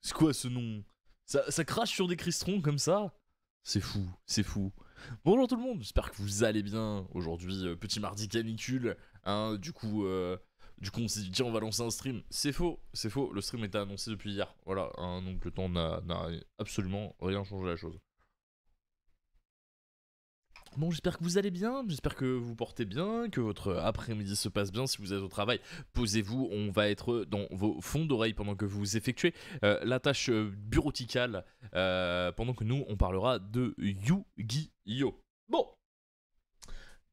C'est quoi ce nom? Ça crache sur des cristrons comme ça? C'est fou, c'est fou. Bonjour tout le monde, j'espère que vous allez bien. Aujourd'hui, petit mardi canicule. Hein, du coup, on s'est dit, tiens, on va lancer un stream. C'est faux, c'est faux. Le stream était annoncé depuis hier. Voilà, hein, donc le temps n'a absolument rien changé à la chose. Bon, j'espère que vous allez bien, j'espère que vous portez bien, que votre après-midi se passe bien. Si vous êtes au travail, posez-vous, on va être dans vos fonds d'oreille pendant que vous effectuez la tâche bureauticale, pendant que nous, on parlera de Yu-Gi-Oh! Bon,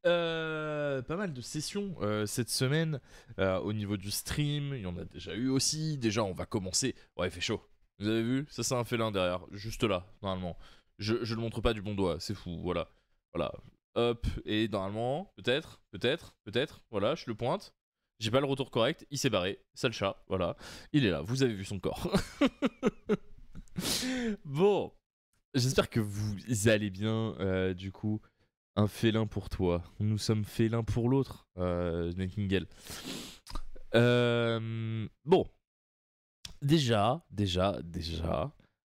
pas mal de sessions cette semaine au niveau du stream, il y en a déjà eu aussi. Déjà, on va commencer. Ouais, il fait chaud. Vous avez vu? Ça, c'est un félin derrière, juste là, normalement. Je le montre pas du bon doigt, c'est fou, voilà. Voilà. Hop, et normalement, peut-être, voilà, je le pointe. J'ai pas le retour correct, il s'est barré, sale chat, voilà. Il est là, vous avez vu son corps. Bon, j'espère que vous allez bien, du coup. Un félin pour toi, nous sommes félins pour l'autre, Nightingale. Bon, déjà,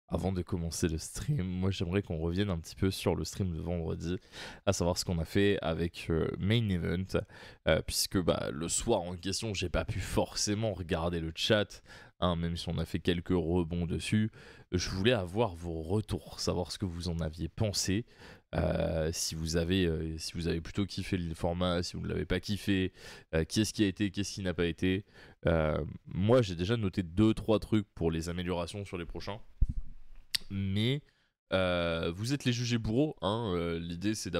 avant de commencer le stream, moi j'aimerais qu'on revienne un petit peu sur le stream de vendredi, à savoir ce qu'on a fait avec Main Event, puisque bah, le soir en question, j'ai pas pu forcément regarder le chat, hein, même si on a fait quelques rebonds dessus. Je voulais avoir vos retours, savoir ce que vous en aviez pensé. Si vous avez plutôt kiffé le format, si vous ne l'avez pas kiffé, qu'est-ce qui a été, qu'est-ce qui n'a pas été. Moi j'ai déjà noté 2-3 trucs pour les améliorations sur les prochains, mais vous êtes les jugés bourreaux, hein. L'idée c'est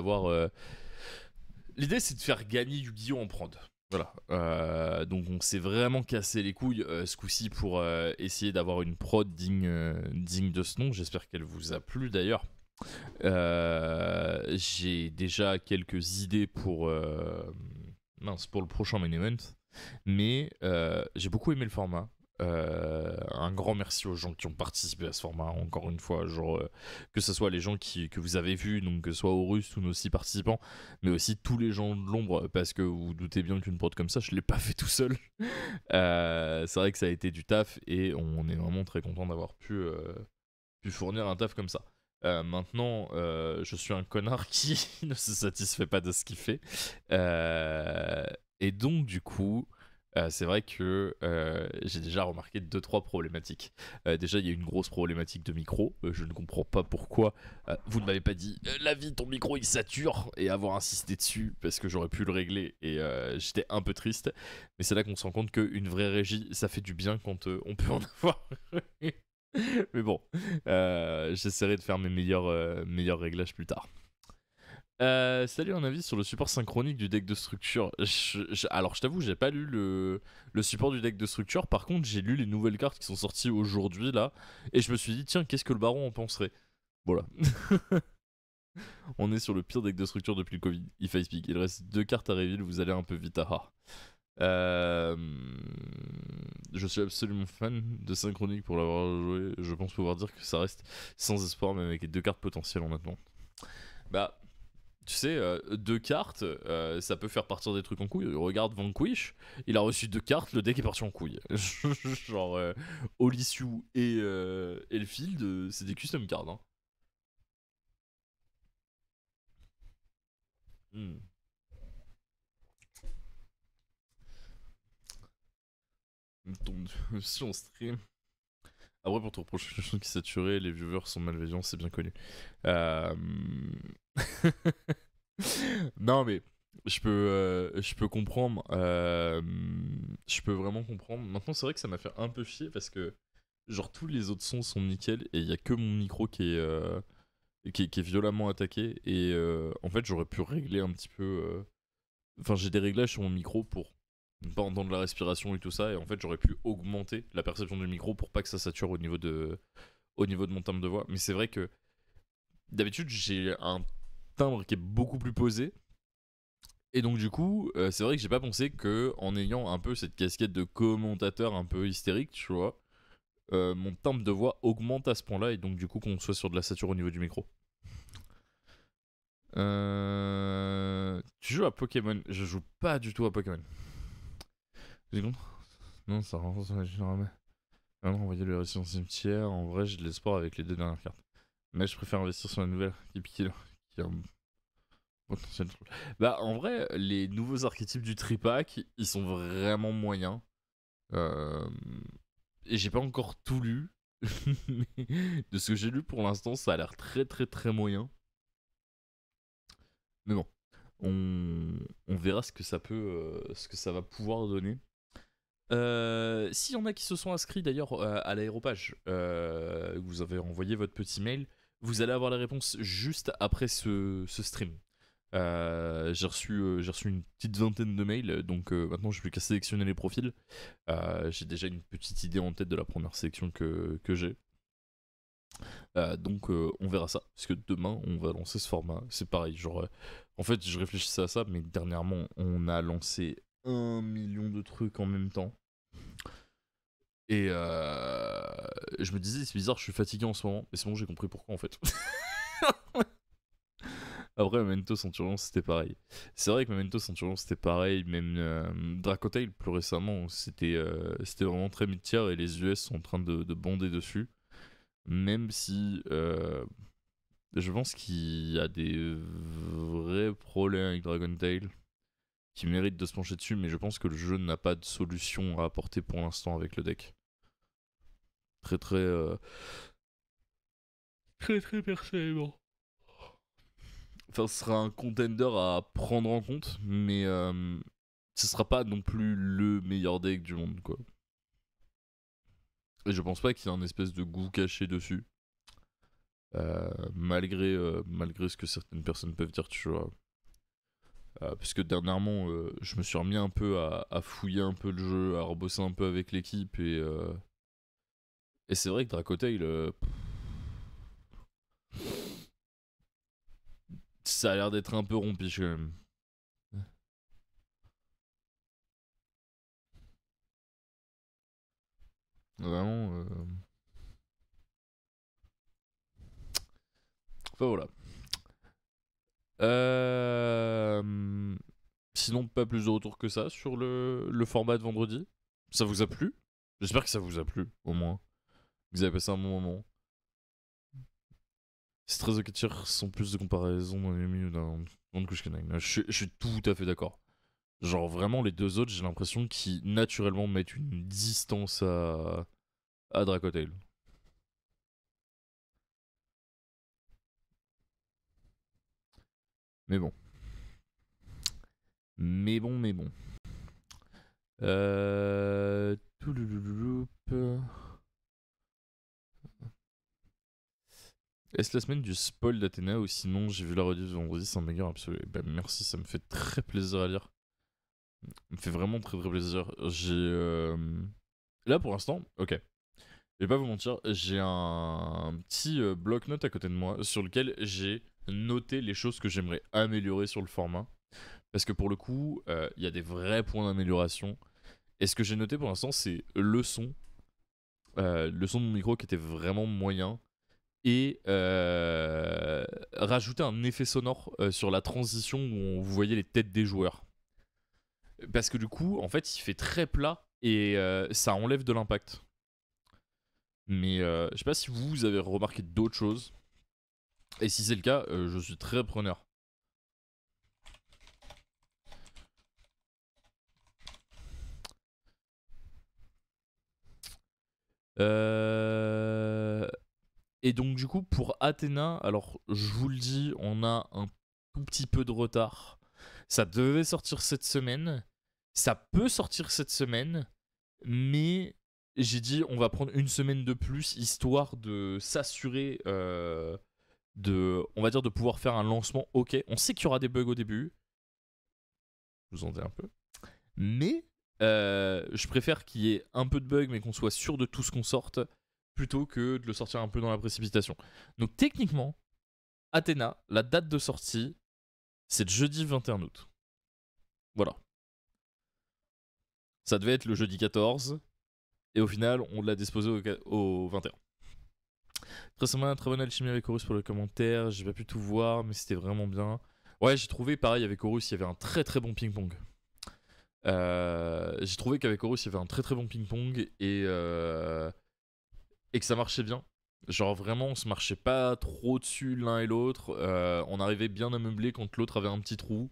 l'idée c'est de faire gagner Yu-Gi-Oh en prod. Voilà, donc on s'est vraiment cassé les couilles ce coup-ci pour essayer d'avoir une prod digne de ce nom. J'espère qu'elle vous a plu d'ailleurs. J'ai déjà quelques idées pour le prochain main event, mais j'ai beaucoup aimé le format. Un grand merci aux gens qui ont participé à ce format, encore une fois, genre que ce soit les gens que vous avez vus, donc que ce soit Horus ou nos 6 participants, mais aussi tous les gens de l'ombre, parce que vous vous doutez bien qu'une prod comme ça, je l'ai pas fait tout seul. C'est vrai que ça a été du taf et on est vraiment très content d'avoir pu fournir un taf comme ça. Maintenant, je suis un connard qui ne se satisfait pas de ce qu'il fait. Et donc, du coup, c'est vrai que j'ai déjà remarqué 2-3 problématiques. Déjà, il y a une grosse problématique de micro. Je ne comprends pas pourquoi vous ne m'avez pas dit la vie, ton micro il sature, et avoir insisté dessus, parce que j'aurais pu le régler et j'étais un peu triste. Mais c'est là qu'on se rend compte qu'une vraie régie, ça fait du bien quand on peut en avoir. Mais bon, j'essaierai de faire mes meilleurs réglages plus tard. Salut, un avis sur le support synchronique du deck de structure. Alors, je t'avoue, j'ai pas lu le support du deck de structure. Par contre, j'ai lu les nouvelles cartes qui sont sorties aujourd'hui, là. Et je me suis dit, tiens, qu'est-ce que le baron en penserait? Voilà. On est sur le pire deck de structure depuis le Covid, if I speak. Il reste 2 cartes à reveal, vous allez un peu vite, haha. Je suis absolument fan de Synchronique pour l'avoir joué. Je pense pouvoir dire que ça reste sans espoir, même avec les 2 cartes potentielles en attente. Bah, tu sais, 2 cartes, ça peut faire partir des trucs en couille. Regarde Vanquish, il a reçu 2 cartes, le deck est parti en couille. Genre, Olysue et Elfield, c'est des custom cards. Hein. Hmm. Si on stream. Après, pour te reprocher quelque chose qui est saturé, les viewers sont malveillants, c'est bien connu. Euh... non, mais je peux comprendre. Je peux vraiment comprendre. Maintenant, c'est vrai que ça m'a fait un peu chier parce que, genre, tous les autres sons sont nickel et il y a que mon micro qui est violemment attaqué. Et en fait, j'aurais pu régler un petit peu. Enfin, j'ai des réglages sur mon micro pour pas entendre la respiration et tout ça. Et en fait, j'aurais pu augmenter la perception du micro pour pas que ça sature au niveau de mon timbre de voix. Mais c'est vrai que d'habitude, j'ai un timbre qui est beaucoup plus posé. Et donc du coup, c'est vrai que j'ai pas pensé que en ayant un peu cette casquette de commentateur un peu hystérique, tu vois, mon timbre de voix augmente à ce point-là et donc du coup qu'on soit sur de la sature au niveau du micro. Tu joues à Pokémon? Je joue pas du tout à Pokémon. J'ai compris. Non, ça renforce la Ah non, envoyer le récit en cimetière. En vrai, j'ai de l'espoir avec les 2 dernières cartes. Mais je préfère investir sur la nouvelle qui a un potentiel. Bah, en vrai, les nouveaux archétypes du tripack, ils sont vraiment moyens. Euh, Et j'ai pas encore tout lu. Mais de ce que j'ai lu pour l'instant, ça a l'air très très très moyen. Mais bon, on verra ce que ça peut, ce que ça va pouvoir donner. S'il y en a qui se sont inscrits d'ailleurs à l'aéropage, vous avez envoyé votre petit mail, vous allez avoir la réponse juste après ce stream. J'ai reçu une petite vingtaine de mails, donc maintenant je n'ai plus qu'à sélectionner les profils. J'ai déjà une petite idée en tête de la première sélection que j'ai. Donc on verra ça, parce que demain on va lancer ce format. C'est pareil, genre en fait je réfléchissais à ça, mais dernièrement on a lancé 1 million de trucs en même temps. Et je me disais c'est bizarre, je suis fatigué en ce moment, mais c'est bon, j'ai compris pourquoi en fait. Après Memento Centurion c'était pareil. C'est vrai que Memento Centurion c'était pareil, même Dracotail plus récemment c'était vraiment très mid-tier et les US sont en train de bander dessus. Même si je pense qu'il y a des vrais problèmes avec Dragon Tail qui méritent de se pencher dessus, mais je pense que le jeu n'a pas de solution à apporter pour l'instant avec le deck. Très très très très personnellement. Enfin, ce sera un contender à prendre en compte, mais ce sera pas non plus le meilleur deck du monde, quoi. Et je pense pas qu'il y ait un espèce de goût caché dessus. Malgré ce que certaines personnes peuvent dire, tu vois. Parce que dernièrement, je me suis remis un peu à fouiller un peu le jeu, à rebosser un peu avec l'équipe, et c'est vrai que Dracotail, ça a l'air d'être un peu rompiche quand même. Vraiment. Enfin voilà. Sinon, pas plus de retours que ça sur le format de vendredi. Ça vous a plu? J'espère que ça vous a plu, au moins. Vous avez passé un bon moment. C'est très ok sans plus de comparaison dans les milieux d'un Kushkanai. Je suis tout à fait d'accord. Genre vraiment les deux autres, j'ai l'impression qu'ils naturellement mettent une distance à Dracotail. Mais bon. Mais bon, mais bon. Toulouloulouloup. Est-ce la semaine du spoil d'Athéna ou sinon j'ai vu la rediff de vendredi, c'est un meilleur absolu. Ben merci, ça me fait très plaisir à lire. Ça me fait vraiment très très plaisir. Là pour l'instant, ok. Je vais pas vous mentir, j'ai un petit bloc-notes à côté de moi sur lequel j'ai noté les choses que j'aimerais améliorer sur le format. Parce que pour le coup, il y a des vrais points d'amélioration. Et ce que j'ai noté pour l'instant, c'est le son. Le son de mon micro qui était vraiment moyen. Et rajouter un effet sonore sur la transition où vous voyez les têtes des joueurs. Parce que du coup, en fait, il fait très plat et ça enlève de l'impact. Mais je sais pas si vous avez remarqué d'autres choses. Et si c'est le cas, je suis très preneur. Et donc du coup pour Athéna, alors je vous le dis, on a un tout petit peu de retard. Ça devait sortir cette semaine. Ça peut sortir cette semaine. Mais j'ai dit on va prendre une semaine de plus histoire de s'assurer on va dire de pouvoir faire un lancement ok. On sait qu'il y aura des bugs au début. Je vous en dis un peu. Mais je préfère qu'il y ait un peu de bugs mais qu'on soit sûr de tout ce qu'on sorte plutôt que de le sortir un peu dans la précipitation. Donc techniquement, Athéna, la date de sortie, c'est jeudi 21 août. Voilà. Ça devait être le jeudi 14 et au final on l'a disposé au 21. Très sympa, très bonne alchimie avec Horus pour le commentaire. J'ai pas pu tout voir, mais c'était vraiment bien. Ouais, j'ai trouvé pareil avec Horus, il y avait un très très bon ping-pong. J'ai trouvé qu'avec Horus, il y avait un très très bon ping-pong et et que ça marchait bien. Genre vraiment, on se marchait pas trop dessus l'un et l'autre. On arrivait bien à meubler quand l'autre avait un petit trou.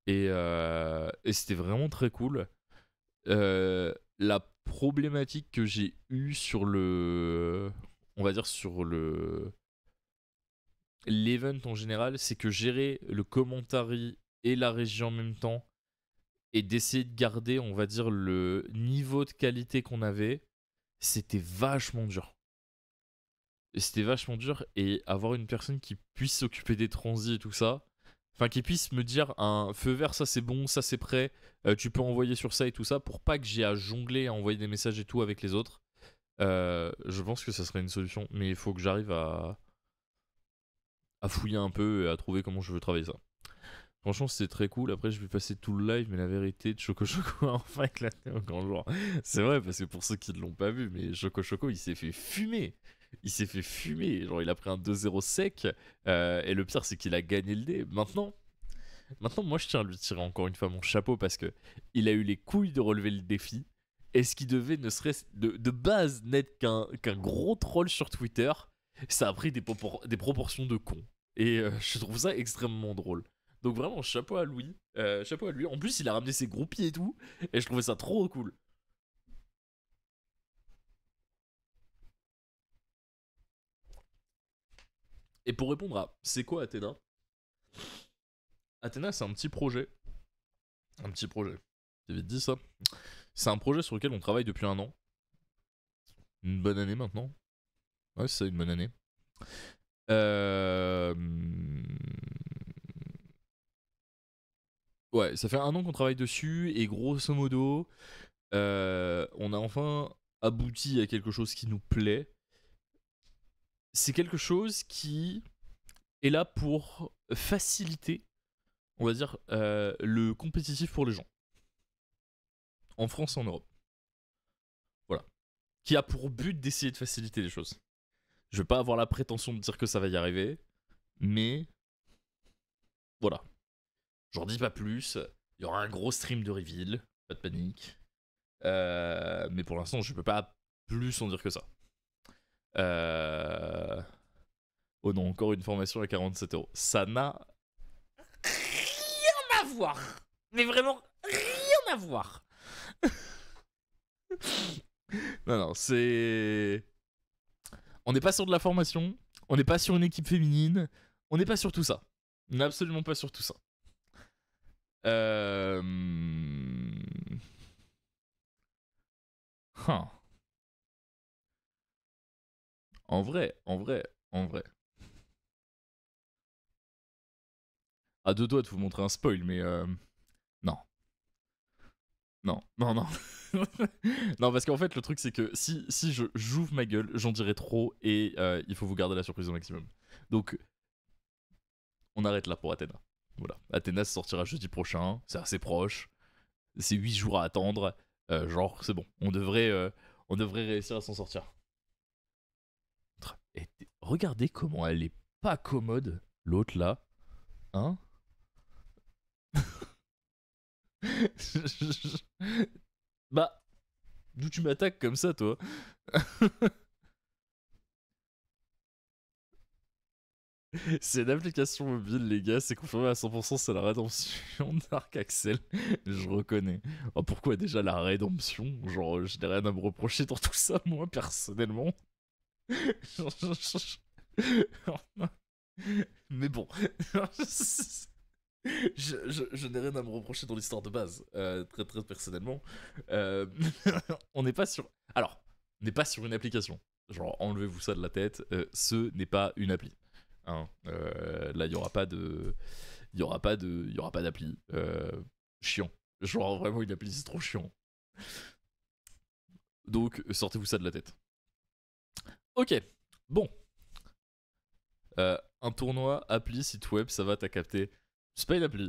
Et c'était vraiment très cool. La problématique que j'ai eue sur le... On va dire sur le... L'event en général, c'est que gérer le commentary et la régie en même temps, et d'essayer de garder, on va dire, le niveau de qualité qu'on avait, c'était vachement dur. C'était vachement dur, et avoir une personne qui puisse s'occuper des transits et tout ça, enfin qui puisse me dire un feu vert, ça c'est bon, ça c'est prêt, tu peux envoyer sur ça et tout ça, pour pas que j'ai à jongler, à envoyer des messages et tout avec les autres. Je pense que ça serait une solution, mais il faut que j'arrive à fouiller un peu et à trouver comment je veux travailler ça. Franchement, c'était très cool. Après, je vais passer tout le live, mais la vérité, Choco Choco a enfin éclaté au grand jour. C'est vrai, parce que pour ceux qui ne l'ont pas vu, mais Choco Choco, il s'est fait fumer. Il s'est fait fumer. Genre, il a pris un 2-0 sec. Et le pire, c'est qu'il a gagné le dé. Maintenant, moi, je tiens à lui tirer encore une fois mon chapeau parce que il a eu les couilles de relever le défi. Et ce qui devait ne serait-ce de base n'être qu'un gros troll sur Twitter, ça a pris des proportions de con. Et je trouve ça extrêmement drôle. Donc vraiment, chapeau à Louis. Chapeau à lui. En plus, il a ramené ses groupies et tout. Et je trouvais ça trop cool. Et pour répondre à c'est quoi Athéna? Athéna, c'est un petit projet. Un petit projet. J'avais dit ça. C'est un projet sur lequel on travaille depuis un an. Une bonne année maintenant. Ouais, c'est ça, une bonne année. Euh... Ouais, ça fait un an qu'on travaille dessus. Et grosso modo, on a enfin abouti à quelque chose qui nous plaît. C'est quelque chose qui est là pour faciliter, on va dire, le compétitif pour les gens. En France et en Europe. Voilà. Qui a pour but d'essayer de faciliter les choses. Je vais pas avoir la prétention de dire que ça va y arriver, mais voilà. J'en dis pas plus. Il y aura un gros stream de reveal, pas de panique. Mais pour l'instant, je peux pas plus en dire que ça. Oh non, encore une formation à 47€. Ça n'a rien à voir. Mais vraiment rien à voir. Non, non, c'est... On n'est pas sur de la formation, on n'est pas sur une équipe féminine, on n'est pas sur tout ça. On n'est absolument pas sur tout ça. Euh... Huh. En vrai, en vrai, en vrai. À deux doigts de vous montrer un spoil, mais non. Non, non, non. Non, parce qu'en fait, le truc, c'est que si j'ouvre ma gueule, j'en dirai trop et il faut vous garder la surprise au maximum. Donc, on arrête là pour Athéna. Voilà. Athéna sortira jeudi prochain, c'est assez proche. C'est 8 jours à attendre. Genre, c'est bon. On devrait réussir à s'en sortir. Et regardez comment elle est pas commode, l'autre là. Hein? Bah, d'où tu m'attaques comme ça, toi? C'est une application mobile, les gars, c'est confirmé à 100%, c'est la rédemption d'Arc Axel. Je reconnais. Oh, pourquoi déjà la rédemption? Genre, je n'ai rien à me reprocher dans tout ça, moi, personnellement. Mais bon. Je n'ai rien à me reprocher dans l'histoire de base, très très personnellement. Euh, on n'est pas sur... Alors, on n'est pas sur une application. Genre, enlevez-vous ça de la tête, ce n'est pas une appli. Hein. Là, il y aura pas de... Il y aura pas de... Il y aura pas d'appli. Chiant. Genre, vraiment, une appli, c'est trop chiant. Donc, sortez-vous ça de la tête. Ok, bon. Un tournoi, appli, site web, ça va, t'as capté. C'est pas une appli.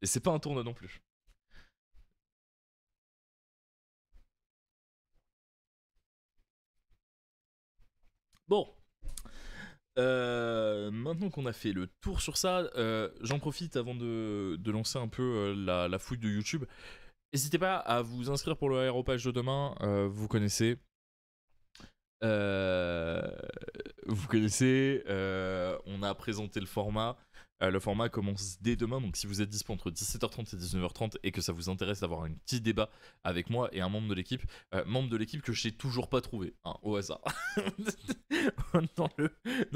Et c'est pas un tournoi non plus. Bon. Maintenant qu'on a fait le tour sur ça, j'en profite avant de lancer un peu la fouille de YouTube. N'hésitez pas à vous inscrire pour le aéropage de demain, vous connaissez. Euh, Vous connaissez, on a présenté le format. Le format commence dès demain, donc si vous êtes dispo entre 17h30 et 19h30 et que ça vous intéresse d'avoir un petit débat avec moi et un membre de l'équipe que je n'ai toujours pas trouvé, hein, au hasard. dans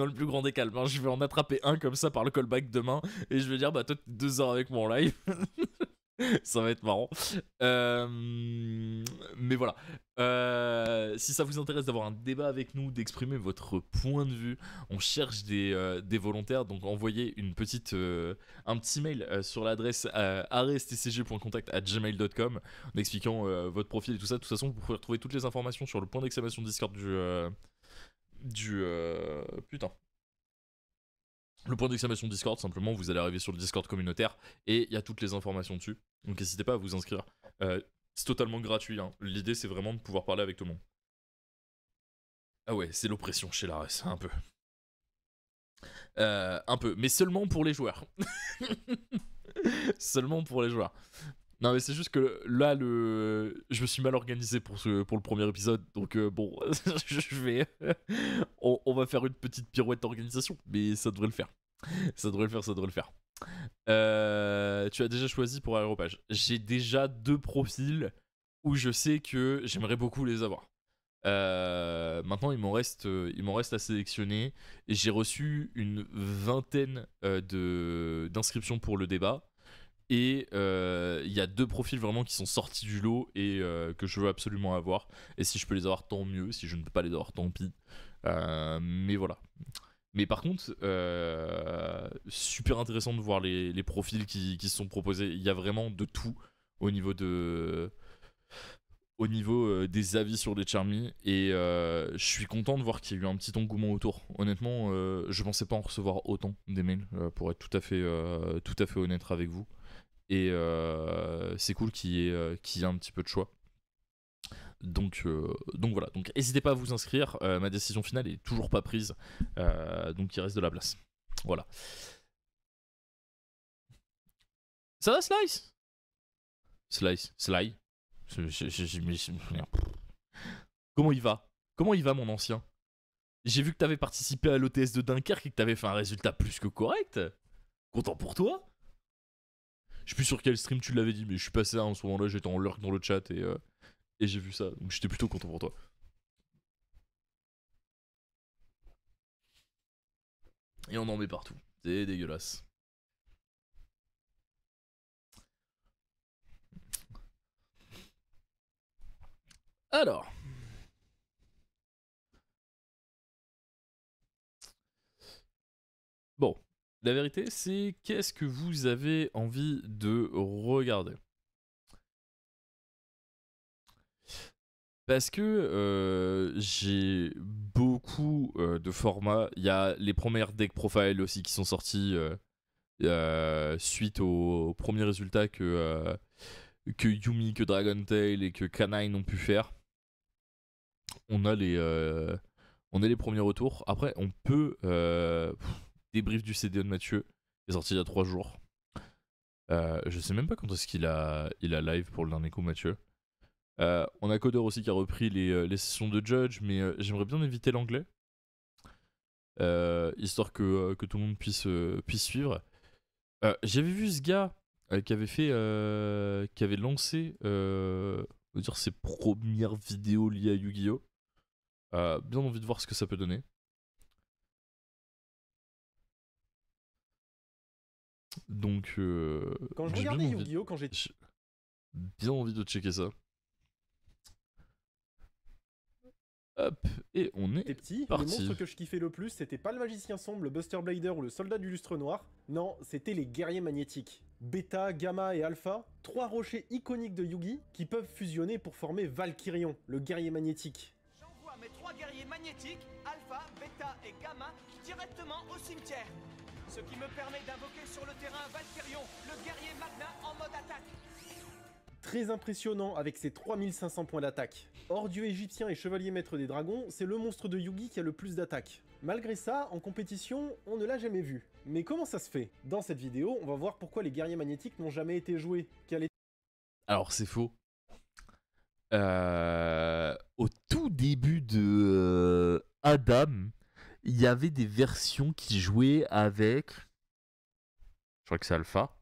le plus grand des calmes, hein, je vais en attraper un comme ça par le callback demain et je vais dire, bah toi, 2 heures avec moi en live. Ça va être marrant. Mais voilà. Si ça vous intéresse d'avoir un débat avec nous, d'exprimer votre point de vue, on cherche des volontaires. Donc envoyez un petit mail sur l'adresse arestcg.contact@gmail.com en expliquant votre profil et tout ça. De toute façon, vous pouvez retrouver toutes les informations sur le point d'exclamation Discord putain. Le point d'exclamation Discord, simplement, vous allez arriver sur le Discord communautaire et il y a toutes les informations dessus. Donc n'hésitez pas à vous inscrire. C'est totalement gratuit. Hein. L'idée, c'est vraiment de pouvoir parler avec tout le monde. Ah ouais, c'est l'oppression chez l'ARES, un peu. Un peu, mais seulement pour les joueurs. Seulement pour les joueurs. Non mais c'est juste que là je me suis mal organisé pour le premier épisode, donc bon, je vais on va faire une petite pirouette d'organisation, mais ça devrait le faire. Ça devrait le faire. Tu as déjà choisi pour Aéropage. J'ai déjà 2 profils où je sais que j'aimerais beaucoup les avoir. Maintenant il m'en reste à sélectionner et j'ai reçu une vingtaine d'inscriptions pour le débat. Et il y a 2 profils vraiment qui sont sortis du lot et que je veux absolument avoir. Et si je peux les avoir, tant mieux. Si je ne peux pas les avoir, tant pis. Mais voilà. Mais par contre, super intéressant de voir les profils qui se sont proposés. Il y a vraiment de tout au niveau des avis sur les Charmy. Et je suis content de voir qu'il y a eu un petit engouement autour. Honnêtement, je pensais pas en recevoir autant des mails, pour être tout à fait honnête avec vous. Et c'est cool qu'il y ait un petit peu de choix. Donc voilà, donc n'hésitez pas à vous inscrire. Ma décision finale est toujours pas prise, donc il reste de la place. Voilà. Ça va, Slice? Sly. Comment il va? Comment il va, mon ancien? J'ai vu que t'avais participé à l'OTS de Dunkerque et que t'avais fait un résultat plus que correct. Content pour toi? Je suis plus sur quel stream tu l'avais dit, mais je suis passé à ce moment-là, j'étais en lurk dans le chat et j'ai vu ça, donc j'étais plutôt content pour toi. Et on en met partout, c'est dégueulasse. Alors. Bon, la vérité, c'est qu'est-ce que vous avez envie de regarder? Parce que j'ai beaucoup de formats. Il y a les premières deck profile aussi qui sont sorties suite aux premiers résultats que Yumi, que Dragon Tail et que Kanine ont pu faire. On a les premiers retours. Après, on peut débrief du CDO de Mathieu, qui est sorti il y a 3 jours. Je sais même pas quand est-ce qu'il a live pour le dernier coup, Mathieu. On a Coder aussi qui a repris les sessions de Judge, mais j'aimerais bien éviter l'anglais. Histoire que tout le monde puisse suivre. J'avais vu ce gars qui avait lancé on va dire ses premières vidéos liées à Yu-Gi-Oh! Bien envie de voir ce que ça peut donner. Donc, quand je regardais Yu-Gi-Oh! Quand j'ai bien envie de checker ça. Hop, et on est petit, parti. les monstres que je kiffais le plus, c'était pas le magicien sombre, le Buster Blader ou le soldat du lustre noir. Non, c'était les guerriers magnétiques. Bêta, Gamma et Alpha, 3 rochers iconiques de Yugi qui peuvent fusionner pour former Valkyrion, le guerrier magnétique. J'envoie mes 3 guerriers magnétiques, Alpha, Beta et Gamma, directement au cimetière. Ce qui me permet d'invoquer sur le terrain Valkyrion, le guerrier Magna en mode attaque. Très impressionnant avec ses 3500 points d'attaque. Hors dieu égyptien et chevalier maître des dragons, c'est le monstre de Yugi qui a le plus d'attaque. Malgré ça, en compétition, on ne l'a jamais vu. Mais comment ça se fait? Dans cette vidéo, on va voir pourquoi les guerriers magnétiques n'ont jamais été joués. Alors c'est faux. Au tout début de Adam, il y avait des versions qui jouaient avec. Je crois que c'est Alpha.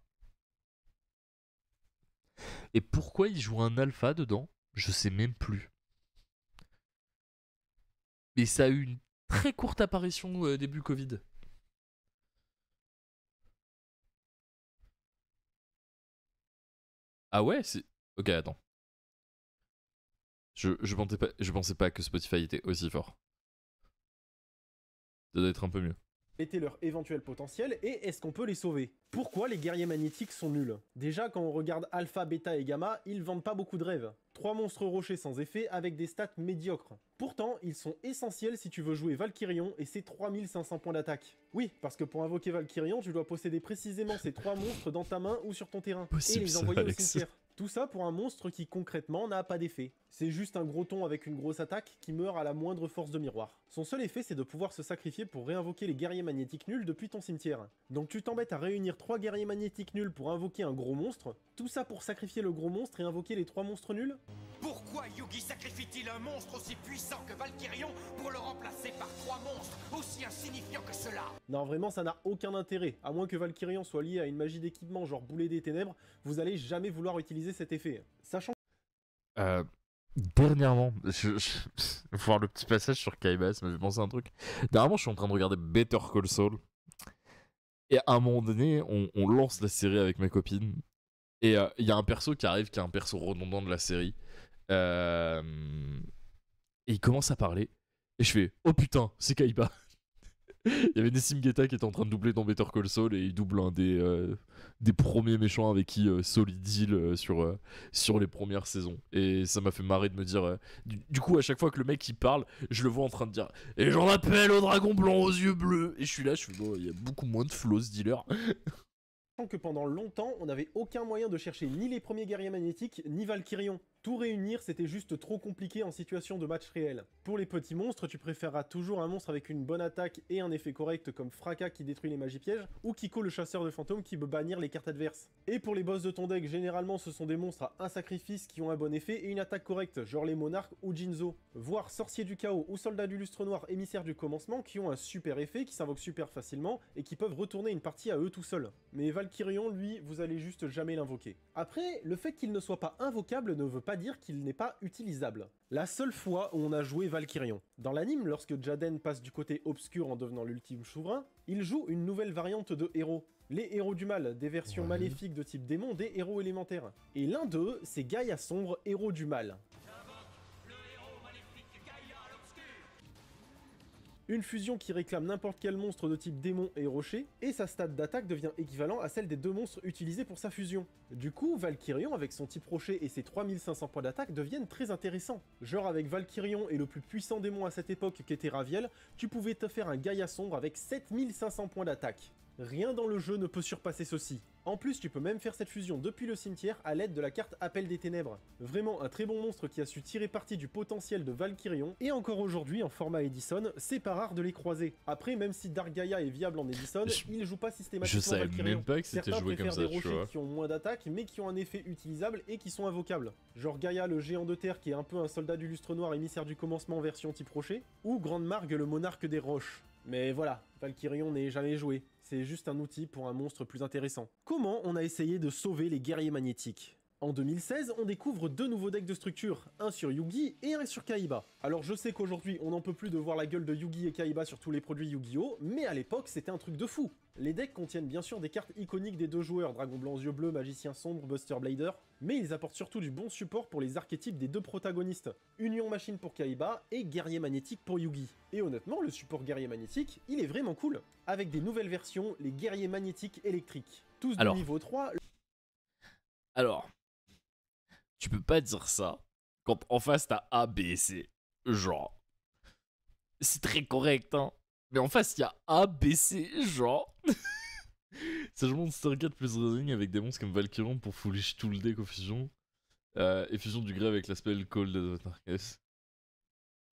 Et pourquoi ils jouent un Alpha dedans, je sais même plus. Mais ça a eu une très courte apparition début Covid. Ah ouais, c'est. Ok, attends. Je pensais pas que Spotify était aussi fort. Ça doit être un peu mieux. Était leur éventuel potentiel et est-ce qu'on peut les sauver? Pourquoi les guerriers magnétiques sont nuls? Déjà, quand on regarde Alpha, Beta et Gamma, ils vendent pas beaucoup de rêves. 3 monstres rochers sans effet avec des stats médiocres. Pourtant, ils sont essentiels si tu veux jouer Valkyrion et ses 3500 points d'attaque. Oui, parce que pour invoquer Valkyrion, tu dois posséder précisément ces 3 monstres dans ta main ou sur ton terrain, Possible, et les ça, envoyer au Alex. cimetière. Tout ça pour un monstre qui concrètement n'a pas d'effet. C'est juste un gros ton avec une grosse attaque qui meurt à la moindre force de miroir. Son seul effet c'est de pouvoir se sacrifier pour réinvoquer les guerriers magnétiques nuls depuis ton cimetière. Donc tu t'embêtes à réunir 3 guerriers magnétiques nuls pour invoquer un gros monstre, tout ça pour sacrifier le gros monstre et invoquer les 3 monstres nuls? Pourquoi Yugi sacrifie-t-il un monstre aussi puissant que Valkyrion pour le remplacer par 3 monstres aussi insignifiants que cela? Non, vraiment, ça n'a aucun intérêt. À moins que Valkyrion soit lié à une magie d'équipement genre boulet des ténèbres, vous allez jamais vouloir utiliser cet effet. Sachant Dernièrement, voir le petit passage sur Kaiba, ça m'a fait penser à un truc. Dernièrement, je suis en train de regarder Better Call Saul. Et à un moment donné, on lance la série avec ma copine. Et il y a un perso qui arrive, qui est un perso redondant de la série. Et il commence à parler. Et je fais, oh putain, c'est Kaiba. Il y avait Nessim Guetta qui était en train de doubler dans Better Call Saul et il double un des premiers méchants avec qui Saul il deal sur les premières saisons. Et ça m'a fait marrer de me dire. Du coup, à chaque fois que le mec il parle, je le vois en train de dire et j'en appelle au dragon blanc aux yeux bleus. Et je suis là, je fais bon, il y a beaucoup moins de flow ce dealer. que pendant longtemps, on n'avait aucun moyen de chercher ni les premiers guerriers magnétiques, ni Valkyrion. Tout réunir, c'était juste trop compliqué en situation de match réel. Pour les petits monstres, tu préféreras toujours un monstre avec une bonne attaque et un effet correct comme Fracas qui détruit les magies pièges, ou Kiko le chasseur de fantômes qui peut bannir les cartes adverses. Et pour les boss de ton deck, généralement ce sont des monstres à un sacrifice qui ont un bon effet et une attaque correcte, genre les monarques ou Jinzo. Voire sorcier du chaos ou soldat du lustre noir émissaire du commencement qui ont un super effet, qui s'invoquent super facilement et qui peuvent retourner une partie à eux tout seuls. Mais Valkyrion, lui, vous allez juste jamais l'invoquer. Après, le fait qu'il ne soit pas invocable ne veut pas dire qu'il n'est pas utilisable. La seule fois où on a joué Valkyrion. Dans l'anime, lorsque Jaden passe du côté obscur en devenant l'ultime souverain, il joue une nouvelle variante de héros. Les héros du mal, des versions maléfiques de type démon des héros élémentaires. Et l'un d'eux, c'est Gaïa Sombre, héros du mal. Une fusion qui réclame n'importe quel monstre de type démon et rocher, et sa stat d'attaque devient équivalent à celle des 2 monstres utilisés pour sa fusion. Du coup, Valkyrion avec son type rocher et ses 3500 points d'attaque deviennent très intéressants. Genre avec Valkyrion et le plus puissant démon à cette époque qu'était Raviel, tu pouvais te faire un Gaïa sombre avec 7500 points d'attaque. Rien dans le jeu ne peut surpasser ceci. En plus, tu peux même faire cette fusion depuis le cimetière à l'aide de la carte Appel des Ténèbres. Vraiment un très bon monstre qui a su tirer parti du potentiel de Valkyrion, et encore aujourd'hui en format Edison, c'est pas rare de les croiser. Après, même si Dark Gaia est viable en Edison, il joue pas systématiquement Je savais Valkyrion. même pas que c'était Certains joué comme préfèrent ça, des tu rochers vois. qui ont moins d'attaque, mais qui ont un effet utilisable et qui sont invocables. Genre Gaïa le géant de terre qui est un peu un soldat du lustre noir émissaire du commencement version type rocher, ou Grande Margue le monarque des roches. Mais voilà, Valkyrion n'est jamais joué. C'est juste un outil pour un monstre plus intéressant. Comment on a essayé de sauver les guerriers magnétiques? En 2016, on découvre 2 nouveaux decks de structure, un sur Yugi et un sur Kaiba. Alors je sais qu'aujourd'hui on n'en peut plus de voir la gueule de Yugi et Kaiba sur tous les produits Yu-Gi-Oh, mais à l'époque c'était un truc de fou. Les decks contiennent bien sûr des cartes iconiques des 2 joueurs, Dragon Blanc aux yeux bleus, Magicien sombre, Buster Blader, mais ils apportent surtout du bon support pour les archétypes des 2 protagonistes, Union Machine pour Kaiba et Guerrier Magnétique pour Yugi. Et honnêtement, le support Guerrier Magnétique, il est vraiment cool, avec des nouvelles versions, les Guerriers Magnétiques électriques. Tous de niveau 3... Alors, tu peux pas dire ça quand en face t'as A, B et C. Genre, c'est très correct, hein. Mais en face, il y a A, B, C, genre. Ça joue Monster 4 plus Rising avec des monstres comme Valkyrion pour foolish tout le deck au fusion. Et fusion du gré avec la spell Cold of Darkness.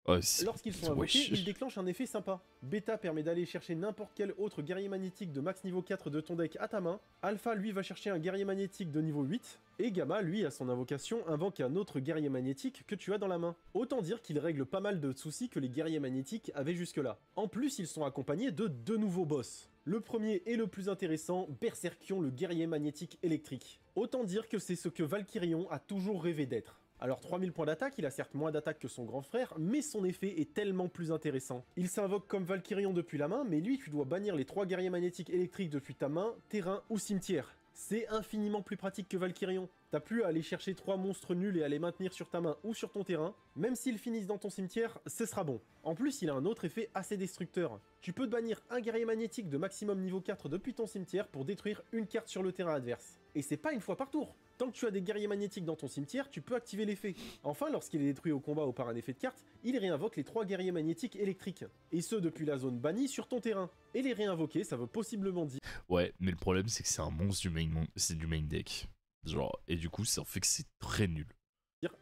Oh, Lorsqu'ils sont invoqués, wesh. ils déclenchent un effet sympa. Beta permet d'aller chercher n'importe quel autre guerrier magnétique de max niveau 4 de ton deck à ta main. Alpha, lui, va chercher un guerrier magnétique de niveau 8. Et Gamma, lui, à son invocation, invoque un autre guerrier magnétique que tu as dans la main. Autant dire qu'il règle pas mal de soucis que les guerriers magnétiques avaient jusque-là. En plus, ils sont accompagnés de 2 nouveaux boss. Le premier et le plus intéressant, Berserkion, le guerrier magnétique électrique. Autant dire que c'est ce que Valkyrion a toujours rêvé d'être. Alors 3000 points d'attaque, il a certes moins d'attaque que son grand frère, mais son effet est tellement plus intéressant. Il s'invoque comme Valkyrion depuis la main, mais lui tu dois bannir les 3 guerriers magnétiques électriques depuis ta main, terrain ou cimetière. C'est infiniment plus pratique que Valkyrion. T'as plus à aller chercher 3 monstres nuls et à les maintenir sur ta main ou sur ton terrain. Même s'ils finissent dans ton cimetière, ce sera bon. En plus, il a un autre effet assez destructeur. Tu peux te bannir un guerrier magnétique de maximum niveau 4 depuis ton cimetière pour détruire une carte sur le terrain adverse. Et c'est pas une fois par tour. Tant que tu as des guerriers magnétiques dans ton cimetière, tu peux activer l'effet. Enfin, lorsqu'il est détruit au combat ou par un effet de carte, il réinvoque les 3 guerriers magnétiques électriques. Et ce depuis la zone bannie sur ton terrain. Et les réinvoquer, ça veut possiblement dire... Ouais, mais le problème c'est que c'est un monstre c'est du main deck. Genre, et du coup, ça fait que c'est très nul.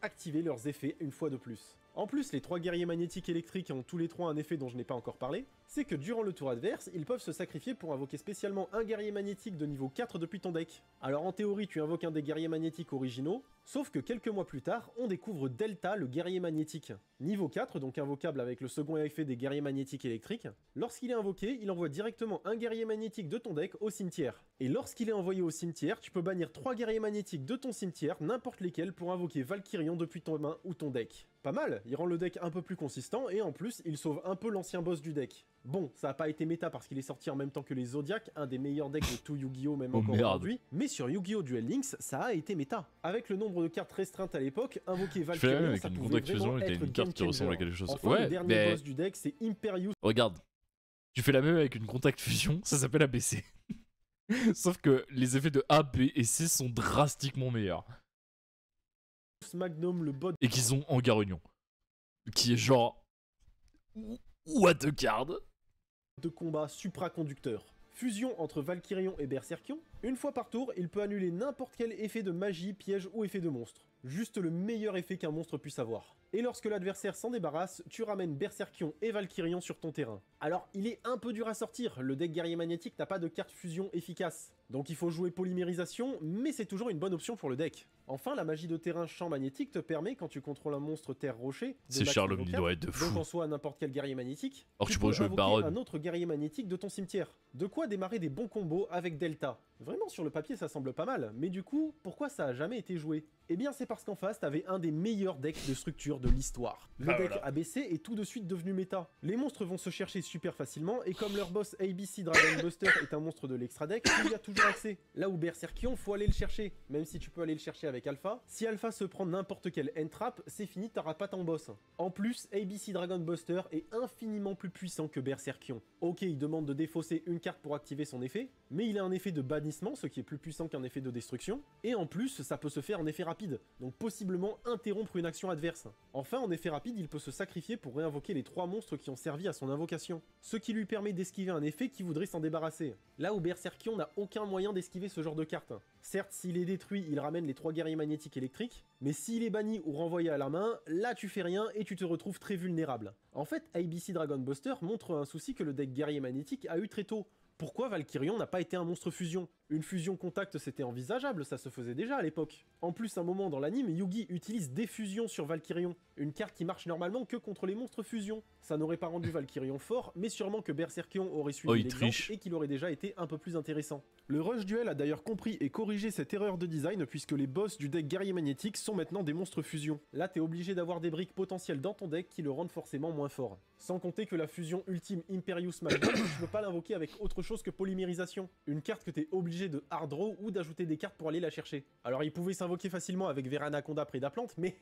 activer leurs effets une fois de plus. En plus, les 3 guerriers magnétiques électriques ont tous les 3 un effet dont je n'ai pas encore parlé, c'est que durant le tour adverse, ils peuvent se sacrifier pour invoquer spécialement un guerrier magnétique de niveau 4 depuis ton deck. Alors en théorie, tu invoques un des guerriers magnétiques originaux, sauf que quelques mois plus tard, on découvre Delta, le guerrier magnétique. Niveau 4, donc invocable avec le second effet des guerriers magnétiques électriques. Lorsqu'il est invoqué, il envoie directement un guerrier magnétique de ton deck au cimetière. Et lorsqu'il est envoyé au cimetière, tu peux bannir 3 guerriers magnétiques de ton cimetière, n'importe lesquels, pour invoquer Valkyrion depuis ton main ou ton deck. Pas mal, il rend le deck un peu plus consistant et en plus, il sauve un peu l'ancien boss du deck. Bon, ça a pas été méta parce qu'il est sorti en même temps que les Zodiac, un des meilleurs decks de tout Yu-Gi-Oh! Même encore aujourd'hui, mais sur Yu-Gi-Oh! Duel Links, ça a été méta. Avec le nombre de cartes restreintes à l'époque, invoquer Valkyrion, ça pouvait vraiment être une carte qui ressemble à quelque chose. Enfin, ouais, le dernier boss du deck, c'est Imperius. Regarde, tu fais la même avec une contact fusion, ça s'appelle ABC. Sauf que les effets de A, B et C sont drastiquement meilleurs. Magnum, le bot. Et qu'ils ont en Union. Qui est genre... What the card de combat supraconducteur. Fusion entre Valkyrion et Berserkion. Une fois par tour, il peut annuler n'importe quel effet de magie, piège ou effet de monstre. Juste le meilleur effet qu'un monstre puisse avoir. Et lorsque l'adversaire s'en débarrasse, tu ramènes Berserkion et Valkyrion sur ton terrain. Alors, il est un peu dur à sortir, le deck guerrier magnétique n'a pas de carte fusion efficace. Donc il faut jouer polymérisation, mais c'est toujours une bonne option pour le deck. Enfin, la magie de terrain champ magnétique te permet, quand tu contrôles un monstre terre-rocher, c'est Charles Omnidroid de fou. Donc en soi n'importe quel guerrier magnétique, alors tu peux jouer Baron. un autre guerrier magnétique de ton cimetière. De quoi démarrer des bons combos avec Delta. Vraiment sur le papier ça semble pas mal, mais du coup, pourquoi ça a jamais été joué? Eh bien c'est parce qu'en face t'avais un des meilleurs decks de structure de l'histoire. Le deck ABC est tout de suite devenu méta. Les monstres vont se chercher super facilement, et comme leur boss ABC Dragon Buster est un monstre de l'extra deck, il y a toujours accès. Là où Berserkion, faut aller le chercher, même si tu peux aller le chercher avec Alpha. Si Alpha se prend n'importe quel end-trap, c'est fini, t'auras pas ton boss. En plus, ABC Dragon Buster est infiniment plus puissant que Berserkion. Ok, il demande de défausser une carte pour activer son effet, mais il a un effet de bannissement, ce qui est plus puissant qu'un effet de destruction, et en plus, ça peut se faire en effet rapide, donc possiblement interrompre une action adverse. Enfin, en effet rapide, il peut se sacrifier pour réinvoquer les 3 monstres qui ont servi à son invocation, ce qui lui permet d'esquiver un effet qui voudrait s'en débarrasser. Là où Berserkion n'a aucun moyen d'esquiver ce genre de carte. Certes, s'il est détruit, il ramène les 3 guerriers magnétiques électriques, mais s'il est banni ou renvoyé à la main, là tu fais rien et tu te retrouves très vulnérable. En fait, ABC Dragon Buster montre un souci que le deck guerrier magnétique a eu très tôt. Pourquoi Valkyrion n'a pas été un monstre fusion? Une fusion contact c'était envisageable, ça se faisait déjà à l'époque. En plus, un moment dans l'anime, Yugi utilise des fusions sur Valkyrion, une carte qui marche normalement que contre les monstres fusion. Ça n'aurait pas rendu Valkyrion fort, mais sûrement que Berserkion aurait suivi l'exemple et qu'il aurait déjà été un peu plus intéressant. Le Rush Duel a d'ailleurs compris et corrigé cette erreur de design puisque les boss du deck guerrier magnétique sont maintenant des monstres fusion. Là t'es obligé d'avoir des briques potentielles dans ton deck qui le rendent forcément moins fort. Sans compter que la fusion ultime Imperius Magnum, tu peux pas l'invoquer avec autre chose que polymérisation. Une carte que t'es obligé de hard draw ou d'ajouter des cartes pour aller la chercher. Alors il pouvait s'invoquer facilement avec Veranaconda Prédaplante, mais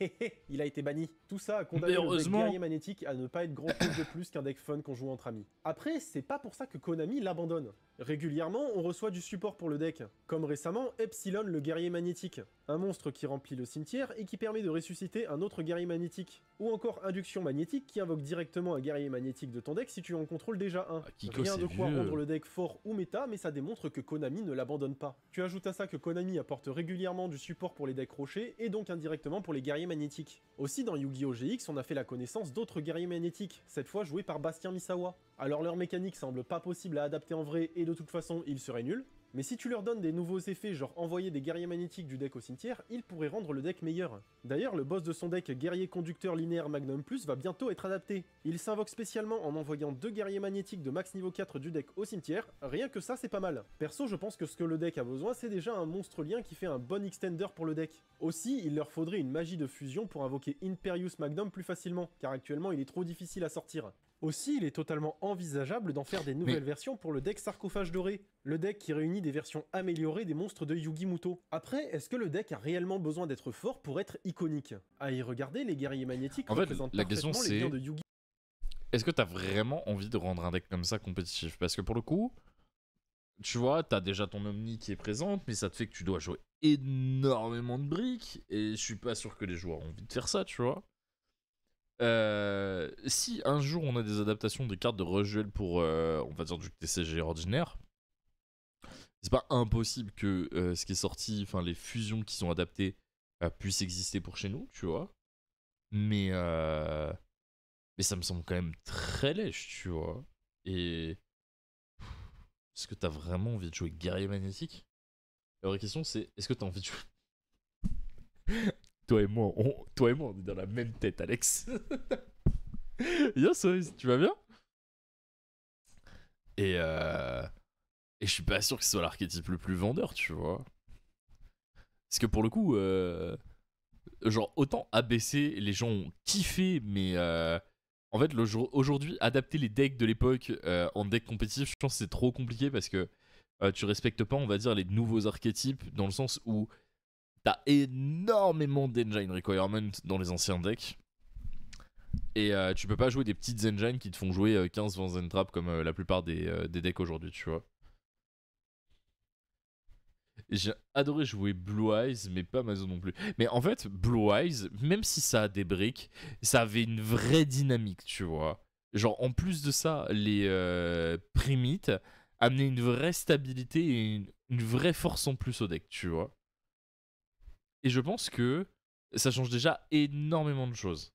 il a été banni. Tout ça a condamné le deck guerrier magnétique à ne pas être grand chose de plus qu'un deck fun qu'on joue entre amis. Après, c'est pas pour ça que Konami l'abandonne. Régulièrement, on reçoit du support pour le deck, comme récemment Epsilon le guerrier magnétique, un monstre qui remplit le cimetière et qui permet de ressusciter un autre guerrier magnétique, ou encore Induction magnétique qui invoque directement un guerrier magnétique de ton deck si tu en contrôles déjà un. Kiko, rien de quoi vieux. rendre le deck fort ou méta, mais ça démontre que Konami ne l'abandonne pas. Tu ajoutes à ça que Konami apporte régulièrement du support pour les decks rochers, et donc indirectement pour les guerriers magnétiques. Aussi dans Yu-Gi-Oh! GX, on a fait la connaissance d'autres guerriers magnétiques, cette fois joués par Bastien Misawa. Alors leur mécanique semble pas possible à adapter en vrai, et de toute façon ils seraient nuls, mais si tu leur donnes des nouveaux effets genre envoyer des guerriers magnétiques du deck au cimetière, ils pourraient rendre le deck meilleur. D'ailleurs, le boss de son deck guerrier conducteur linéaire Magnum Plus va bientôt être adapté. Il s'invoque spécialement en envoyant 2 guerriers magnétiques de max niveau 4 du deck au cimetière, rien que ça c'est pas mal. Perso, je pense que ce que le deck a besoin c'est déjà un monstre lien qui fait un bon extender pour le deck. Aussi, il leur faudrait une magie de fusion pour invoquer Imperius Magnum plus facilement, car actuellement il est trop difficile à sortir. Aussi, il est totalement envisageable d'en faire des nouvelles versions pour le deck Sarcophage Doré, le deck qui réunit des versions améliorées des monstres de Yugi Muto. Après, est-ce que le deck a réellement besoin d'être fort pour être iconique? À y regarder, les guerriers magnétiques représentent la question parfaitement les liens de Yugi. Est-ce que t'as vraiment envie de rendre un deck comme ça compétitif? Parce que pour le coup, tu vois, t'as déjà ton Omni qui est présente, mais ça te fait que tu dois jouer énormément de briques, et je suis pas sûr que les joueurs ont envie de faire ça, tu vois. Si un jour on a des adaptations des cartes de rush duel pour, on va dire, du TCG ordinaire, c'est pas impossible que ce qui est sorti, enfin les fusions qui sont adaptées, puissent exister pour chez nous, tu vois. Mais ça me semble quand même très lèche, tu vois. Et est-ce que t'as vraiment envie de jouer guerrier magnétique? La vraie question c'est, est-ce que t'as envie de jouer... Toi et moi, on est dans la même tête, Alex. Yo, Sois, tu vas bien? Et je suis pas sûr que ce soit l'archétype le plus vendeur, tu vois. Parce que pour le coup, genre, autant ABC, les gens ont kiffé, mais en fait, aujourd'hui, adapter les decks de l'époque en deck compétitif, je pense que c'est trop compliqué parce que tu respectes pas, on va dire, les nouveaux archétypes, dans le sens où t'as énormément d'engine requirement dans les anciens decks. Et tu peux pas jouer des petites engines qui te font jouer 15-20 Zentrap comme la plupart des decks aujourd'hui, tu vois. J'ai adoré jouer Blue Eyes, mais pas Mazo non plus. Mais en fait, Blue Eyes, même si ça a des briques, ça avait une vraie dynamique, tu vois. Genre, en plus de ça, les Primites amenaient une vraie stabilité et une vraie force en plus au deck, tu vois. Et je pense que ça change déjà énormément de choses.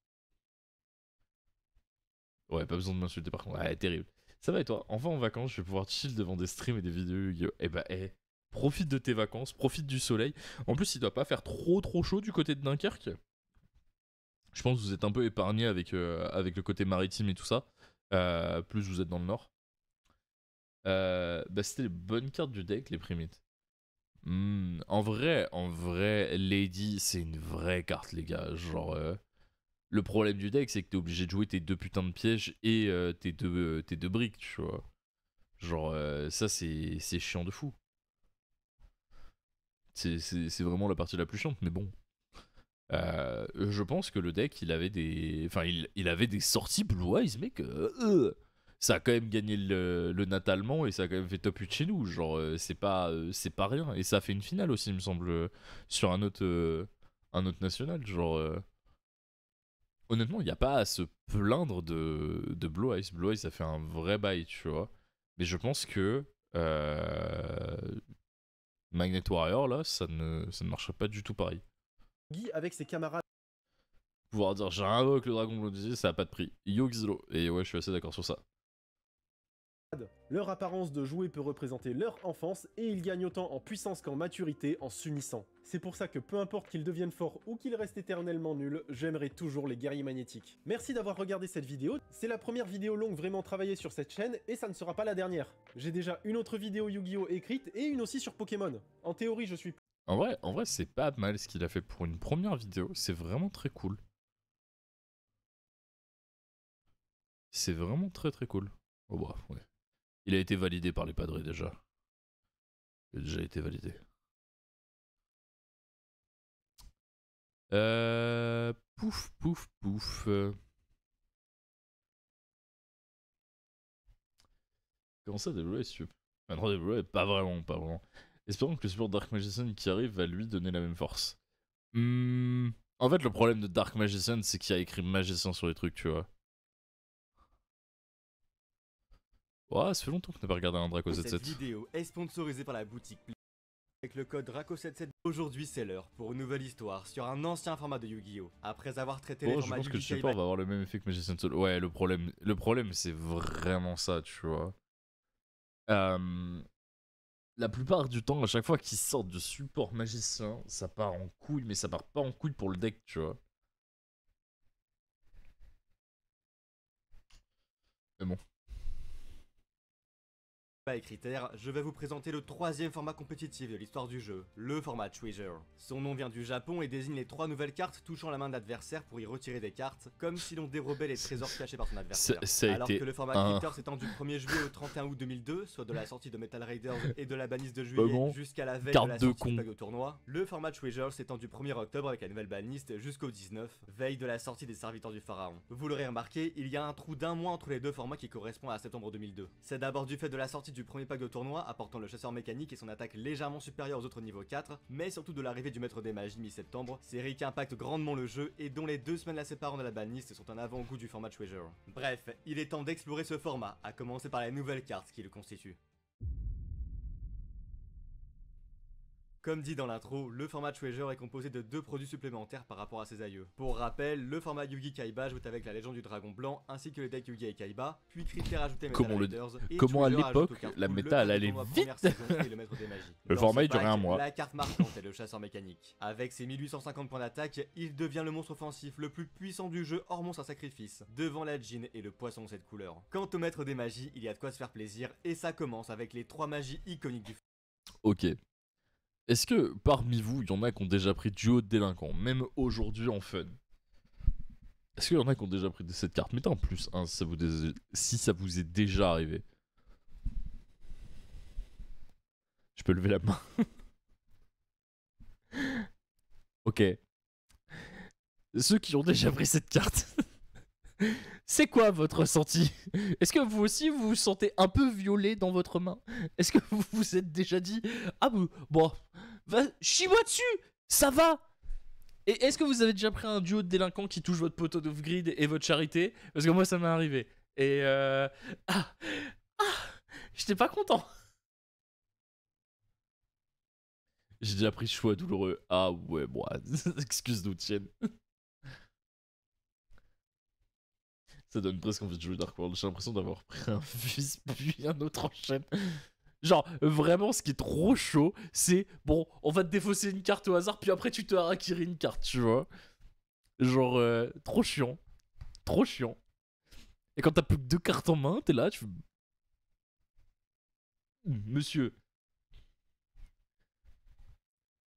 Ouais, pas besoin de m'insulter par contre. Ouais, terrible. Ça va et toi? Enfin en vacances, je vais pouvoir chill devant des streams et des vidéos Yu-Gi-Oh! Eh bah, profite de tes vacances, profite du soleil. En plus, il doit pas faire trop chaud du côté de Dunkerque. Je pense que vous êtes un peu épargné avec le côté maritime et tout ça. Plus vous êtes dans le nord. Bah, c'était les bonnes cartes du deck, les Primites. En vrai, Lady, c'est une vraie carte, les gars. Genre, le problème du deck, c'est que t'es obligé de jouer tes 2 putains de pièges et tes deux briques, tu vois. Genre, ça, c'est chiant de fou. C'est vraiment la partie la plus chiante, mais bon. Je pense que le deck, il avait des... Enfin, il avait des sorties Blue Eyes, mec. Ça a quand même gagné le natalement et ça a quand même fait top 8 chez nous. Genre, c'est pas rien. Et ça a fait une finale aussi, il me semble, sur un autre national. Genre, honnêtement, il n'y a pas à se plaindre de Blue Eyes. Blue Eyes, ça fait un vrai bail, tu vois. Mais je pense que Magnet Warrior, là, ça ne marcherait pas du tout pareil. Yugi avec ses camarades. Pouvoir dire j'invoque le dragon bleu, ça a pas de prix. Yo-Xilo. Et ouais, je suis assez d'accord sur ça. Leur apparence de jouet peut représenter leur enfance et ils gagnent autant en puissance qu'en maturité en s'unissant. C'est pour ça que peu importe qu'ils deviennent forts ou qu'ils restent éternellement nuls, j'aimerais toujours les guerriers magnétiques. Merci d'avoir regardé cette vidéo, c'est la première vidéo longue vraiment travaillée sur cette chaîne et ça ne sera pas la dernière. J'ai déjà une autre vidéo Yu-Gi-Oh! Écrite et une aussi sur Pokémon. En théorie, je suis... En vrai, c'est pas mal ce qu'il a fait pour une première vidéo, c'est vraiment très cool. C'est vraiment très cool. Oh bah, ouais. Il a été validé par les padres déjà. Il a déjà été validé. Pouf. Comment ça développer si tu veux? Maintenant développer, pas vraiment. Espérons que le support Dark Magician qui arrive va lui donner la même force. En fait, le problème de Dark Magician, c'est qu'il a écrit magicien sur les trucs, tu vois. Ouais, ça fait longtemps que t'as pas regardé un Draco Cette 7-7. vidéo est sponsorisée par la boutique Play. Avec le code DRACO77, aujourd'hui c'est l'heure pour une nouvelle histoire sur un ancien format de Yu-Gi-Oh! Après avoir traité les Oh, je formats pense que le Yu-Gi-Oh! support va avoir le même effet que Magician Soul. Ouais, le problème c'est vraiment ça, tu vois. La plupart du temps, à chaque fois qu'ils sortent de support magicien, ça part en couille, mais ça part pas en couille pour le deck, tu vois. Mais bon. Et critères, je vais vous présenter le troisième format compétitif de l'histoire du jeu, le format Treasure. Son nom vient du Japon et désigne les 3 nouvelles cartes touchant la main de l'adversaire pour y retirer des cartes, comme si l'on dérobait les trésors cachés par son adversaire. Ça a Alors été que le format Critter s'étend du 1er juillet au 31 août 2002, soit de la sortie de Metal Raiders et de la banliste de juillet bon, jusqu'à la veille carte de la de sortie con. du pack au tournoi, le format Treasure s'étend du 1er octobre avec la nouvelle banliste jusqu'au 19, veille de la sortie des serviteurs du pharaon. Vous l'aurez remarqué, il y a un trou d'un mois entre les deux formats qui correspond à septembre 2002. C'est d'abord du fait de la sortie du premier pack de tournoi apportant le chasseur mécanique et son attaque légèrement supérieure aux autres niveaux 4, mais surtout de l'arrivée du maître des magies mi-septembre, série qui impacte grandement le jeu et dont les 2 semaines la séparant de la banlist sont un avant-goût du format Treasure. Bref, il est temps d'explorer ce format, à commencer par les nouvelles cartes qui le constituent. Comme dit dans l'intro, le format Treasure est composé de 2 produits supplémentaires par rapport à ses aïeux. Pour rappel, le format Yu-Gi Kaiba joue avec la légende du dragon blanc ainsi que les decks Yu-Gi et Kaiba, puis Critère ajouté Metal Raiders, et comment à Treasure ajoute l'époque, aux cartes la pool méta, le elle allait tournoi vite. première saison et le maître des magies. Le Dans format, ce il durait pack, un mois. La carte marquante est le chasseur mécanique. Avec ses 1850 points d'attaque, il devient le monstre offensif le plus puissant du jeu hors monstre à sacrifice, devant la djinn et le poisson de cette couleur. Quant au maître des magies, il y a de quoi se faire plaisir, et ça commence avec les 3 magies iconiques du Ok. Est-ce que parmi vous, il y en a qui ont déjà pris duo de délinquants, même aujourd'hui en fun? Est-ce qu'il y en a qui ont déjà pris cette carte? Mettez en plus un si ça vous est déjà arrivé. Je peux lever la main. Ok. Ceux qui ont déjà pris cette carte, c'est quoi votre ressenti? Est-ce que vous aussi vous vous sentez un peu violé dans votre main? Est-ce que vous vous êtes déjà dit ah bon, chie-moi dessus, ça va? Et est-ce que vous avez déjà pris un duo de délinquants qui touche votre poteau d'off-grid et votre charité? Parce que moi ça m'est arrivé. Et j'étais pas content. J'ai déjà pris ce choix douloureux. Ah ouais, bon, excuse-nous tienne. Ça donne presque envie de jouer Dark World. J'ai l'impression d'avoir pris un fils puis un autre en chaîne. Genre, vraiment, ce qui est trop chaud, c'est bon, on va te défausser une carte au hasard, puis après tu te harakiri une carte, tu vois. Genre, trop chiant. Trop chiant. Et quand t'as plus que 2 cartes en main, t'es là, tu fais. Monsieur.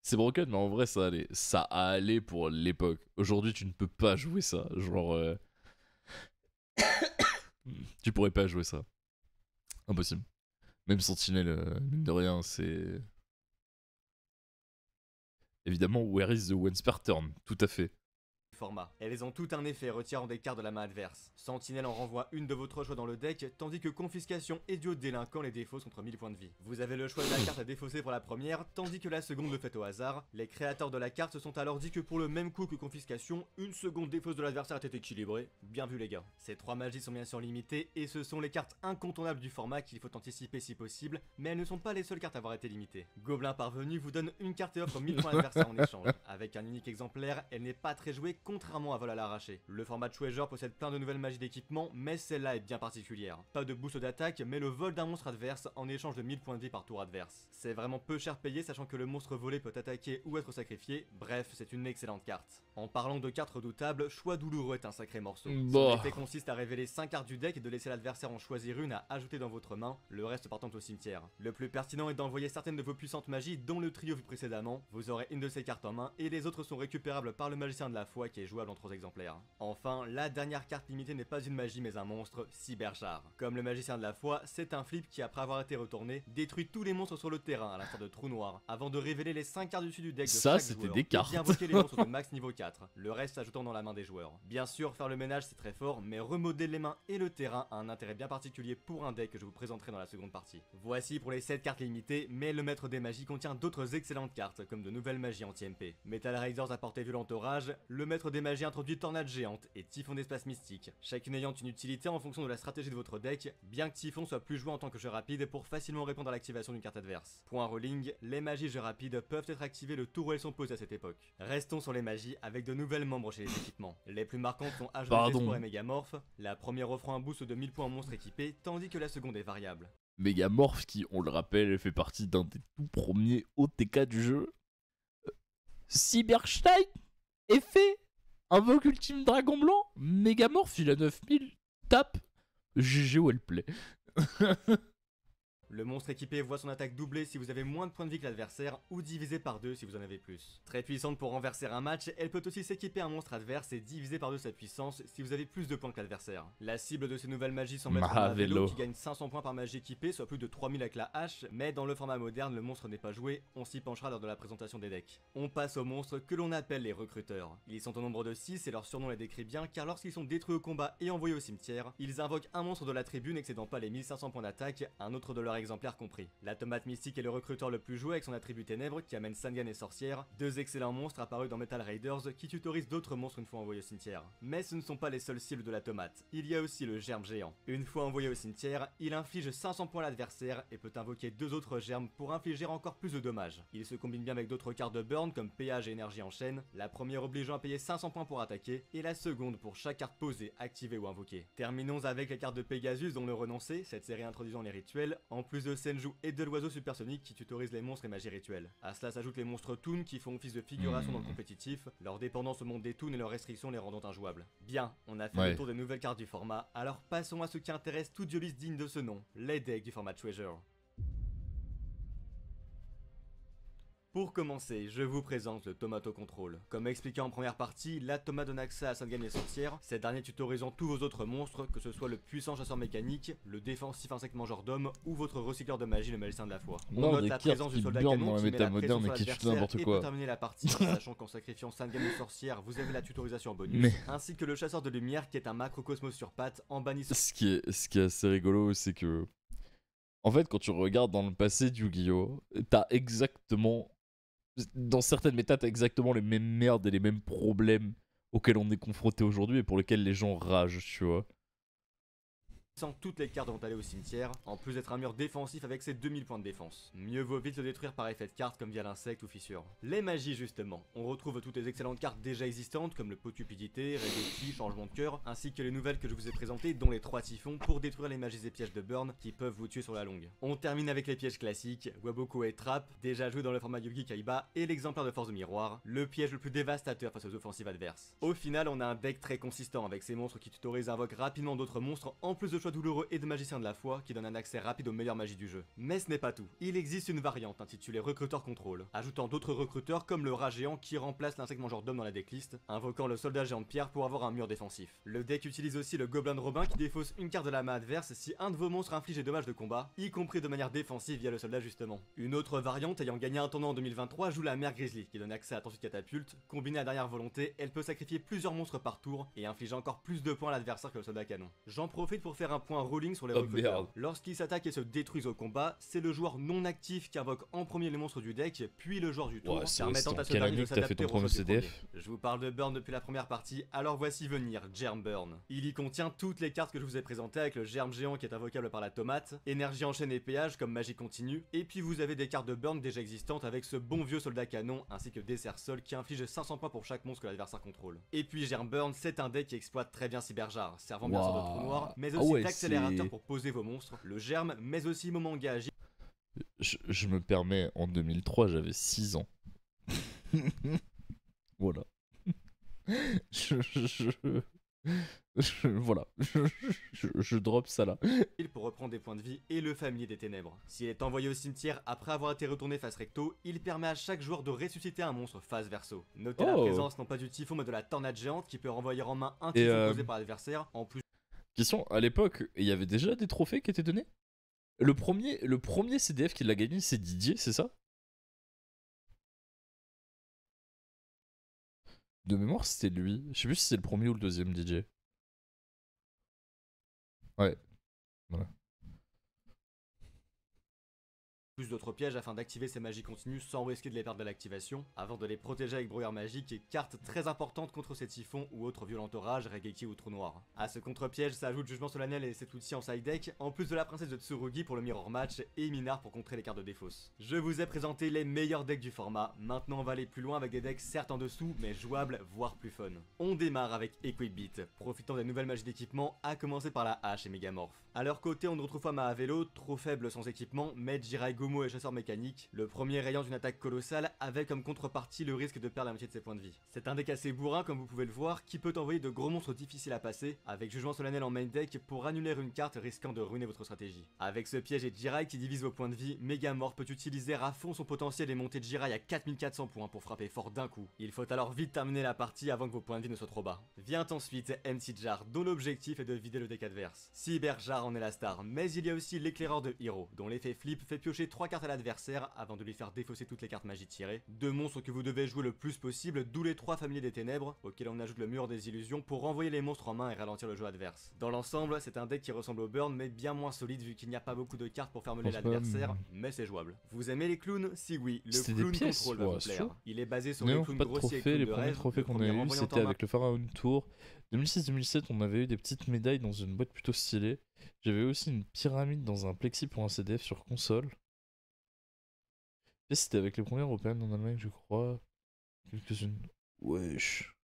C'est broken, mais en vrai, ça allait. Ça allait pour l'époque. Aujourd'hui, tu ne peux pas jouer ça. Genre. Tu pourrais pas jouer ça. Impossible. Même Sentinelle, mine de rien, c'est. Évidemment, where is the once per turn? Tout à fait. format. Elles ont tout un effet retirant des cartes de la main adverse. Sentinelle en renvoie une de votre choix dans le deck, tandis que Confiscation et Duo de délinquant les défausse contre 1000 points de vie. Vous avez le choix de la carte à défausser pour la première, tandis que la seconde le fait au hasard. Les créateurs de la carte se sont alors dit que pour le même coup que Confiscation, une seconde défausse de l'adversaire était équilibrée. Bien vu les gars. Ces 3 magies sont bien sûr limitées, et ce sont les cartes incontournables du format qu'il faut anticiper si possible, mais elles ne sont pas les seules cartes à avoir été limitées. Gobelin Parvenu vous donne une carte et offre 1000 points adversaires en échange. Avec un unique exemplaire, elle n'est pas très jouée contrairement à Vol à l'arraché. Le format Treasure possède plein de nouvelles magies d'équipement, mais celle-là est bien particulière. Pas de boost d'attaque, mais le vol d'un monstre adverse en échange de 1000 points de vie par tour adverse. C'est vraiment peu cher payé, sachant que le monstre volé peut attaquer ou être sacrifié, bref, c'est une excellente carte. En parlant de cartes redoutables, Choix douloureux est un sacré morceau. Son effet consiste à révéler 5 cartes du deck et de laisser l'adversaire en choisir une à ajouter dans votre main, le reste partant au cimetière. Le plus pertinent est d'envoyer certaines de vos puissantes magies, dont le trio vu précédemment, vous aurez une de ces cartes en main, et les autres sont récupérables par le magicien de la foi qui est jouable en 3 exemplaires. Enfin, la dernière carte limitée n'est pas une magie mais un monstre, Cyberchar. Comme le magicien de la foi, c'est un flip qui après avoir été retourné, détruit tous les monstres sur le terrain à l'instar de Trou Noir, avant de révéler les 5 cartes dessus du deck de ça, chaque c'était joueur, des cartes. et d'y invoquer les monstres de max niveau 4, le reste s'ajoutant dans la main des joueurs. Bien sûr, faire le ménage c'est très fort, mais remodeler les mains et le terrain a un intérêt bien particulier pour un deck que je vous présenterai dans la seconde partie. Voici pour les 7 cartes limitées, mais le maître des magies contient d'autres excellentes cartes, comme de nouvelles magies anti-MP. Metal Raiders à portée violente orage, le maître mettre des magies introduites tornade géante et typhon d'espace mystique, chacune ayant une utilité en fonction de la stratégie de votre deck, bien que typhon soit plus joué en tant que jeu rapide pour facilement répondre à l'activation d'une carte adverse. Pour un rolling, les magies jeux rapides peuvent être activées le tour où elles sont posées à cette époque. Restons sur les magies avec de nouvelles membres chez les équipements. Les plus marquantes sont H2 Sport et Mégamorph, la première offrant un boost de 1000 points en monstre équipé, tandis que la seconde est variable. Mégamorph qui, on le rappelle, fait partie d'un des tout premiers OTK du jeu. Cyberstein, effet, invoque ultime dragon blanc, Mégamorph il a 9000, tape, GG Wellplay. Le monstre équipé voit son attaque doublée si vous avez moins de points de vie que l'adversaire, ou divisé par 2 si vous en avez plus. Très puissante pour renverser un match, elle peut aussi s'équiper un monstre adverse et diviser par 2 sa puissance si vous avez plus de points que l'adversaire. La cible de ces nouvelles magies semble être Mahavelo qui gagne 500 points par magie équipée, soit plus de 3000 avec la hache, mais dans le format moderne le monstre n'est pas joué, on s'y penchera lors de la présentation des decks. On passe aux monstres que l'on appelle les recruteurs. Ils sont au nombre de 6 et leur surnom les décrit bien car lorsqu'ils sont détruits au combat et envoyés au cimetière, ils invoquent un monstre de la tribune n'excédant pas les 1500 points d'attaque, un autre de leur exemplaire compris. La tomate mystique est le recruteur le plus joué avec son attribut ténèbres qui amène Sangan et Sorcière, deux excellents monstres apparus dans Metal Raiders qui tutorisent d'autres monstres une fois envoyés au cimetière. Mais ce ne sont pas les seules cibles de la tomate, il y a aussi le germe géant. Une fois envoyé au cimetière, il inflige 500 points à l'adversaire et peut invoquer 2 autres germes pour infliger encore plus de dommages. Il se combine bien avec d'autres cartes de burn comme péage et énergie en chaîne, la première obligeant à payer 500 points pour attaquer et la seconde pour chaque carte posée, activée ou invoquée. Terminons avec les cartes de Pegasus dont le renoncé, cette série introduisant les rituels, en plus de Senju et de l'oiseau supersonique qui tutorise les monstres et magies rituelles. À cela s'ajoutent les monstres Toon qui font office de figuration dans le compétitif, leur dépendance au monde des Toons et leurs restrictions les rendant injouables. Bien, on a fait le tour des nouvelles cartes du format, alors passons à ce qui intéresse tout dueliste digne de ce nom, les decks du format Treasure. Pour commencer, je vous présente le Tomato Control. Comme expliqué en première partie, la tomate donne accès à Sangan et Sorcière, ces derniers tutorisant tous vos autres monstres, que ce soit le puissant chasseur mécanique, le défensif insecte mangeur d'hommes ou votre recycleur de magie le magicien de la foi. On note la présence du soldat canon qui met la pression sur l'adversaire et peut terminer la partie, sachant qu'en sacrifiant Sangan et Sorcière, vous avez la tutorisation en bonus, ainsi que le chasseur de lumière qui est un macrocosmos sur pattes en bannissant... Ce qui est assez rigolo, c'est que... En fait, quand tu regardes dans le passé du Yu-Gi-Oh, t'as exactement... Dans certaines méta, t'as exactement les mêmes merdes et les mêmes problèmes auxquels on est confronté aujourd'hui et pour lesquels les gens ragent, tu vois. Toutes les cartes vont aller au cimetière, en plus d'être un mur défensif avec ses 2000 points de défense. Mieux vaut vite le détruire par effet de carte comme via l'insecte ou fissure. Les magies justement, on retrouve toutes les excellentes cartes déjà existantes comme le pot de cupidité, Regeki, changement de cœur, ainsi que les nouvelles que je vous ai présentées dont les 3 typhons pour détruire les magies et pièges de burn qui peuvent vous tuer sur la longue. On termine avec les pièges classiques, Waboko et Trap, déjà joué dans le format Yugi Kaiba et l'exemplaire de force de miroir, le piège le plus dévastateur face aux offensives adverses. Au final on a un deck très consistant avec ces monstres qui tutorisent et invoquent rapidement d'autres monstres en plus de choix douloureux et de magiciens de la foi qui donne un accès rapide aux meilleures magies du jeu. Mais ce n'est pas tout. Il existe une variante intitulée Recruteur Contrôle, ajoutant d'autres recruteurs comme le rat géant qui remplace l'insecte mangeur d'homme dans la decklist, invoquant le soldat géant de pierre pour avoir un mur défensif. Le deck utilise aussi le Gobelin de Robin qui défausse une carte de la main adverse si un de vos monstres inflige des dommages de combat, y compris de manière défensive via le soldat justement. Une autre variante ayant gagné un tournoi en 2023 joue la mère Grizzly qui donne accès à Tensu de catapulte. Combinée à dernière volonté, elle peut sacrifier plusieurs monstres par tour et infliger encore plus de points à l'adversaire que le soldat canon. J'en profite pour faire un point rolling sur les recruteurs. Lorsqu'ils s'attaquent et se détruisent au combat, c'est le joueur non actif qui invoque en premier les monstres du deck, puis le joueur du tour, permettant à ce dernier de s'adapter au jeu du premier. Je vous parle de Burn depuis la première partie, alors voici venir Germ Burn. Il y contient toutes les cartes que je vous ai présentées avec le germe géant qui est invocable par la tomate, énergie en chaîne et péage comme magie continue, et puis vous avez des cartes de Burn déjà existantes avec ce bon vieux soldat canon ainsi que Dessert Sol qui inflige 500 points pour chaque monstre que l'adversaire contrôle. Et puis Germ Burn, c'est un deck qui exploite très bien Cyberjar, servant bien sûr de trou noir, mais aussi d'accélérateur pour poser vos monstres, le germe, mais aussi Momanga Agi. Je me permets, en 2003, j'avais 6 ans. Voilà. Voilà. Je drop ça là. Pour reprendre des points de vie et le familier des ténèbres. S'il est envoyé au cimetière après avoir été retourné face recto, il permet à chaque joueur de ressusciter un monstre face verso. Notez la présence non pas du typhon mais de la tornade géante qui peut renvoyer en main un typhon posé par l'adversaire, en plus... Question, à l'époque, il y avait déjà des trophées qui étaient donnés? Le premier CDF qui l'a gagné, c'est Didier, c'est ça? De mémoire, c'était lui. Je sais plus si c'est le premier ou le deuxième Didier. Ouais. Voilà. plus d'autres pièges afin d'activer ces magies continues sans risquer de les perdre de l'activation, avant de les protéger avec brouillard magique et carte très importante contre ces typhons ou autres violents orages, Regeki ou trou noir. À ce contre-piège s'ajoute Jugement solennel et cet outil en side deck, en plus de la princesse de Tsurugi pour le mirror match et Minard pour contrer les cartes de défausse. Je vous ai présenté les meilleurs decks du format, maintenant on va aller plus loin avec des decks certes en dessous mais jouables voire plus fun. On démarre avec Equip Beat, profitant des nouvelles magies d'équipement, à commencer par la hache et Megamorph. À leur côté on ne retrouve pas Mahavelo, trop faible sans équipement, mais Jirai Gomo et chasseur mécanique, le premier ayant une attaque colossale avec comme contrepartie le risque de perdre la moitié de ses points de vie. C'est un deck assez bourrin comme vous pouvez le voir, qui peut envoyer de gros monstres difficiles à passer, avec Jugement solennel en main deck pour annuler une carte risquant de ruiner votre stratégie. Avec ce piège et Jirai qui divise vos points de vie, Megamorph peut utiliser à fond son potentiel et monter Jirai à 4400 points pour frapper fort d'un coup. Il faut alors vite terminer la partie avant que vos points de vie ne soient trop bas. Vient ensuite MC Jar, dont l'objectif est de vider le deck adverse. Cyber Jar en est la star, mais il y a aussi l'éclaireur de Hero, dont l'effet flip fait piocher 3 cartes à l'adversaire avant de lui faire défausser toutes les cartes magie tirées. 2 monstres que vous devez jouer le plus possible, d'où les 3 familiers des ténèbres, auxquels on ajoute le mur des illusions pour renvoyer les monstres en main et ralentir le jeu adverse. Dans l'ensemble, c'est un deck qui ressemble au burn mais bien moins solide vu qu'il n'y a pas beaucoup de cartes pour faire mêler l'adversaire, mais c'est jouable. Vous aimez les clowns? Si oui, le clown control va vous plaire. Il est basé sur les clowns grossiers et clowns les de premiers rêve. trophées qu'on a eu, c'était avec le Pharaon Tour. 2006-2007, on avait eu des petites médailles dans une boîte plutôt stylée. J'avais aussi une pyramide dans un plexi pour un CDF sur console. Et c'était avec les premières européennes en Allemagne, je crois. Quelques-unes. Wesh.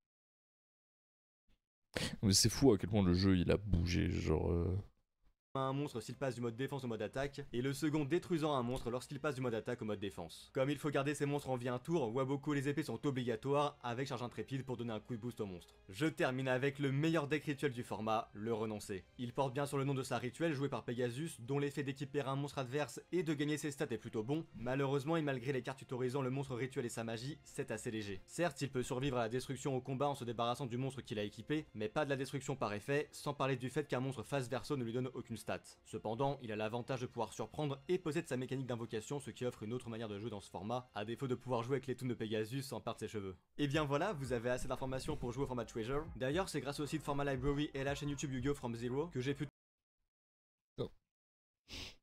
Mais c'est fou à quel point le jeu il a bougé, genre. Un monstre s'il passe du mode défense au mode attaque, et le second détruisant un monstre lorsqu'il passe du mode attaque au mode défense. Comme il faut garder ces monstres en vie un tour, Waboko les épées sont obligatoires avec charge intrépide pour donner un coup de boost au monstre. Je termine avec le meilleur deck rituel du format, le renoncer. Il porte bien sur le nom de sa rituel joué par Pegasus, dont l'effet d'équiper un monstre adverse et de gagner ses stats est plutôt bon. Malheureusement et malgré les cartes tutorisant le monstre rituel et sa magie, c'est assez léger. Certes, il peut survivre à la destruction au combat en se débarrassant du monstre qu'il a équipé, mais pas de la destruction par effet, sans parler du fait qu'un monstre face verso ne lui donne aucune stat. Cependant, il a l'avantage de pouvoir surprendre et possède sa mécanique d'invocation, ce qui offre une autre manière de jouer dans ce format, à défaut de pouvoir jouer avec les toons de Pegasus sans perdre ses cheveux. Et bien voilà, vous avez assez d'informations pour jouer au format Treasure. D'ailleurs, c'est grâce au site Format Library et la chaîne YouTube Yu-Gi-Oh! From Zero que j'ai pu...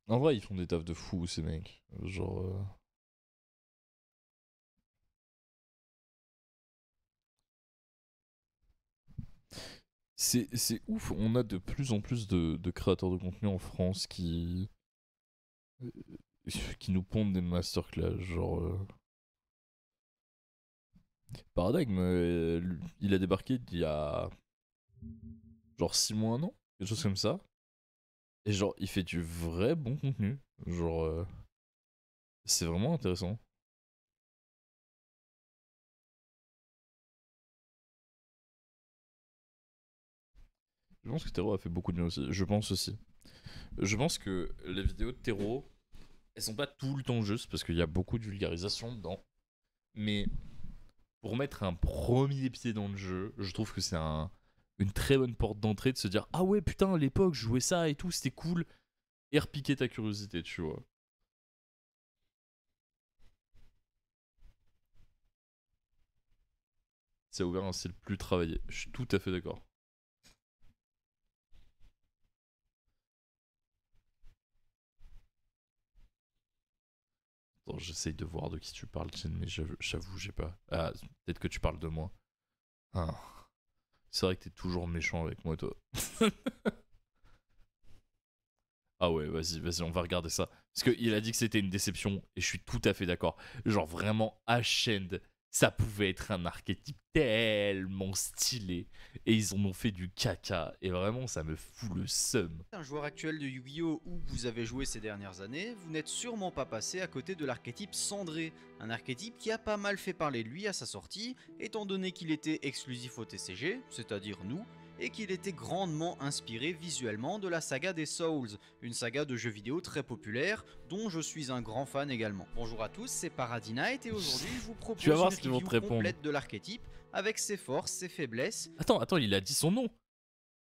En vrai, ils font des tafs de fou, ces mecs. Genre. C'est ouf, on a de plus en plus de créateurs de contenu en France qui nous pondent des masterclass, genre. Paradigme, il a débarqué il y a genre 6 mois, non? Quelque chose comme ça. Et genre, il fait du vrai bon contenu. Genre, c'est vraiment intéressant. Je pense que Tero a fait beaucoup de bien aussi. Je pense aussi. Je pense que les vidéos de Tero, elles sont pas tout le temps justes parce qu'il y a beaucoup de vulgarisation dedans. Mais pour mettre un premier pied dans le jeu, je trouve que c'est une très bonne porte d'entrée de se dire ah ouais putain à l'époque je jouais ça et tout, c'était cool. Et repiquer ta curiosité, tu vois. Ça a ouvert un style plus travaillé. Je suis tout à fait d'accord. Attends, j'essaye de voir de qui tu parles, Chen, mais j'avoue, j'ai pas. Ah, peut-être que tu parles de moi. Ah. C'est vrai que t'es toujours méchant avec moi, toi. Ah ouais, vas-y, on va regarder ça. Parce qu'il a dit que c'était une déception, et je suis tout à fait d'accord. Genre vraiment, Ascend, ça pouvait être un archétype tellement stylé, et ils en ont fait du caca, et vraiment, ça me fout le seum. Un joueur actuel de Yu-Gi-Oh! Où vous avez joué ces dernières années, vous n'êtes sûrement pas passé à côté de l'archétype Cendré, un archétype qui a pas mal fait parler de lui à sa sortie, étant donné qu'il était exclusif au TCG, c'est-à-dire nous, et qu'il était grandement inspiré visuellement de la saga des Souls, une saga de jeux vidéo très populaire, dont je suis un grand fan également. Bonjour à tous, c'est Paradis Knight, et aujourd'hui je vous propose une review complète de l'archétype, avec ses forces, ses faiblesses... Attends, il a dit son nom.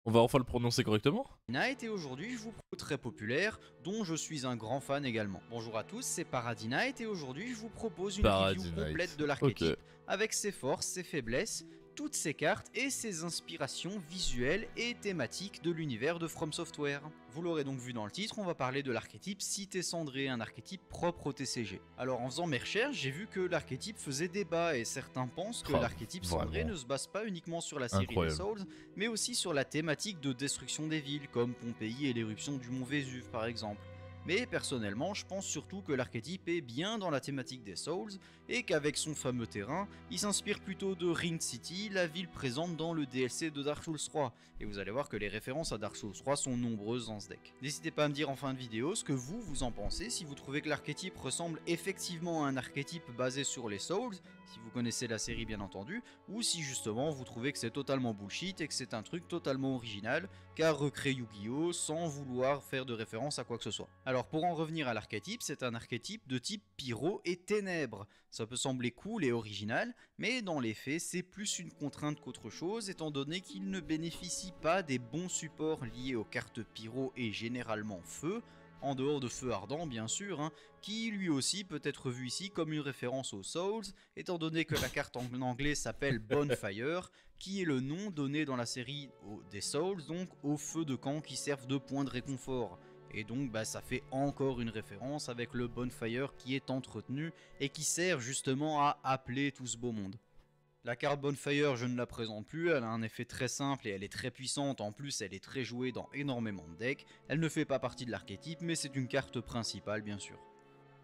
On va enfin le prononcer correctement. Knight, et aujourd'hui je vous propose très populaire, dont je suis un grand fan également. Bonjour à tous, c'est Paradis Knight, et aujourd'hui je vous propose une review complète de l'archétype, avec ses forces, ses faiblesses, toutes ces cartes et ses inspirations visuelles et thématiques de l'univers de From Software. Vous l'aurez donc vu dans le titre, on va parler de l'archétype Cité Cendrée, un archétype propre au TCG. Alors en faisant mes recherches, j'ai vu que l'archétype faisait débat et certains pensent que l'archétype Cendrée ne se base pas uniquement sur la série des Souls, mais aussi sur la thématique de destruction des villes, comme Pompéi et l'éruption du mont Vésuve par exemple. Mais personnellement, je pense surtout que l'archétype est bien dans la thématique des Souls, et qu'avec son fameux terrain, il s'inspire plutôt de Ring City, la ville présente dans le DLC de Dark Souls 3, et vous allez voir que les références à Dark Souls 3 sont nombreuses dans ce deck. N'hésitez pas à me dire en fin de vidéo ce que vous en pensez, si vous trouvez que l'archétype ressemble effectivement à un archétype basé sur les Souls, si vous connaissez la série bien entendu, ou si justement vous trouvez que c'est totalement bullshit et que c'est un truc totalement original, qu'a recréé Yu-Gi-Oh sans vouloir faire de référence à quoi que ce soit. Alors pour en revenir à l'archétype, c'est un archétype de type pyro et ténèbres. Ça peut sembler cool et original, mais dans les faits c'est plus une contrainte qu'autre chose, étant donné qu'il ne bénéficie pas des bons supports liés aux cartes pyro et généralement feu, en dehors de Feu Ardent bien sûr, qui lui aussi peut être vu ici comme une référence aux Souls, étant donné que la carte en anglais s'appelle Bonfire, qui est le nom donné dans la série des Souls, donc aux feux de camp qui servent de point de réconfort. Et donc ça fait encore une référence avec le Bonfire qui est entretenu et qui sert justement à appeler tout ce beau monde. La carte Bonfire, je ne la présente plus, elle a un effet très simple et elle est très puissante, en plus elle est très jouée dans énormément de decks, elle ne fait pas partie de l'archétype mais c'est une carte principale bien sûr.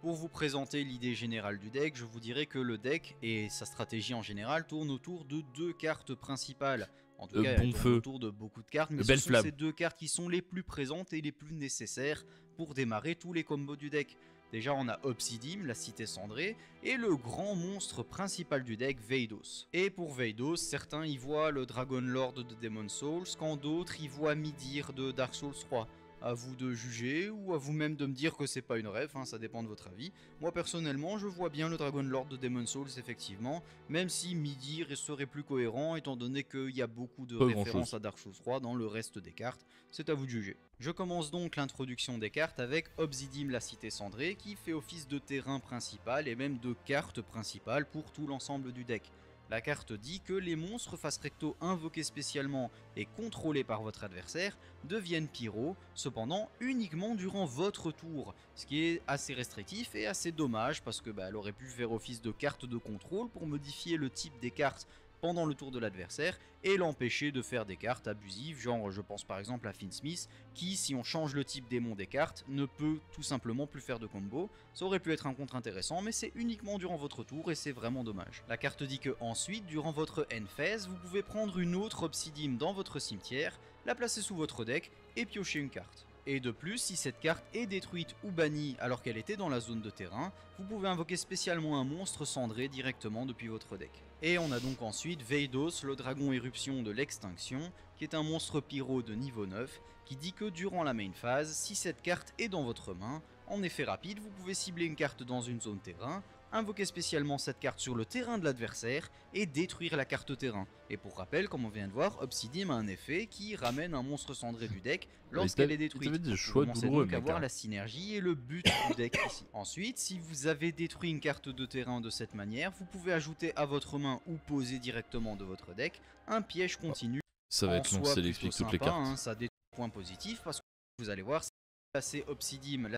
Pour vous présenter l'idée générale du deck, je vous dirais que le deck et sa stratégie en général tournent autour de deux cartes principales. En tout cas, elles tournent autour de beaucoup de cartes, mais ce sont ces deux cartes qui sont les plus présentes et les plus nécessaires pour démarrer tous les combos du deck. Déjà on a Obsidian, la cité cendrée, et le grand monstre principal du deck, Veidos. Et pour Veidos, certains y voient le Dragon Lord de Demon's Souls, quand d'autres y voient Midir de Dark Souls 3. À vous de juger, ou à vous même de me dire que c'est pas une ref, ça dépend de votre avis. Moi personnellement, je vois bien le Dragon Lord de Demon's Souls effectivement, même si Midir serait plus cohérent étant donné qu'il y a beaucoup de références à Dark Souls 3 dans le reste des cartes, c'est à vous de juger. Je commence donc l'introduction des cartes avec Obsidian la cité cendrée qui fait office de terrain principal et même de carte principale pour tout l'ensemble du deck. La carte dit que les monstres face recto invoqués spécialement et contrôlés par votre adversaire deviennent pyro, cependant uniquement durant votre tour, ce qui est assez restrictif et assez dommage parce que elle aurait pu faire office de carte de contrôle pour modifier le type des cartes pendant le tour de l'adversaire et l'empêcher de faire des cartes abusives, genre je pense par exemple à Finsmith qui, si on change le type démon des cartes, ne peut tout simplement plus faire de combo. Ça aurait pu être un contre intéressant, mais c'est uniquement durant votre tour et c'est vraiment dommage. La carte dit que ensuite, durant votre end phase, vous pouvez prendre une autre Obsidian dans votre cimetière, la placer sous votre deck et piocher une carte. Et de plus, si cette carte est détruite ou bannie alors qu'elle était dans la zone de terrain, vous pouvez invoquer spécialement un monstre cendré directement depuis votre deck. Et on a donc ensuite Veidos, le dragon éruption de l'extinction, qui est un monstre pyro de niveau 9, qui dit que durant la main phase, si cette carte est dans votre main, en effet rapide, vous pouvez cibler une carte dans une zone terrain, invoquer spécialement cette carte sur le terrain de l'adversaire et détruire la carte terrain. Et pour rappel, comme on vient de voir, Obsidian a un effet qui ramène un monstre cendré du deck lorsqu'elle est détruite. Vous commencez donc à voir la synergie et le but du deck ici. Ensuite, si vous avez détruit une carte de terrain de cette manière, vous pouvez ajouter à votre main ou poser directement de votre deck un piège continu. Ça va être long, ça explique toutes les cartes. Ça a des points positifs parce que vous allez voir, c'est assez Obsidian.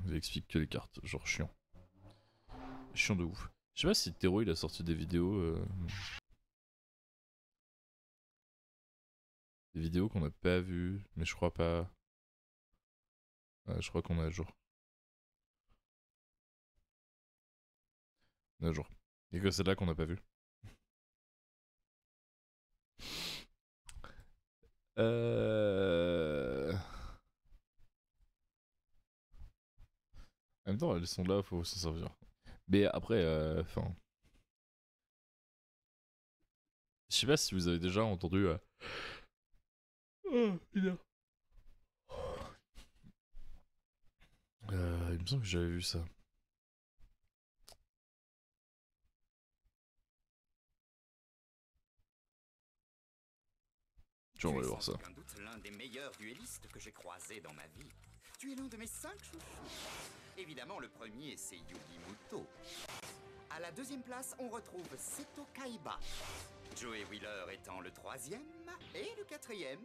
Ça explique que les cartes, genre chiant. Chiant de ouf. Je sais pas si Tero il a sorti des vidéos. Des vidéos qu'on n'a pas vues, mais je crois pas. Je crois qu'on est à jour. On est à jour. Et que c'est là qu'on n'a pas vu. En même temps, elles sont là, faut s'en servir. Mais après, enfin... Je sais pas si vous avez déjà entendu... Oh, putain. Il me semble que j'avais vu ça. Tu vas voir ça. Aucun doute l'un des meilleurs duellistes que j'ai croisé dans ma vie. Tu es l'un de mes 5 chouchous. Évidemment, le premier, c'est Yugi Muto. À la deuxième place, on retrouve Seto Kaiba. Joey Wheeler étant le 3e, et le 4e,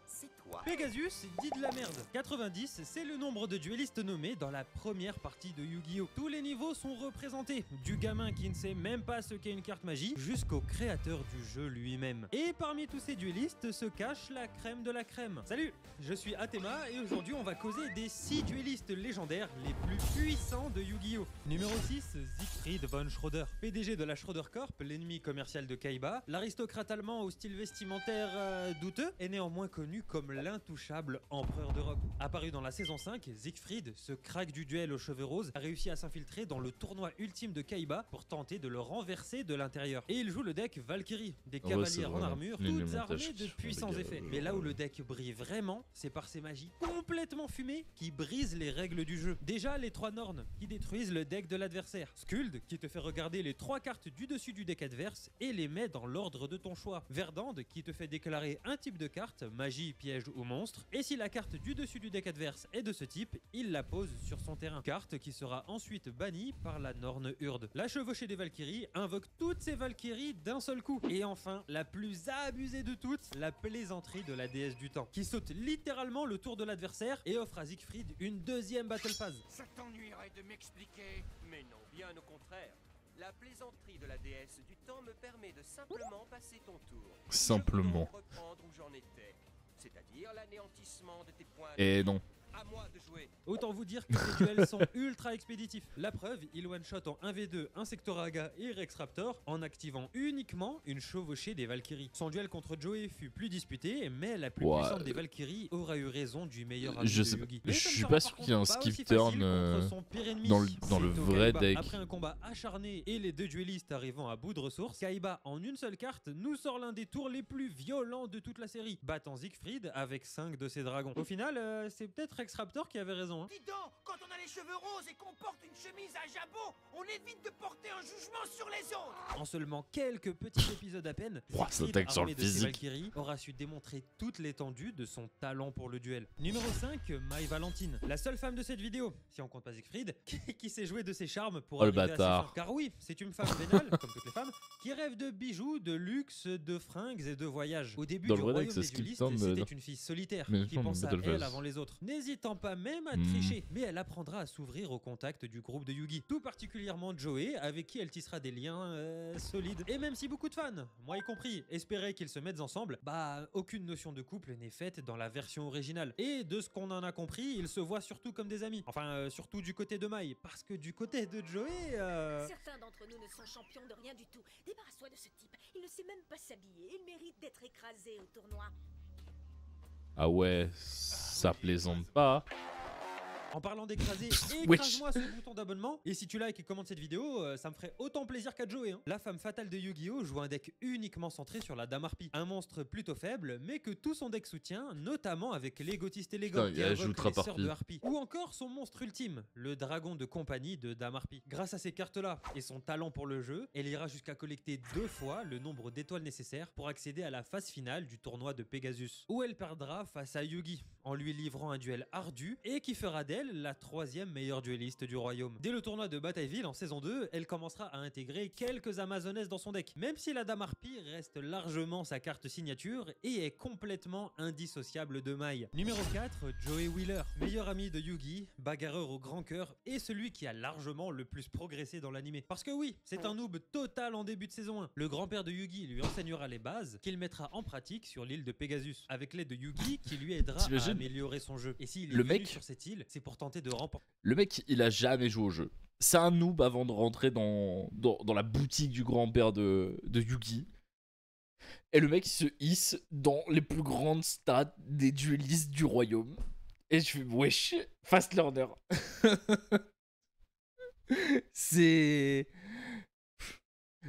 c'est toi. Pegasus dit de la merde. 90, c'est le nombre de duellistes nommés dans la première partie de Yu-Gi-Oh! Tous les niveaux sont représentés, du gamin qui ne sait même pas ce qu'est une carte magie, jusqu'au créateur du jeu lui-même. Et parmi tous ces duellistes se cache la crème de la crème. Salut, je suis Athema et aujourd'hui on va causer des 6 duellistes légendaires les plus puissants de Yu-Gi-Oh! Numéro 6, Siegfried von Schroeder. PDG de la Schroeder Corp, l'ennemi commercial de Kaiba, l'aristocrate allemand au style vestimentaire douteux, est néanmoins connu comme l'intouchable empereur d'Europe. Apparu dans la saison 5, Siegfried, ce crack du duel aux cheveux roses, a réussi à s'infiltrer dans le tournoi ultime de Kaiba pour tenter de le renverser de l'intérieur. Et il joue le deck Valkyrie, des cavalières en armure, toutes armées de puissants effets. Mais là où le deck brille vraiment, c'est par ses magies complètement fumées qui brisent les règles du jeu. Déjà les 3 Nornes qui détruisent le deck de l'adversaire. Skuld qui te fait regarder les 3 cartes du dessus du deck adverse et les met dans l'ordre de ton choix. Verdande qui te fait déclarer un type de carte, magie, piège ou monstre, et si la carte du dessus du deck adverse est de ce type, il la pose sur son terrain. Carte qui sera ensuite bannie par la Norne Urde. La chevauchée des Valkyries invoque toutes ces Valkyries d'un seul coup. Et enfin, la plus abusée de toutes, la plaisanterie de la déesse du temps, qui saute littéralement le tour de l'adversaire et offre à Siegfried une deuxième battle phase. Ça t'ennuierait de m'expliquer? Mais non, bien au contraire. La plaisanterie de la déesse du temps me permet de simplement passer ton tour. Simplement. Je peux donc reprendre où j'en étais, c'est-à-dire l'anéantissement de tes points. Et non. À moi de jouer. Autant vous dire que ces duels sont ultra expéditifs. La preuve, il one-shot en 1v2 un Sectoraga et Rex Raptor en activant uniquement une chevauchée des Valkyries. Son duel contre Joey fut plus disputé, mais la plus puissante des Valkyries aura eu raison du meilleur ami de Yugi. Je suis pas sûr qu'il y ait un skip turn dans le vrai deck. Après un combat acharné et les deux duellistes arrivant à bout de ressources, Kaiba en une seule carte nous sort l'un des tours les plus violents de toute la série, battant Siegfried avec 5 de ses dragons. Au final, c'est peut-être Rex Raptor qui avait raison. Dis donc, quand on a les cheveux roses et qu'on porte une chemise à jabot, on évite de porter un jugement sur les autres. En seulement quelques petits épisodes à peine, Siegfried, armé de ses Valkyries, aura su démontrer toute l'étendue de son talent pour le duel. Numéro 5, Mai Valentine, la seule femme de cette vidéo, si on compte pas Siegfried, qui s'est joué de ses charmes pour arriver à ses fins. Car oui, c'est une femme vénale, comme toutes les femmes, qui rêve de bijoux, de luxe, de fringues et de voyages. Au début du royaume des duellistes, c'était une fille solitaire qui pense à elle avant les autres, n'hésitant pas même à tricher, mais elle apprendra à s'ouvrir au contact du groupe de Yugi, tout particulièrement Joey, avec qui elle tissera des liens solides. Et même si beaucoup de fans, moi y compris, espéraient qu'ils se mettent ensemble, bah aucune notion de couple n'est faite dans la version originale. Et de ce qu'on en a compris, ils se voient surtout comme des amis. Enfin, surtout du côté de Mai, parce que du côté de Joey... Certains d'entre nous ne sont champions de rien du tout. Débarrasse-toi de ce type, il ne sait même pas s'habiller, il mérite d'être écrasé au tournoi. Ah ouais, ça plaisante pas. En parlant d'écraser, écrase-moi ce bouton d'abonnement. Et si tu likes et commentes cette vidéo, ça me ferait autant plaisir qu'à Joey. La femme fatale de Yu-Gi-Oh! Joue un deck uniquement centré sur la Dame Harpie. Un monstre plutôt faible, mais que tout son deck soutient, notamment avec l'égotiste élégant qui invoque les sœurs de Harpie. Ou encore son monstre ultime, le dragon de compagnie de Dame Harpie. Grâce à ces cartes-là et son talent pour le jeu, elle ira jusqu'à collecter 2 fois le nombre d'étoiles nécessaires pour accéder à la phase finale du tournoi de Pegasus, où elle perdra face à Yugi, en lui livrant un duel ardu et qui fera d'elle la 3e meilleure duelliste du royaume. Dès le tournoi de Batailleville en saison 2, elle commencera à intégrer quelques amazonesses dans son deck, même si la Dame Harpie reste largement sa carte signature et est complètement indissociable de Mai. Numéro 4, Joey Wheeler, meilleur ami de Yugi, bagarreur au grand cœur et celui qui a largement le plus progressé dans l'anime. Parce que oui, c'est un noob total en début de saison 1. Le grand-père de Yugi lui enseignera les bases qu'il mettra en pratique sur l'île de Pegasus, avec l'aide de Yugi qui lui aidera à améliorer son jeu. Et s'il est venu sur cette île, c'est pour tenter de remporter. Le mec, il a jamais joué au jeu. C'est un noob avant de rentrer dans la boutique du grand-père de Yugi. Et le mec, il se hisse dans les plus grandes stats des duellistes du royaume. Et je fais, wesh, fast learner. C'est...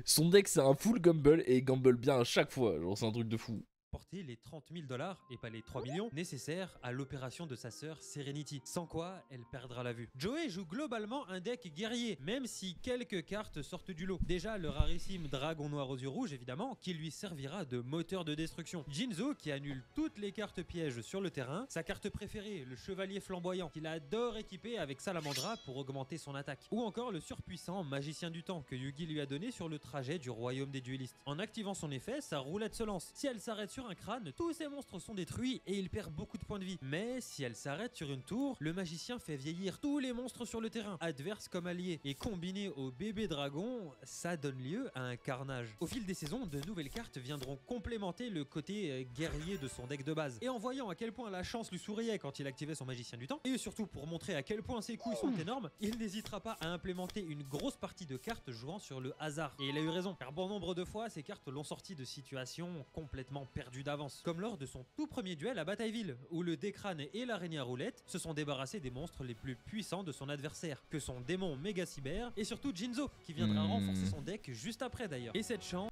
Son deck, c'est un full Gumball et il Gumball bien à chaque fois. Genre, c'est un truc de fou. rapporter les 30 000 $ et pas les 3 millions nécessaires à l'opération de sa sœur Serenity, sans quoi elle perdra la vue. Joey joue globalement un deck guerrier, même si quelques cartes sortent du lot. Déjà le rarissime dragon noir aux yeux rouges évidemment, qui lui servira de moteur de destruction. Jinzo qui annule toutes les cartes pièges sur le terrain, sa carte préférée, le chevalier flamboyant, qu'il adore équiper avec Salamandra pour augmenter son attaque. Ou encore le surpuissant magicien du temps que Yugi lui a donné sur le trajet du royaume des duellistes. En activant son effet, sa roulette se lance. Si elle s'arrête sur un crâne, tous ses monstres sont détruits et il perd beaucoup de points de vie. Mais si elle s'arrête sur une tour, le magicien fait vieillir tous les monstres sur le terrain, adverses comme alliés. Et combiné au bébé dragon, ça donne lieu à un carnage. Au fil des saisons, de nouvelles cartes viendront complémenter le côté guerrier de son deck de base. Et en voyant à quel point la chance lui souriait quand il activait son magicien du temps, et surtout pour montrer à quel point ses couilles sont énormes, il n'hésitera pas à implémenter une grosse partie de cartes jouant sur le hasard. Et il a eu raison, car bon nombre de fois, ces cartes l'ont sorti de situations complètement perdues d'avance. Comme lors de son tout premier duel à Batailleville, où le Décrane et l'araignée à roulette se sont débarrassés des monstres les plus puissants de son adversaire, que son démon méga cyber, et surtout Jinzo, qui viendra renforcer son deck juste après d'ailleurs. Et cette chance...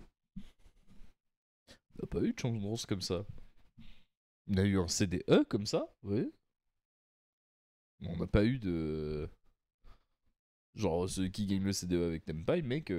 On n'a pas eu de chance comme ça. On a eu un CDE comme ça, oui. On n'a pas eu de... Genre, ceux qui gagnent le CDE avec Tempai, mec...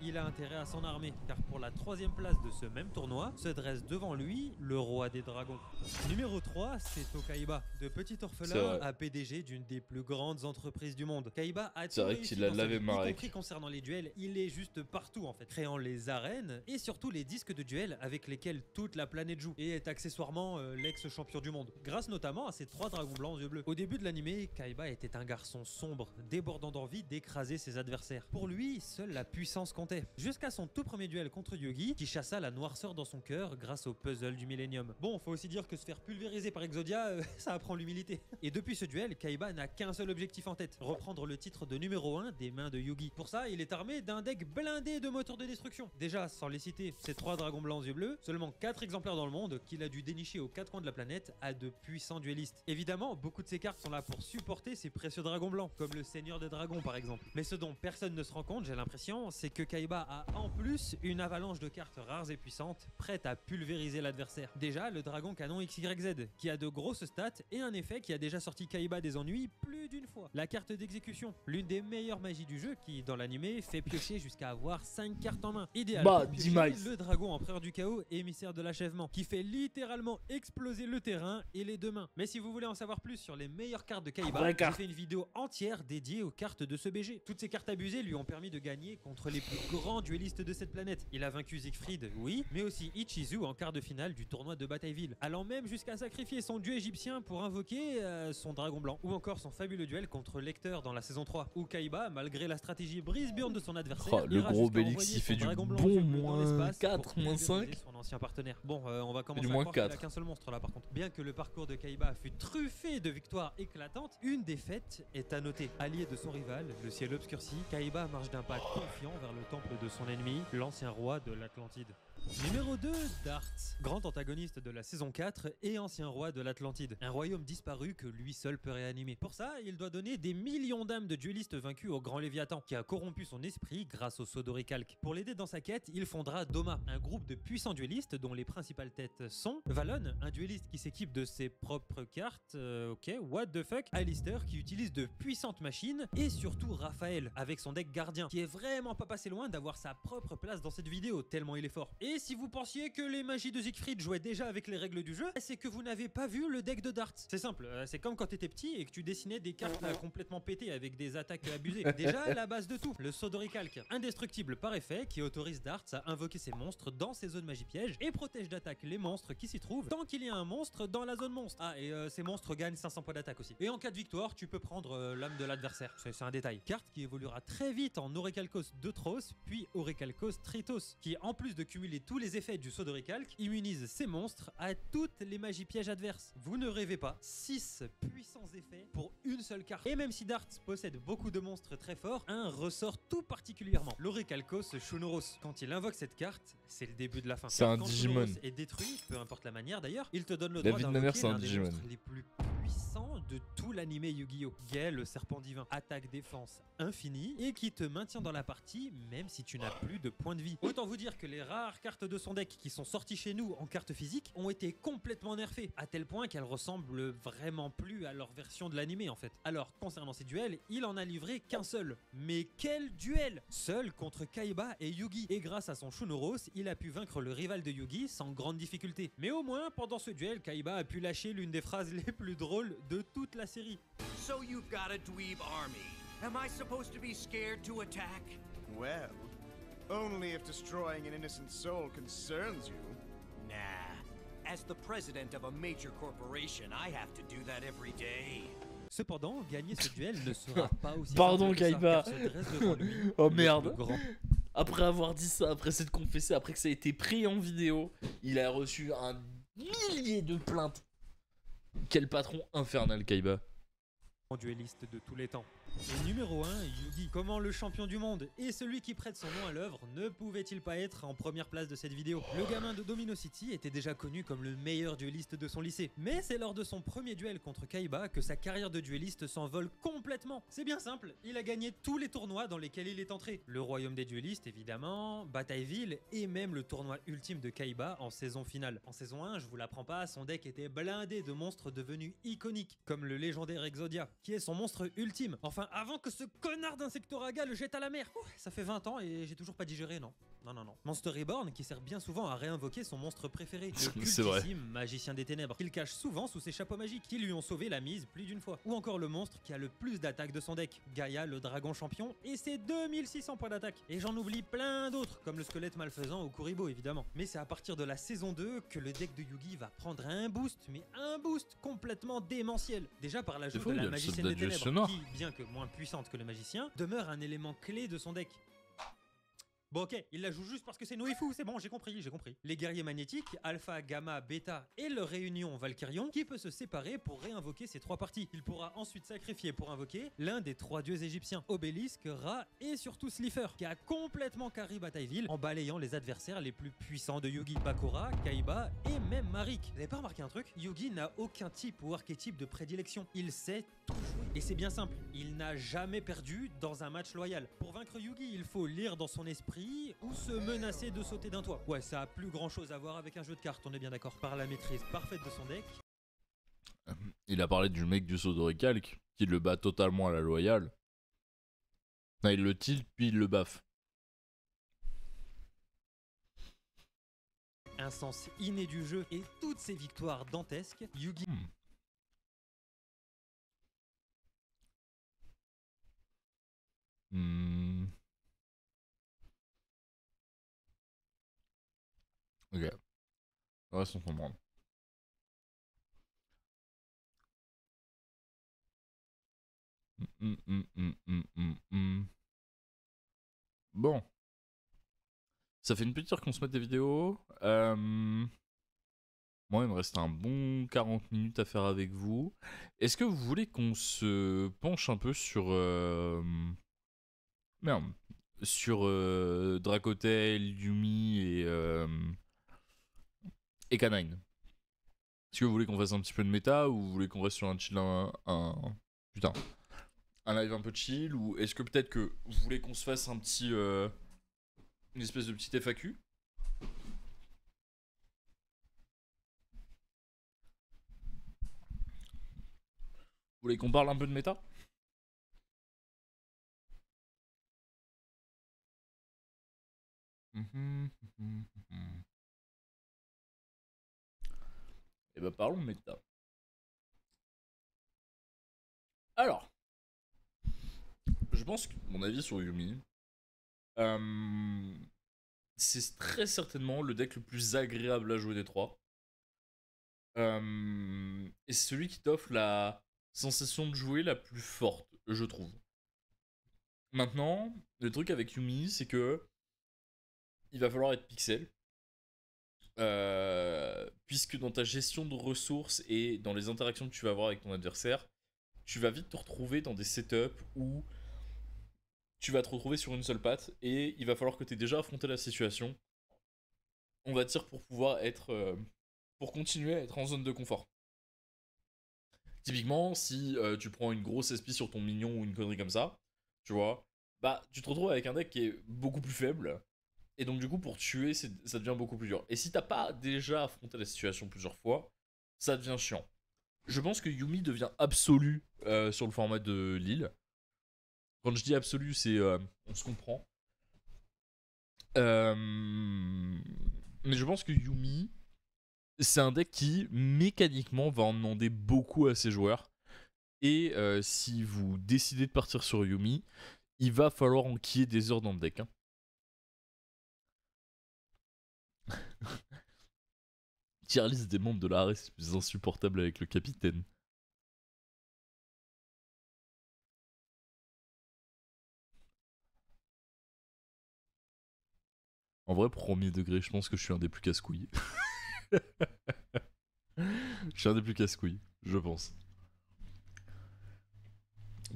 il a intérêt à s'en armer, car pour la 3e place de ce même tournoi, se dresse devant lui le roi des dragons. Numéro 3, c'est Tokaiba, de petit orphelin à PDG d'une des plus grandes entreprises du monde. Kaiba a tout réussi dans sa vie, y compris concernant les duels, il est juste partout en fait, créant les arènes et surtout les disques de duel avec lesquels toute la planète joue, et est accessoirement l'ex-champion du monde, grâce notamment à ses 3 dragons blancs aux yeux bleus. Au début de l'animé, Kaiba était un garçon sombre, débordant d'envie d'écraser ses adversaires. Pour lui, seule la puissance comptait. Jusqu'à son tout premier duel contre Yugi, qui chassa la noirceur dans son cœur grâce au puzzle du Millennium. Bon, faut aussi dire que se faire pulvériser par Exodia, ça apprend l'humilité. Et depuis ce duel, Kaiba n'a qu'un seul objectif en tête, reprendre le titre de numéro 1 des mains de Yugi. Pour ça, il est armé d'un deck blindé de moteurs de destruction. Déjà, sans les citer, ces 3 dragons blancs aux yeux bleus, seulement 4 exemplaires dans le monde qu'il a dû dénicher aux 4 coins de la planète à de puissants duellistes. Évidemment, beaucoup de ces cartes sont là pour supporter ces précieux dragons blancs, comme le Seigneur des Dragons par exemple. Mais ce dont personne ne se rend compte, j'ai l'impression, c'est que Kaiba a en plus une avalanche de cartes rares et puissantes prêtes à pulvériser l'adversaire. Déjà, le dragon canon XYZ, qui a de grosses stats et un effet qui a déjà sorti Kaiba des ennuis plus d'une fois. La carte d'exécution, l'une des meilleures magies du jeu qui, dans l'animé, fait piocher jusqu'à avoir 5 cartes en main. Idéal pour piocher le dragon empereur du chaos, émissaire de l'achèvement, qui fait littéralement exploser le terrain et les 2 mains. Mais si vous voulez en savoir plus sur les meilleures cartes de Kaiba, j'ai fait une vidéo entière dédiée aux cartes de ce BG. Toutes ces cartes abusées lui ont permis de gagner contre les plus grands duelliste de cette planète. Il a vaincu Siegfried, oui, mais aussi Ichizu en quart de finale du tournoi de Batailleville, allant même jusqu'à sacrifier son dieu égyptien pour invoquer son dragon blanc. Ou encore son fabuleux duel contre Lecter dans la saison 3, où Kaiba, malgré la stratégie brise-burn de son adversaire, le gros Bélix il fait du bon moins 4, moins 5. Son ancien partenaire. Bon, on va commencer du à moins croire qu'il 4. a qu'un seul monstre là par contre. Bien que le parcours de Kaiba fut truffé de victoires éclatantes, une défaite est à noter. Allié de son rival, le ciel obscurci, Kaiba marche d'un pas confiant vers le temple de son ennemi, l'ancien roi de l'Atlantide. Numéro 2, Dart, grand antagoniste de la saison 4 et ancien roi de l'Atlantide, un royaume disparu que lui seul peut réanimer. Pour ça, il doit donner des millions d'âmes de duellistes vaincus au grand Léviathan, qui a corrompu son esprit grâce au Sodoricalque. Pour l'aider dans sa quête, il fondera Doma, un groupe de puissants duellistes dont les principales têtes sont Valon, un duelliste qui s'équipe de ses propres cartes, ok, what the fuck, Alistair qui utilise de puissantes machines, et surtout Raphaël, avec son deck gardien, qui est vraiment pas passé loin d'avoir sa propre place dans cette vidéo, tellement il est fort. Et si vous pensiez que les magies de Siegfried jouaient déjà avec les règles du jeu, c'est que vous n'avez pas vu le deck de Dart. C'est simple, c'est comme quand t'étais petit et que tu dessinais des cartes complètement pétées avec des attaques abusées. Déjà la base de tout, le Sodoricalque, indestructible par effet, qui autorise Dart à invoquer ses monstres dans ses zones magie pièges et protège d'attaque les monstres qui s'y trouvent tant qu'il y a un monstre dans la zone monstre. Ah, et ces monstres gagnent 500 points d'attaque aussi. Et en cas de victoire, tu peux prendre l'âme de l'adversaire. C'est un détail. Carte qui évoluera très vite en Orichalcos Deutros puis Orichalcos Tritos, qui en plus de cumuler tous les effets du Sodoricalque, immunise ces monstres à toutes les magies pièges adverses. Vous ne rêvez pas, 6 puissants effets pour une seule carte. Et même si Dart possède beaucoup de monstres très forts, un ressort tout particulièrement, l'Orichalcos Shunoros. Quand il invoque cette carte, c'est le début de la fin. C'est un Digimon. Est détruit, peu importe la manière d'ailleurs, il te donne le droit d'invoquer l'un des monstres les plus puissant de tout l'anime Yu-Gi-Oh! Gale, le serpent divin, attaque défense infinie et qui te maintient dans la partie même si tu n'as plus de points de vie. Autant vous dire que les rares cartes de son deck qui sont sorties chez nous en cartes physiques ont été complètement nerfées, à tel point qu'elles ressemblent vraiment plus à leur version de l'anime en fait. Alors concernant ces duels, il en a livré qu'un seul. Mais quel duel! Seul contre Kaiba et Yugi. Et grâce à son Shunoros, il a pu vaincre le rival de Yugi sans grande difficulté. Mais au moins, pendant ce duel, Kaiba a pu lâcher l'une des phrases les plus drôles de toute la série. So you've got a dweeb army. Am I supposed to be scared to attack? Well, only if destroying an innocent soul concerns you. Nah. As the president of a major corporation, I have to do that every day. Cependant, gagner ce duel ne sera pas aussi Pardon, simple que ça, Kaiba. car se dresse devant lui Oh le merde. plus grand. Après avoir dit ça, après s'être confessé, après que ça a été pris en vidéo, il a reçu un millier de plaintes. Quel patron infernal, Kaiba. Dueliste de tous les temps. Et numéro 1, Yugi. Comment le champion du monde et celui qui prête son nom à l'œuvre ne pouvait-il pas être en première place de cette vidéo? Le gamin de Domino City était déjà connu comme le meilleur dueliste de son lycée. Mais c'est lors de son premier duel contre Kaiba que sa carrière de dueliste s'envole complètement. C'est bien simple, il a gagné tous les tournois dans lesquels il est entré. Le royaume des duelistes évidemment, Batailleville et même le tournoi ultime de Kaiba en saison finale. En saison 1, je vous l'apprends pas, son deck était blindé de monstres devenus iconiques, comme le légendaire Exodia, qui est son monstre ultime. Enfin, avant que ce connard d'Insectoraga le jette à la mer. Ouh, ça fait 20 ans et j'ai toujours pas digéré, non. Non. Monster Reborn qui sert bien souvent à réinvoquer son monstre préféré, le C'est vrai. cultissime magicien des ténèbres, qu'il cache souvent sous ses chapeaux magiques, qui lui ont sauvé la mise plus d'une fois. Ou encore le monstre qui a le plus d'attaques de son deck, Gaïa le dragon champion, et ses 2600 points d'attaque. Et j'en oublie plein d'autres, comme le squelette malfaisant ou Kuribo évidemment. Mais c'est à partir de la saison 2 que le deck de Yugi va prendre un boost, mais un boost complètement démentiel. Déjà par l'ajout fou, de il y a la le magicienne soldat des de Dieu ténèbres, sonore. qui, bien que moins puissante que le magicien, demeure un élément clé de son deck. Bon ok, il la joue juste parce que c'est Noifu, c'est bon, j'ai compris. Les guerriers magnétiques, Alpha, Gamma, Beta et leur réunion Valkyrion qui peut se séparer pour réinvoquer ces trois parties. Il pourra ensuite sacrifier pour invoquer l'un des trois dieux égyptiens, Obélisque, Ra et surtout Slifer, qui a complètement carry Batailleville en balayant les adversaires les plus puissants de Yugi, Bakura, Kaiba et même Marik. Vous avez pas remarqué un truc? Yugi n'a aucun type ou archétype de prédilection, il sait tout jouer. Et c'est bien simple, il n'a jamais perdu dans un match loyal. Pour vaincre Yugi, il faut lire dans son esprit ou se menacer de sauter d'un toit. Ouais, ça a plus grand chose à voir avec un jeu de cartes, on est bien d'accord. Par la maîtrise parfaite de son deck. Il a parlé du mec du saut de récalque, qui le bat totalement à la loyale. Non, il le tilt, puis il le baffe. Un sens inné du jeu et toutes ses victoires dantesques, Yugi Ok. Reste en comprendre. Bon. Ça fait une petite heure qu'on se met des vidéos. Moi, il me reste un bon 40 minutes à faire avec vous. Est-ce que vous voulez qu'on se penche un peu sur... Merde. Sur Dracotel, Yumi et Canine. Est-ce que vous voulez qu'on fasse un petit peu de méta ou vous voulez qu'on reste sur un chill putain. Un live un peu chill ou est-ce que peut-être que vous voulez qu'on se fasse un petit... une espèce de petit FAQ? Vous voulez qu'on parle un peu de méta? Et bah parlons de méta. Alors, je pense que mon avis sur Yumi, c'est très certainement le deck le plus agréable à jouer des trois. Et c'est celui qui t'offre la sensation de jouer la plus forte, je trouve. Maintenant, le truc avec Yumi, c'est que il va falloir être pixel. Puisque dans ta gestion de ressources et dans les interactions que tu vas avoir avec ton adversaire, tu vas vite te retrouver dans des setups où tu vas te retrouver sur une seule patte et il va falloir que tu aies déjà affronté la situation, on va dire, pour pouvoir être... pour continuer à être en zone de confort. Typiquement, si tu prends une grosse SP sur ton minion ou une connerie comme ça, tu vois, bah tu te retrouves avec un deck qui est beaucoup plus faible. Et donc du coup, pour tuer, ça devient beaucoup plus dur. Et si t'as pas déjà affronté la situation plusieurs fois, ça devient chiant. Je pense que Yuumi devient absolu sur le format de Lille. Quand je dis absolu, c'est... on se comprend. Mais je pense que Yuumi, c'est un deck qui, mécaniquement, va en demander beaucoup à ses joueurs. Et si vous décidez de partir sur Yuumi, il va falloir enquiller des heures dans le deck. Hein. Tier list des membres de la RS les plus insupportables avec le capitaine. En vrai, premier degré, je pense que je suis un des plus casse-couilles. Je suis un des plus casse-couilles, je pense.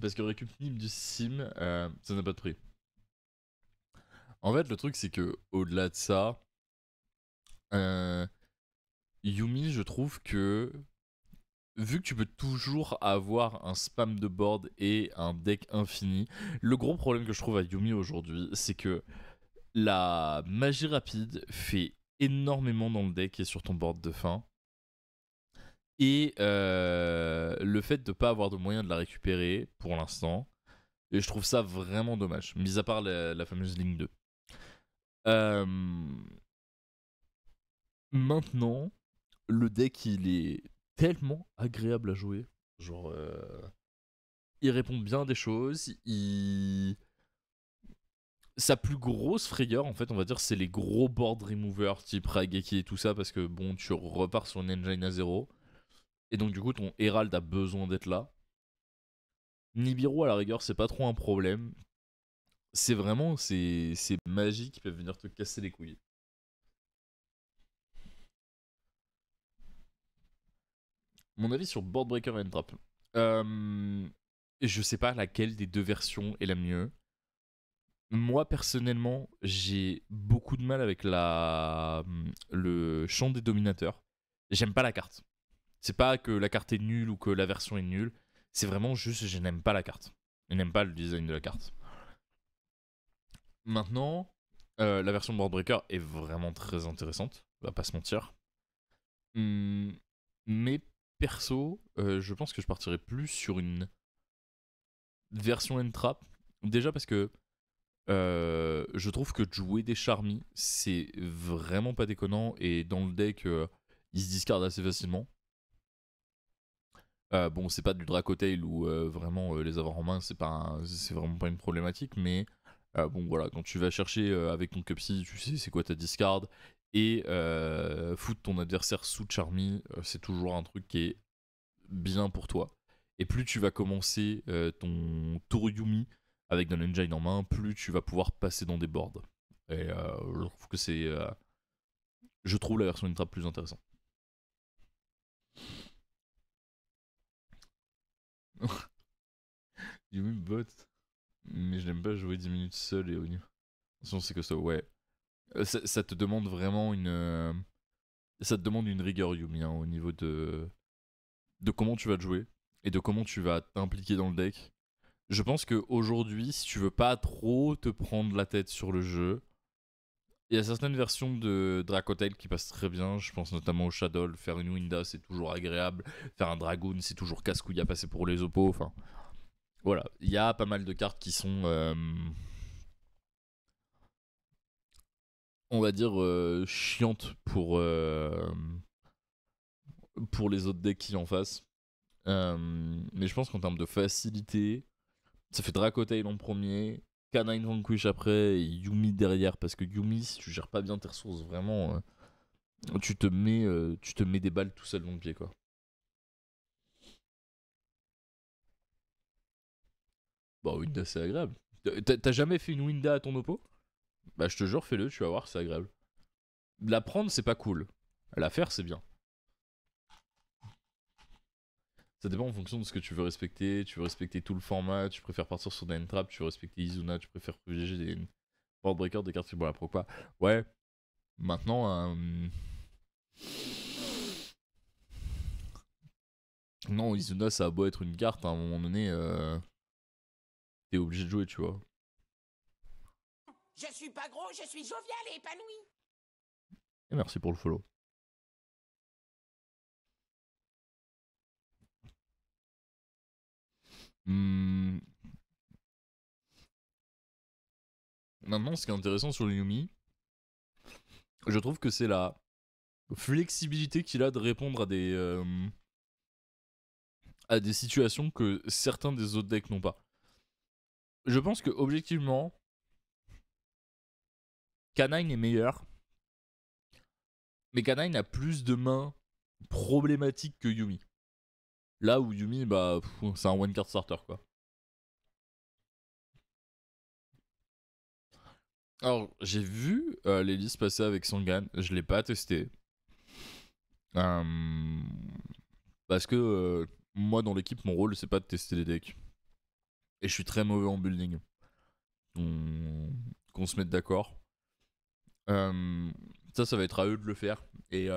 Parce que récup Nîmes du sim, ça n'a pas de prix. En fait, le truc, c'est que au-delà de ça, Yuumi, je trouve que vu que tu peux toujours avoir un spam de board et un deck infini, le gros problème que je trouve à Yuumi aujourd'hui, c'est que la magie rapide fait énormément dans le deck et sur ton board de fin. Et le fait de ne pas avoir de moyen de la récupérer pour l'instant, et je trouve ça vraiment dommage, mis à part la fameuse ligne 2. Maintenant, le deck il est tellement agréable à jouer. Genre, il répond bien à des choses. Sa plus grosse frayeur, en fait, on va dire, c'est les gros board removers type Raigeki et tout ça, parce que bon, tu repars sur une engine à 0. Et donc, du coup, ton Herald a besoin d'être là. Nibiru, à la rigueur, c'est pas trop un problème. C'est vraiment ces magies qui peuvent venir te casser les couilles. Mon avis sur Board Breaker and Trap. Je sais pas laquelle des deux versions est la mieux. Moi, personnellement, j'ai beaucoup de mal avec le champ des dominateurs. J'aime pas la carte. C'est pas que la carte est nulle ou que la version est nulle. C'est vraiment juste je n'aime pas la carte. Je n'aime pas le design de la carte. Maintenant, la version Board Breaker est vraiment très intéressante. On va pas se mentir. Mais perso, je pense que je partirais plus sur une version N-Trap. Déjà parce que je trouve que de jouer des Charmy, c'est vraiment pas déconnant. Et dans le deck, ils se discardent assez facilement. Bon, c'est pas du Dracotail où vraiment les avoir en main, c'est vraiment pas une problématique. Mais bon, voilà, quand tu vas chercher avec ton Cupsy, tu sais c'est quoi ta discard. Et foutre ton adversaire sous Charmy, c'est toujours un truc qui est bien pour toi. Et plus tu vas commencer ton tour Yuumi avec de l'engine en main, plus tu vas pouvoir passer dans des boards. Et je trouve que c'est... je trouve la version Intrap plus intéressante. Yuumi bot. Mais je n'aime pas jouer 10 minutes seul et au niveau. Attention, c'est que ça, ouais. Ça te demande vraiment une... ça te demande une rigueur Yuumi hein, au niveau de comment tu vas te jouer et de comment tu vas t'impliquer dans le deck. Je pense qu'aujourd'hui, si tu veux pas trop te prendre la tête sur le jeu, il y a certaines versions de Dracotail qui passent très bien. Je pense notamment au Shadow. Faire une Winda, c'est toujours agréable. Faire un Dragoon, c'est toujours casse-couille à passer pour les oppos. Enfin, voilà. Il y a pas mal de cartes qui sont... on va dire chiantes pour les autres decks qui en fassent. Mais je pense qu'en termes de facilité, ça fait Dracotail en premier, Canine Vanquish après et Yuumi derrière. Parce que Yuumi, si tu gères pas bien tes ressources, vraiment, tu te mets des balles tout seul dans le pied, quoi. Bah, Winda, c'est agréable. T'as jamais fait une Winda à ton oppo? Bah, je te jure, fais-le, tu vas voir, c'est agréable. La prendre, c'est pas cool. La faire, c'est bien. Ça dépend en fonction de ce que tu veux respecter. Tu veux respecter tout le format, tu préfères partir sur des N-Trap, tu veux respecter Izuna, tu préfères privilégier des Board Breakers, des cartes qui bon la proc pas. Ouais. Maintenant, Non, Izuna, ça a beau être une carte, à un moment donné, t'es obligé de jouer, tu vois. Je suis pas gros, je suis jovial et épanoui. Et merci pour le follow. Hmm. Maintenant, ce qui est intéressant sur le Yumi, je trouve que c'est la flexibilité qu'il a de répondre à des situations que certains des autres decks n'ont pas. Je pense que objectivement, Canine est meilleur, mais Canine a plus de mains problématiques que Yumi. Là où Yumi, bah, c'est un one card starter quoi. Alors, j'ai vu les listes passer avec Sangan, je l'ai pas testé. Parce que moi dans l'équipe, mon rôle c'est pas de tester les decks. Et je suis très mauvais en building. Qu'on se mette d'accord. Ça va être à eux de le faire. Et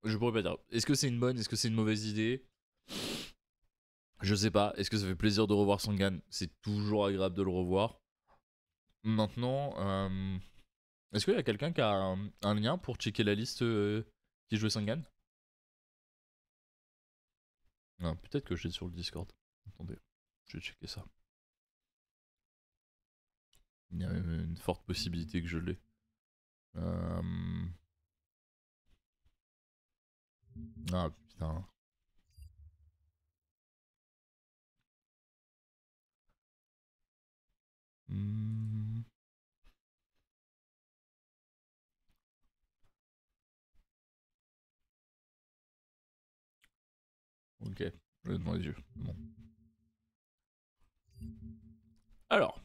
je pourrais pas dire. Est-ce que c'est une bonne, est-ce que c'est une mauvaise idée? Je sais pas. Est-ce que ça fait plaisir de revoir Sangan? C'est toujours agréable de le revoir. Maintenant, est-ce qu'il y a quelqu'un qui a un lien pour checker la liste qui jouait Sangan? Non, peut-être que je l'ai sur le Discord. Attendez, je vais checker ça. Il y a une forte possibilité que je l'ai. Ah putain. Ok, je l'ai devant les yeux. Bon. Alors.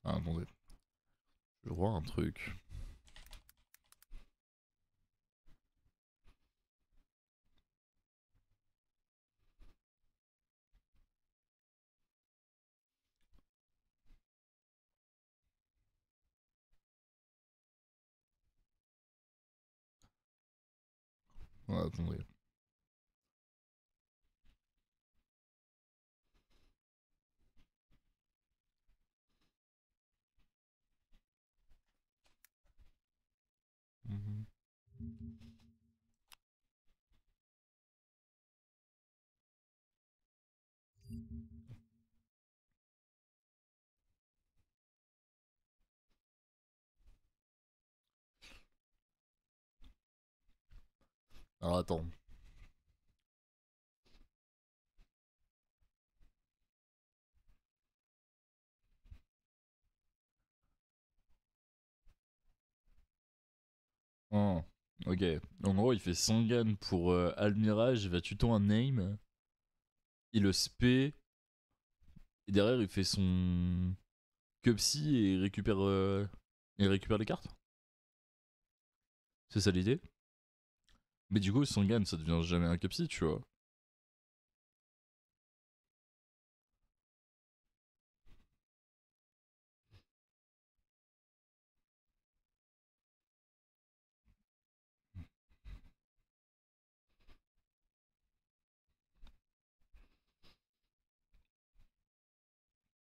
Ah, attendez. Je vois un truc. Ah, attendez. Alors attends. Oh, ok. En gros, il fait Sangan pour Almirage, il va tuto un name. Il le spé. Et derrière, il fait son Cupsy et il récupère les cartes. C'est ça l'idée. Mais du coup, Sangan, ça devient jamais un Cupsy, tu vois.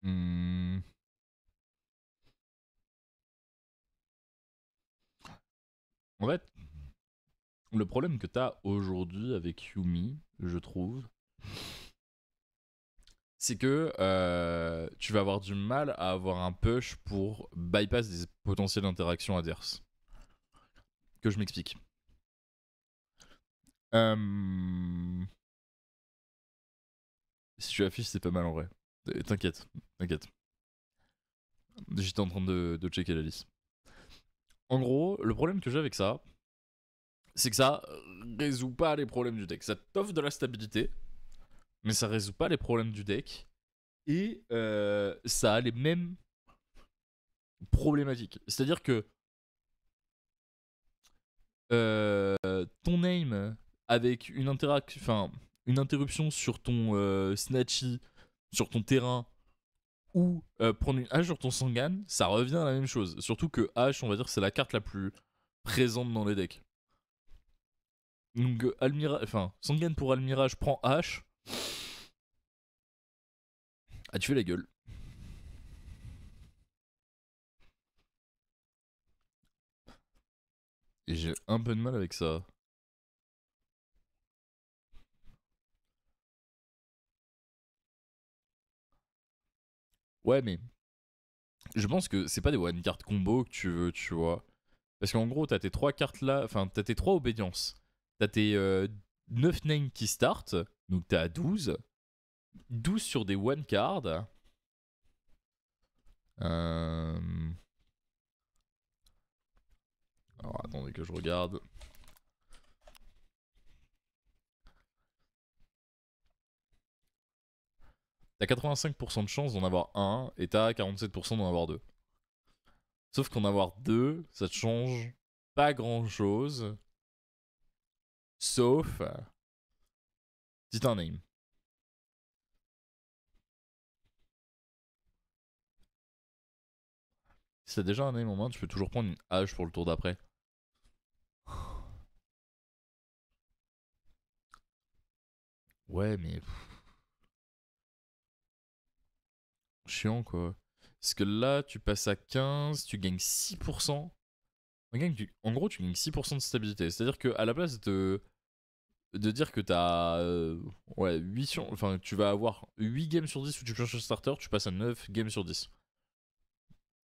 Hmm. En fait, le problème que t'as aujourd'hui avec Yumi, je trouve, c'est que tu vas avoir du mal à avoir un push pour bypass des potentielles interactions adverses. Que je m'explique. Si tu affiches, c'est pas mal en vrai. T'inquiète, t'inquiète. J'étais en train de checker la liste. En gros, le problème que j'ai avec ça, c'est que ça résout pas les problèmes du deck. Ça t'offre de la stabilité, mais ça résout pas les problèmes du deck. Et ça a les mêmes problématiques. C'est-à-dire que ton aim avec une interruption sur ton Snatchy, sur ton terrain, ou prendre une hache sur ton Sangan, ça revient à la même chose. Surtout que hache, on va dire, c'est la carte la plus présente dans les decks. Donc Sangan pour Almira, je prends hache. Ah, tu fais la gueule. Et j'ai un peu de mal avec ça. Ouais, mais je pense que c'est pas des one card combo que tu veux, tu vois. Parce qu'en gros, t'as tes 3 cartes là, enfin, t'as tes 3 obédiences. T'as tes 9 names qui start, donc t'es à 12. 12 sur des one card. Alors attendez que je regarde. T'as 85% de chance d'en avoir un et t'as 47% d'en avoir deux. Sauf qu'en avoir deux, ça te change pas grand chose. Sauf. Si t'as un name. Si t'as déjà un name en main, tu peux toujours prendre une hache pour le tour d'après. Ouais, mais. Chiant quoi. Parce que là, tu passes à 15, tu gagnes 6%. En gros, tu gagnes 6% de stabilité. C'est-à-dire qu'à la place de dire que t'as. Ouais, 8 sur. Enfin, tu vas avoir 8 games sur 10 où tu pioches le starter, tu passes à 9 games sur 10.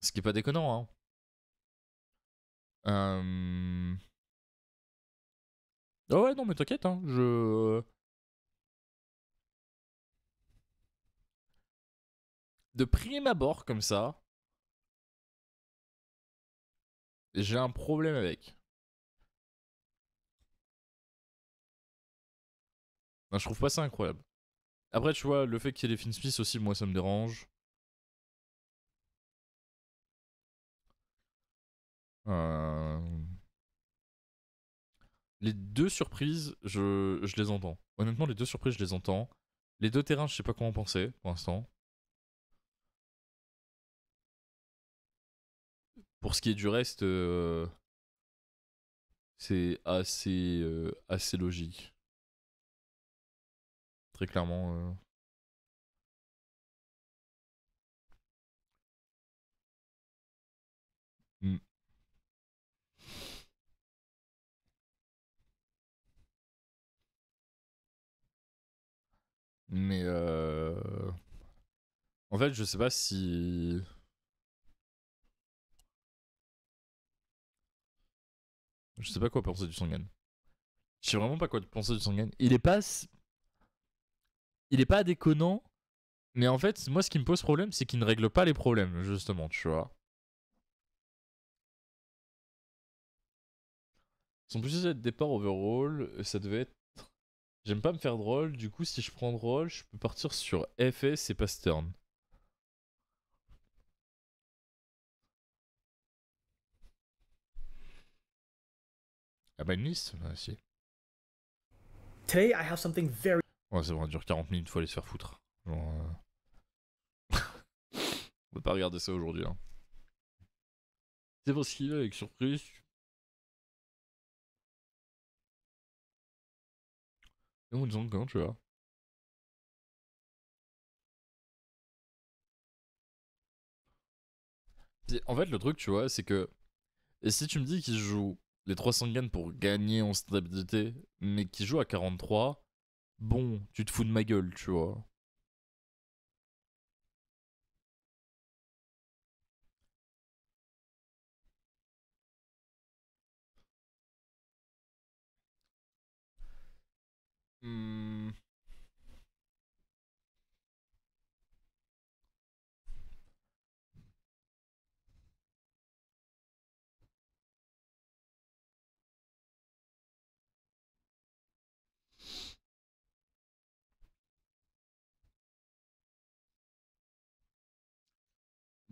Ce qui est pas déconnant, hein. Oh ouais, non, mais t'inquiète, hein. De prime abord, comme ça, j'ai un problème avec. Non, je trouve pas ça incroyable. Après, tu vois, le fait qu'il y ait des Finn Smith aussi, moi, ça me dérange. Euh... Les deux surprises, je les entends. Honnêtement, les deux surprises, je les entends. Les deux terrains, je sais pas quoi en penser, pour l'instant. Pour ce qui est du reste, c'est assez logique. Très clairement. Hmm. Mais en fait, je sais pas si. Je sais pas quoi penser du Sangan. Je sais vraiment pas quoi penser du Sangan. Il est pas déconnant, mais en fait, moi, ce qui me pose problème, c'est qu'il ne règle pas les problèmes, justement, tu vois. Son plus de départ overall, ça devait être. J'aime pas me faire drôle, du coup, si je prends drôle, je peux partir sur FS et pas Stern. Ah bah une liste. Si. Today, I have something very. Ouais, ça va durer 40 minutes, faut aller se faire foutre. Genre. On va pas regarder ça aujourd'hui. Hein. C'est parce qu'il est avec surprise. Et on disant comment tu vois. En fait, le truc, tu vois, c'est que. Et si tu me dis qu'il joue les 300 gains pour gagner en stabilité, mais qu'il joue à 43, bon, tu te fous de ma gueule, tu vois. Hmm.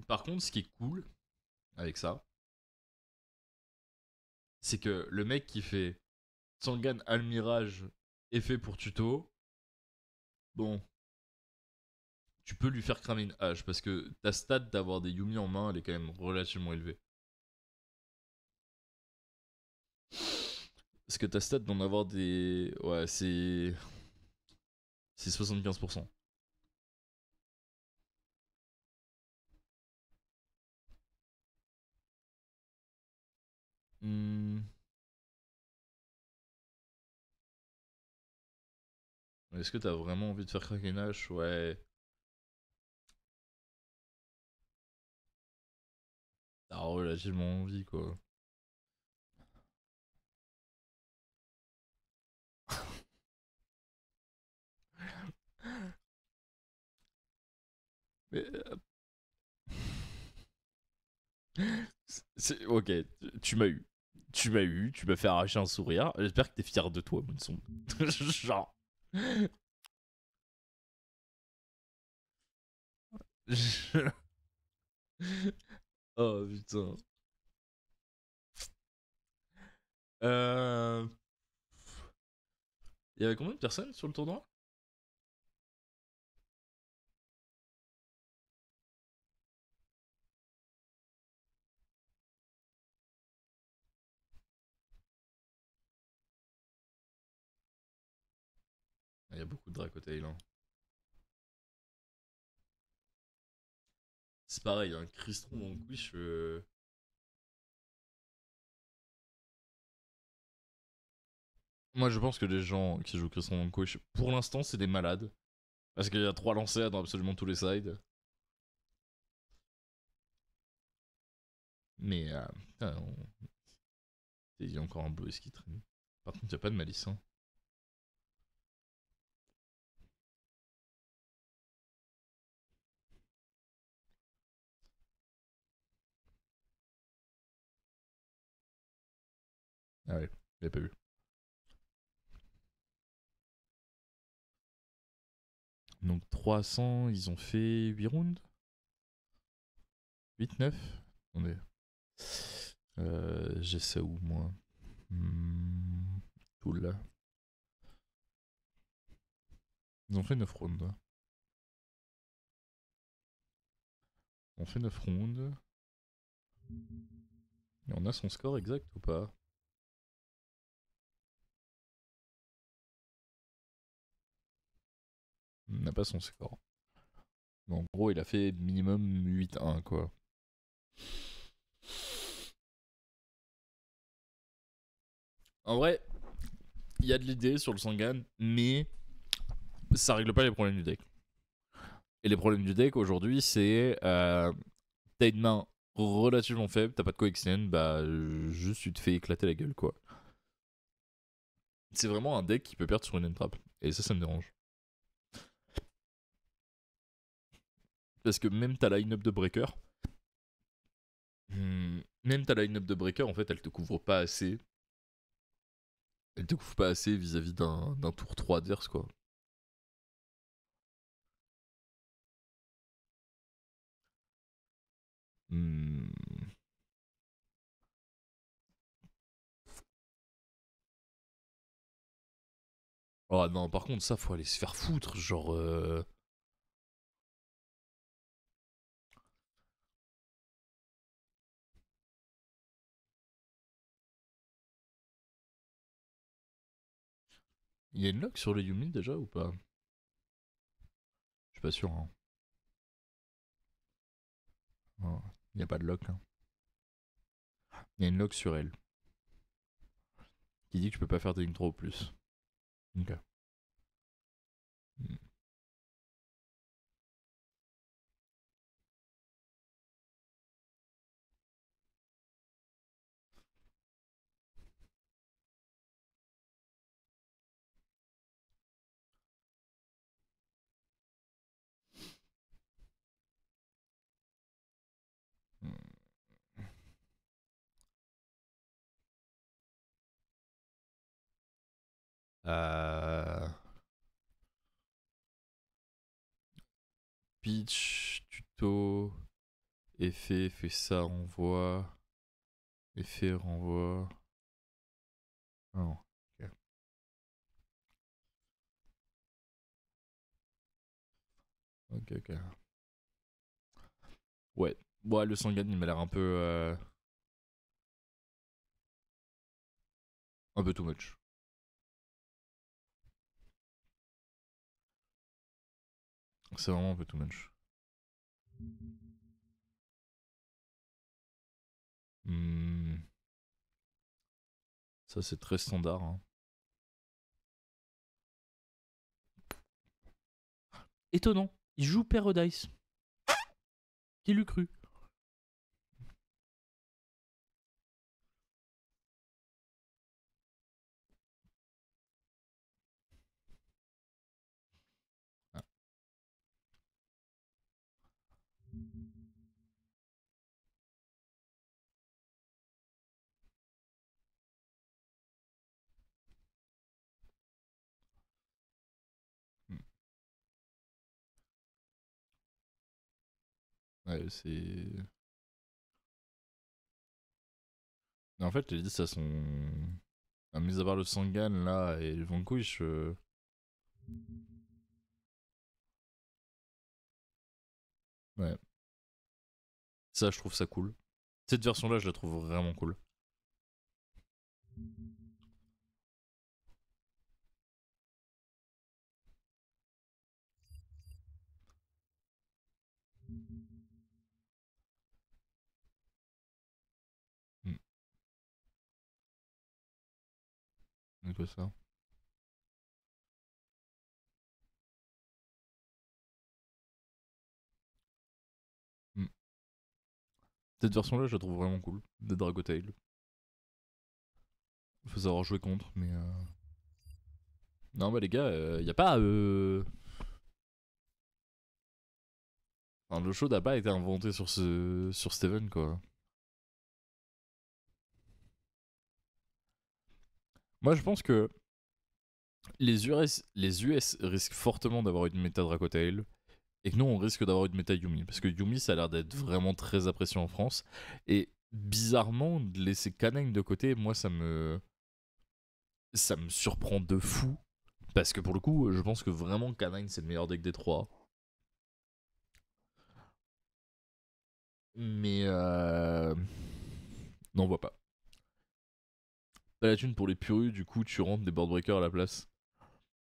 Par contre, ce qui est cool avec ça, c'est que le mec qui fait Sangan Almirage effet pour tuto. Bon. Tu peux lui faire cramer une hache parce que ta stat d'avoir des Yumi en main, elle est quand même relativement élevée. Parce que ta stat d'en avoir des... Ouais, c'est 75%. Hmm. Est-ce que t'as vraiment envie de faire craquer une hache? Ouais. T'as relativement envie, quoi. Mais... Ok, tu m'as eu. Tu m'as eu, tu m'as fait arracher un sourire. J'espère que t'es fier de toi, Moonson. Genre... Oh putain. Euh... Il y avait combien de personnes sur le tournoi? Il y a beaucoup de Dracotail là. C'est pareil, un Crystron dans le Quiche. Moi je pense que les gens qui jouent Crystron dans le Quiche, pour l'instant c'est des malades. Parce qu'il y a 3 lancers dans absolument tous les sides. Mais putain, il y a encore un Blue qui traîne. Par contre, il n'y a pas de malice. Hein. Ah ouais, il a pas vu. Donc 300, ils ont fait 8 rounds 8, 9. Attendez. J'ai ça où moi Tout là. Ils ont fait 9 rounds. On fait 9 rounds. Et on a son score exact ou pas? On n'a pas son score. Mais en gros, il a fait minimum 8-1 quoi. En vrai, il y a de l'idée sur le Sangan, mais ça règle pas les problèmes du deck. Et les problèmes du deck aujourd'hui, c'est t'as une main relativement faible, t'as pas de coextend, bah juste tu te fais éclater la gueule quoi. C'est vraiment un deck qui peut perdre sur une entrap. Et ça me dérange. Parce que même ta line-up de breaker, en fait, elle te couvre pas assez. Elle te couvre pas assez vis-à-vis d'un tour 3 d'Ers quoi. Oh non, par contre, ça, faut aller se faire foutre. Genre. Il y a une lock sur le Yumi déjà ou pas? Je suis pas sûr. Hein. Oh, il n'y a pas de lock. Hein. Il y a une lock sur elle. Qui dit que je peux pas faire des intro au plus. Ok. Pitch, tuto, effet, fait ça, renvoie. Effet, renvoie. Oh, ok. Ok, ok. Ouais. Ouais, le Sangan, il m'a l'air un peu too much. C'est vraiment un peu too much. Hmm. Ça, c'est très standard. Hein. Étonnant. Il joue Paradise. Qui l'eût cru? Ah. Hmm. Ouais, c'est... Mais en fait, les 10, ça sont... Mis à part le Sangan, là, et le Vanquish... Ouais. Ça, je trouve ça cool. Cette version-là, je la trouve vraiment cool. Hmm. C'est quoi ça? Hmm. Cette version-là, je la trouve vraiment cool. De Dragotail. Faut savoir jouer contre, mais... Non, bah les gars, y a pas... Enfin, le show n'a pas été inventé sur Steven, quoi. Moi, je pense que les US risquent fortement d'avoir une méta Dracotail et que nous, on risque d'avoir une méta Yumi. Parce que Yumi, ça a l'air d'être vraiment très apprécié en France. Et bizarrement, de laisser Kanine de côté, moi, ça me surprend de fou. Parce que pour le coup, je pense que vraiment Kanine, c'est le meilleur deck des trois. Mais non, on voit pas. Pas la thune pour les purus, du coup, tu rentres des board breakers à la place.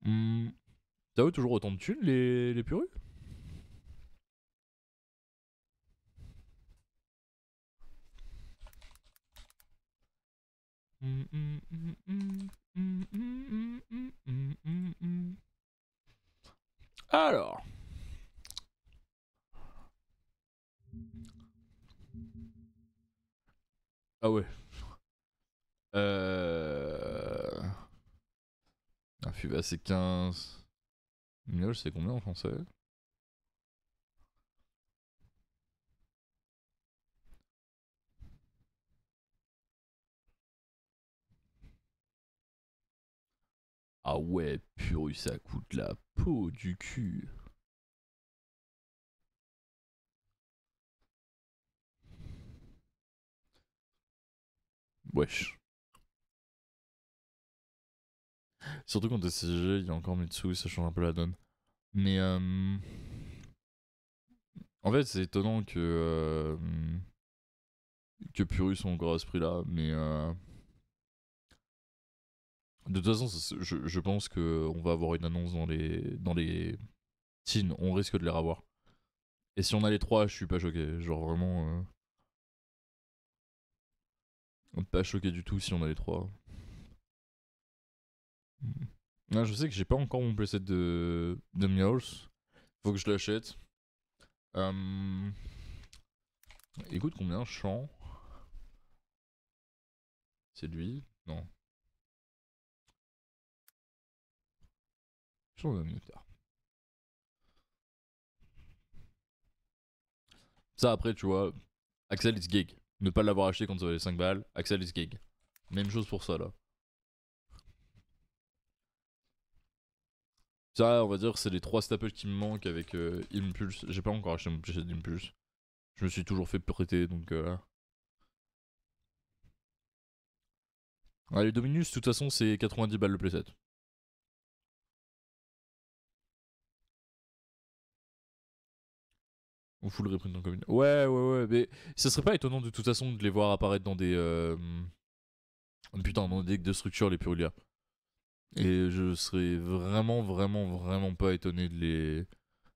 T'as toujours autant de thunes, les purus? Alors. Ah ouais. Un FUVA c'est 15. Miol c'est combien en français? Ah ouais, purus ça coûte la peau du cul. Wesh. Surtout quand t'es CG, il y a encore Mitsu, ça change un peu la donne. Mais en fait, c'est étonnant que Purus soit encore à ce prix-là, mais de toute façon, je pense qu'on va avoir une annonce dans les teens, on risque de les revoir. Et si on a les trois, je suis pas choqué, genre vraiment pas choqué du tout si on a les trois. Non, je sais que j'ai pas encore mon playset de Meows. Faut que je l'achète. Écoute combien Champ. C'est lui? Non. Champ d'un minutard. Ça après tu vois, Axel is gig. Ne pas l'avoir acheté quand ça valait 5 balles, Axel is gig. Même chose pour ça là. Ça on va dire c'est les 3 staples qui me manquent avec Impulse. J'ai pas encore acheté mon playset d'Impulse. Je me suis toujours fait prêter donc Allez Dominus de toute façon c'est 90 balles le playset. Ou full reprint en commune. Ouais, mais ce serait pas étonnant de toute façon de les voir apparaître dans des. Putain, dans des decks de structure les Purulia. Et je serais vraiment pas étonné de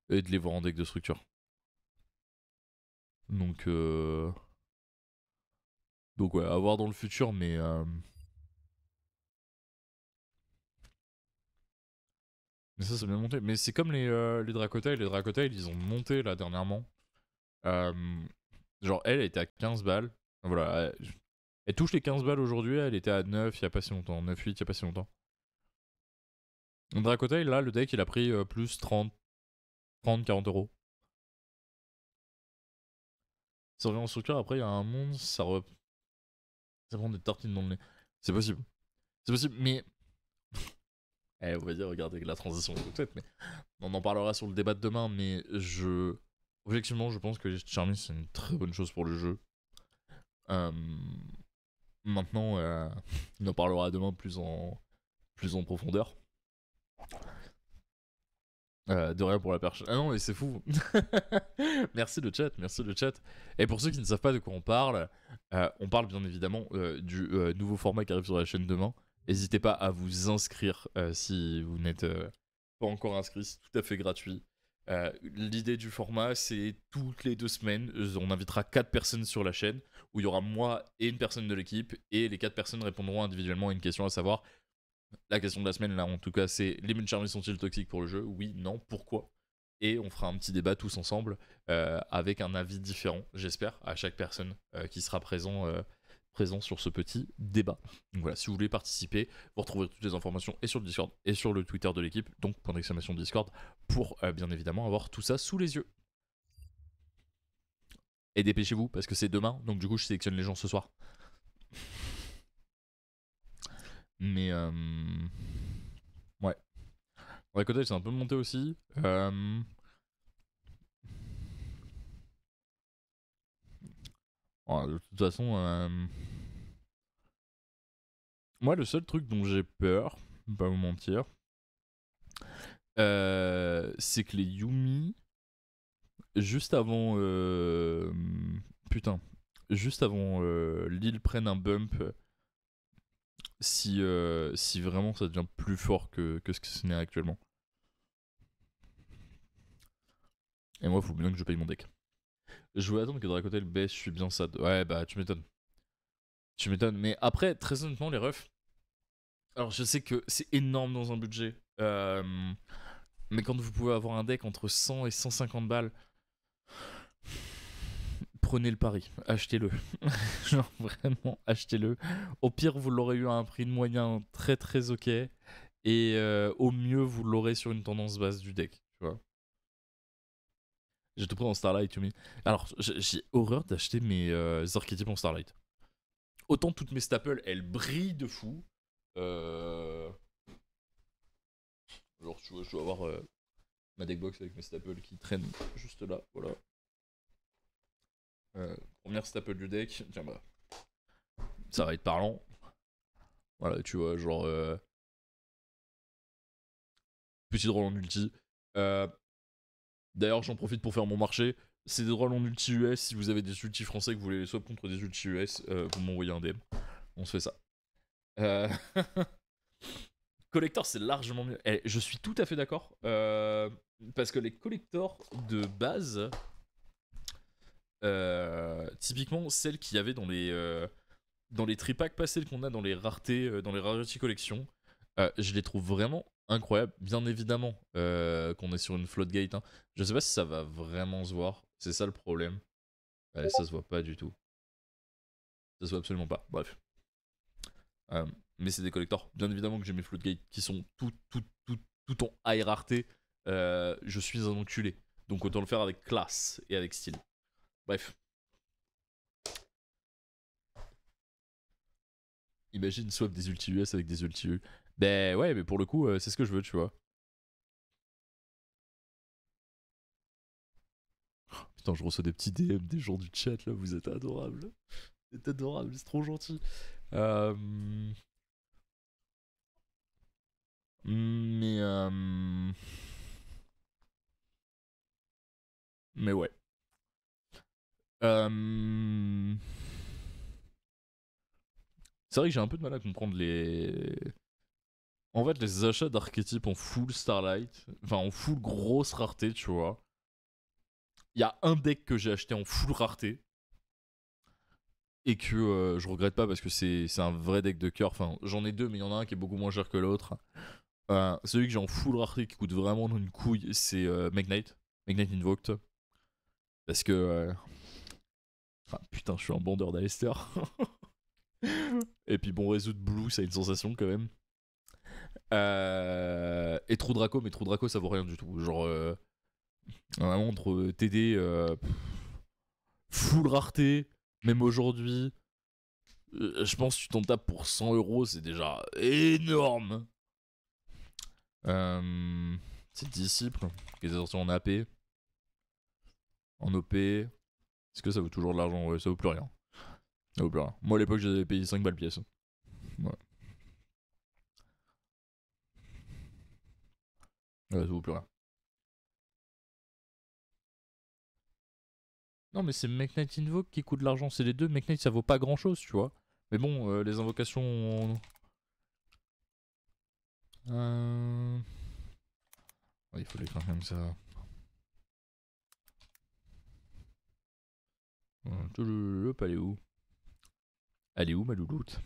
les voir en deck de structure. Donc ouais, à voir dans le futur, mais. Mais ça, c'est bien monté. Mais c'est comme les Dracotail. Les Dracotail, ils ont monté là dernièrement. Genre, elle était à 15 balles. Voilà. Elle touche les 15 balles aujourd'hui. Elle était à 9 il y a pas si longtemps. 9-8 il y a pas si longtemps. Dracotail, là, le deck, il a pris plus 30, 40 euros. Ça revient en structure. Après, il y a un monde, ça prend des tartines dans le nez. C'est possible. C'est possible, mais. On va dire, regardez la transition peut-être, mais on en parlera sur le débat de demain, mais objectivement, je pense que Charmy, c'est une très bonne chose pour le jeu. Maintenant, on en parlera demain plus en profondeur. De rien pour la perche. Ah non, mais c'est fou. Merci le chat. Et pour ceux qui ne savent pas de quoi on parle bien évidemment du nouveau format qui arrive sur la chaîne demain. N'hésitez pas à vous inscrire si vous n'êtes pas encore inscrit, c'est tout à fait gratuit. L'idée du format, c'est toutes les 2 semaines, on invitera 4 personnes sur la chaîne, où il y aura moi et une personne de l'équipe, et les 4 personnes répondront individuellement à une question, à savoir, la question de la semaine là en tout cas, c'est les Moon Charmy sont-ils toxiques pour le jeu? Oui, non, pourquoi? Et on fera un petit débat tous ensemble, avec un avis différent, j'espère, à chaque personne qui sera présent sur ce petit débat. Donc voilà, si vous voulez participer, vous retrouverez toutes les informations et sur le Discord et sur le Twitter de l'équipe, donc point d'exclamation Discord, pour bien évidemment avoir tout ça sous les yeux. Et dépêchez-vous, parce que c'est demain, donc du coup je sélectionne les gens ce soir. Mais ouais. Ouais, côté c'est un peu monté aussi. De toute façon, moi, le seul truc dont j'ai peur, pas vous mentir, c'est que les Yumi, juste avant l'île prenne un bump, si vraiment ça devient plus fort que ce que ce n'est actuellement. Et moi, il faut bien que je paye mon deck. Je vais attendre que Dracotail baisse, je suis bien sad. Ouais, bah, tu m'étonnes. Mais après, très honnêtement, les refs. Alors, je sais que c'est énorme dans un budget. Mais quand vous pouvez avoir un deck entre 100 et 150 balles, prenez le pari, achetez-le. Genre vraiment, achetez-le. Au pire, vous l'aurez eu à un prix de moyen très très ok. Et au mieux, vous l'aurez sur une tendance basse du deck. Tu vois. J'ai tout pris en Starlight, Yumi. Alors, j'ai horreur d'acheter mes archétypes en Starlight. Autant toutes mes staples, elles brillent de fou. Genre, tu vois, je dois avoir ma deckbox avec mes staples qui traînent juste là, voilà. Première staple du deck, tiens bah. Ça va être parlant. Voilà, tu vois, genre. Petit drôle en ulti. D'ailleurs, j'en profite pour faire mon marché. C'est des drôles en ulti US. Si vous avez des ultis français que vous voulez les swap contre des ultis US, vous m'envoyez un DM. On se fait ça. Collector, c'est largement mieux. Je suis tout à fait d'accord. Parce que les collectors de base, typiquement celles qu'il y avait dans les tripacks passés qu'on a dans les raretés, dans les rarity collections, je les trouve vraiment incroyables. Bien évidemment qu'on est sur une floodgate. Hein. Je sais pas si ça va vraiment se voir. C'est ça le problème. Ça se voit pas du tout. Ça se voit absolument pas. Bref. Mais c'est des collectors. Bien évidemment que j'ai mes floodgates qui sont tout en high rareté. Je suis un enculé. Donc autant le faire avec classe et avec style. Bref. Imagine swap des ulti US avec des ulti EU. Ben ouais, mais pour le coup, c'est ce que je veux, tu vois. Oh, putain, je reçois des petits DM des gens du chat là, vous êtes adorables. Vous êtes adorables, c'est trop gentil. Mais ouais. C'est vrai que j'ai un peu de mal à comprendre les... En fait, les achats d'archétypes en full Starlight, enfin en full grosse rareté, tu vois. Il y a un deck que j'ai acheté en full rareté. Et que je regrette pas parce que c'est un vrai deck de cœur. Enfin, j'en ai deux, mais il y en a un qui est beaucoup moins cher que l'autre. Celui que j'ai en full rareté qui coûte vraiment une couille, c'est Magnite. Magnite Invoked. Parce que... Ah, putain, je suis un bandeur d'Alester. Et puis bon, Resolute Blue, ça a une sensation quand même. Et True Draco, mais True Draco ça vaut rien du tout. Genre, vraiment entre TD, full rareté, même aujourd'hui, je pense que tu t'en tapes pour 100 €, c'est déjà énorme. C'est Disciple, qui est sorti en AP, en OP. Est-ce que ça vaut toujours de l'argent? Ouais, ça vaut plus rien. Ça vaut plus rien. Moi à l'époque j'avais payé 5 balles pièce. Ouais. Ouais, ça vaut plus rien. Non, mais c'est Magnite Invoke qui coûte de l'argent. C'est les deux. Magnite ça vaut pas grand chose, tu vois. Mais bon, les invocations. Ouais, il faut l'écrire comme ça. Hop, elle est où? Elle est où ma louloute?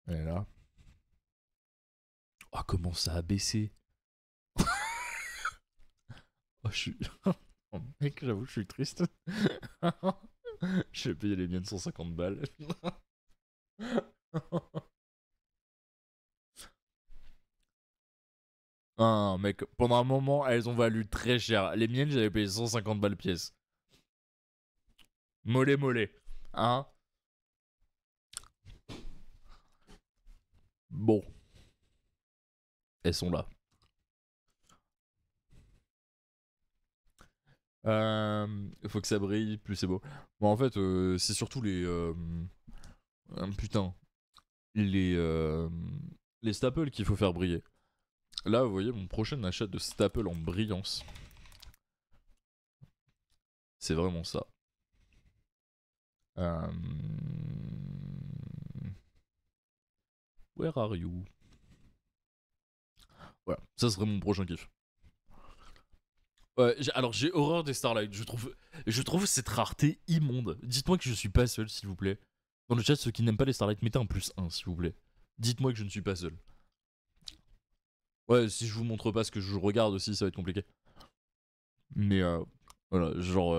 Elle est là. Oh, comment ça a baissé? Oh, je suis. Oh, mec, j'avoue, je suis triste. Je vais payer les miennes 150 balles. Ah, mec, pendant un moment, elles ont valu très cher. Les miennes, j'avais payé 150 balles pièce. Mollet, mollet. Hein? Bon. Elles sont là. Faut que ça brille, plus c'est beau. Bon, en fait, c'est surtout les... putain. Les staples qu'il faut faire briller. Là, vous voyez, mon prochain achat de staple en brillance. C'est vraiment ça. Where are you? Voilà, ça serait mon prochain kiff. Ouais, alors j'ai horreur des Starlight. Je trouve cette rareté immonde. Dites-moi que je suis pas seul, s'il vous plaît. Dans le chat, ceux qui n'aiment pas les Starlight, mettez un +1, s'il vous plaît. Dites-moi que je ne suis pas seul. Ouais, si je vous montre pas ce que je regarde aussi, ça va être compliqué. Mais voilà, genre...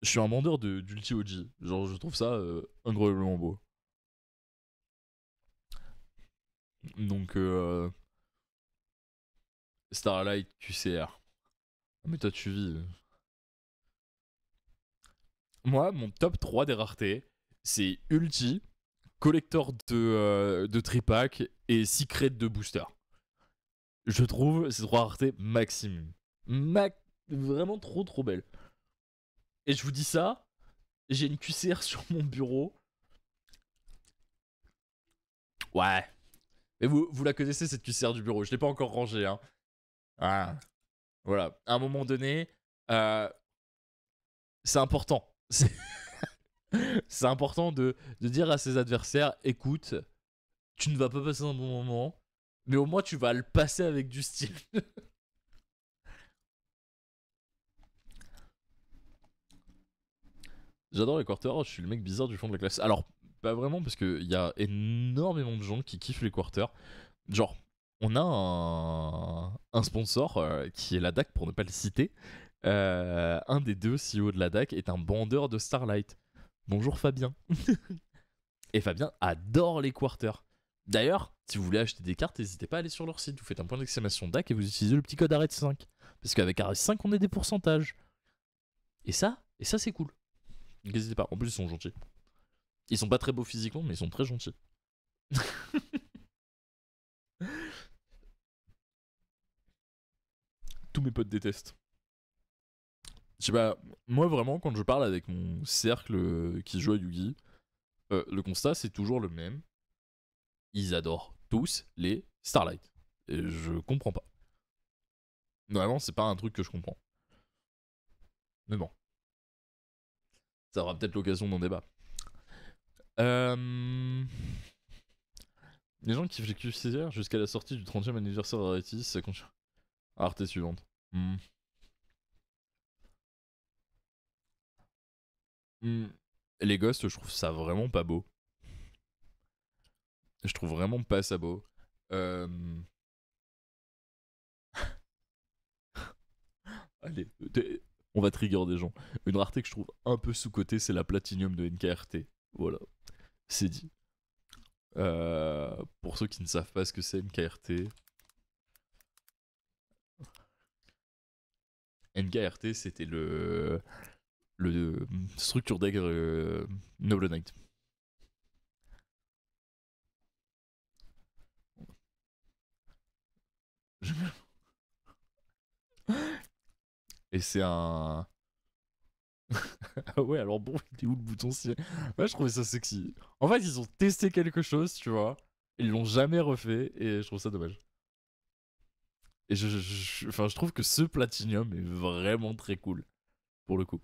je suis un vendeur d'Ulti OG. Genre, je trouve ça incroyablement beau. Donc, Starlight QCR. Mais toi, tu vis. Moi, mon top 3 des raretés, c'est Ulti, Collector de Tripack et Secret de Booster. Je trouve ces 3 raretés maximum. Vraiment trop belles. Et je vous dis ça, j'ai une QCR sur mon bureau. Ouais. Mais vous la connaissez cette QCR du bureau, je l'ai pas encore rangée, hein. Ah. Voilà, à un moment donné, c'est important. C'est important de dire à ses adversaires, écoute, tu ne vas pas passer un bon moment, mais au moins tu vas le passer avec du style. J'adore les quarters, je suis le mec bizarre du fond de la classe. Alors, pas vraiment, parce qu'il y a énormément de gens qui kiffent les quarters. Genre, on a un sponsor qui est la DAC, pour ne pas le citer. Un des deux CEO de la DAC est un bandeur de Starlight. Bonjour Fabien. Et Fabien adore les quarters. D'ailleurs, si vous voulez acheter des cartes, n'hésitez pas à aller sur leur site. Vous faites un point d'exclamation DAC et vous utilisez le petit code ARRête5. Parce qu'avec ARRête5, on a des pourcentages. Et ça c'est cool. N'hésitez pas. En plus, ils sont gentils. Ils sont pas très beaux physiquement, mais ils sont très gentils. Tous mes potes détestent. Je sais pas, moi vraiment, quand je parle avec mon cercle qui joue à Yugi, le constat c'est toujours le même. Ils adorent tous les Starlight. Et je comprends pas. Vraiment, c'est pas un truc que je comprends. Mais bon. Ça aura peut-être l'occasion d'en débat. Les gens qui kiffent les QCR jusqu'à la sortie du 30e anniversaire de Rarities, ça continue. Arte suivante. Les Ghosts, je trouve ça vraiment pas beau. Je trouve vraiment pas ça beau. Allez, on va trigger des gens. Une rareté que je trouve un peu sous-cotée, c'est la Platinum de NKRT. Voilà, c'est dit. Pour ceux qui ne savent pas ce que c'est NKRT, NKRT c'était le structure deck Noble Knight. Et c'est un... Ah ouais, alors bon, il est où le bouton si... Ouais, je trouvais ça sexy. En fait, ils ont testé quelque chose, tu vois. Ils l'ont jamais refait et je trouve ça dommage. Et enfin, je trouve que ce Platinum est vraiment très cool, pour le coup.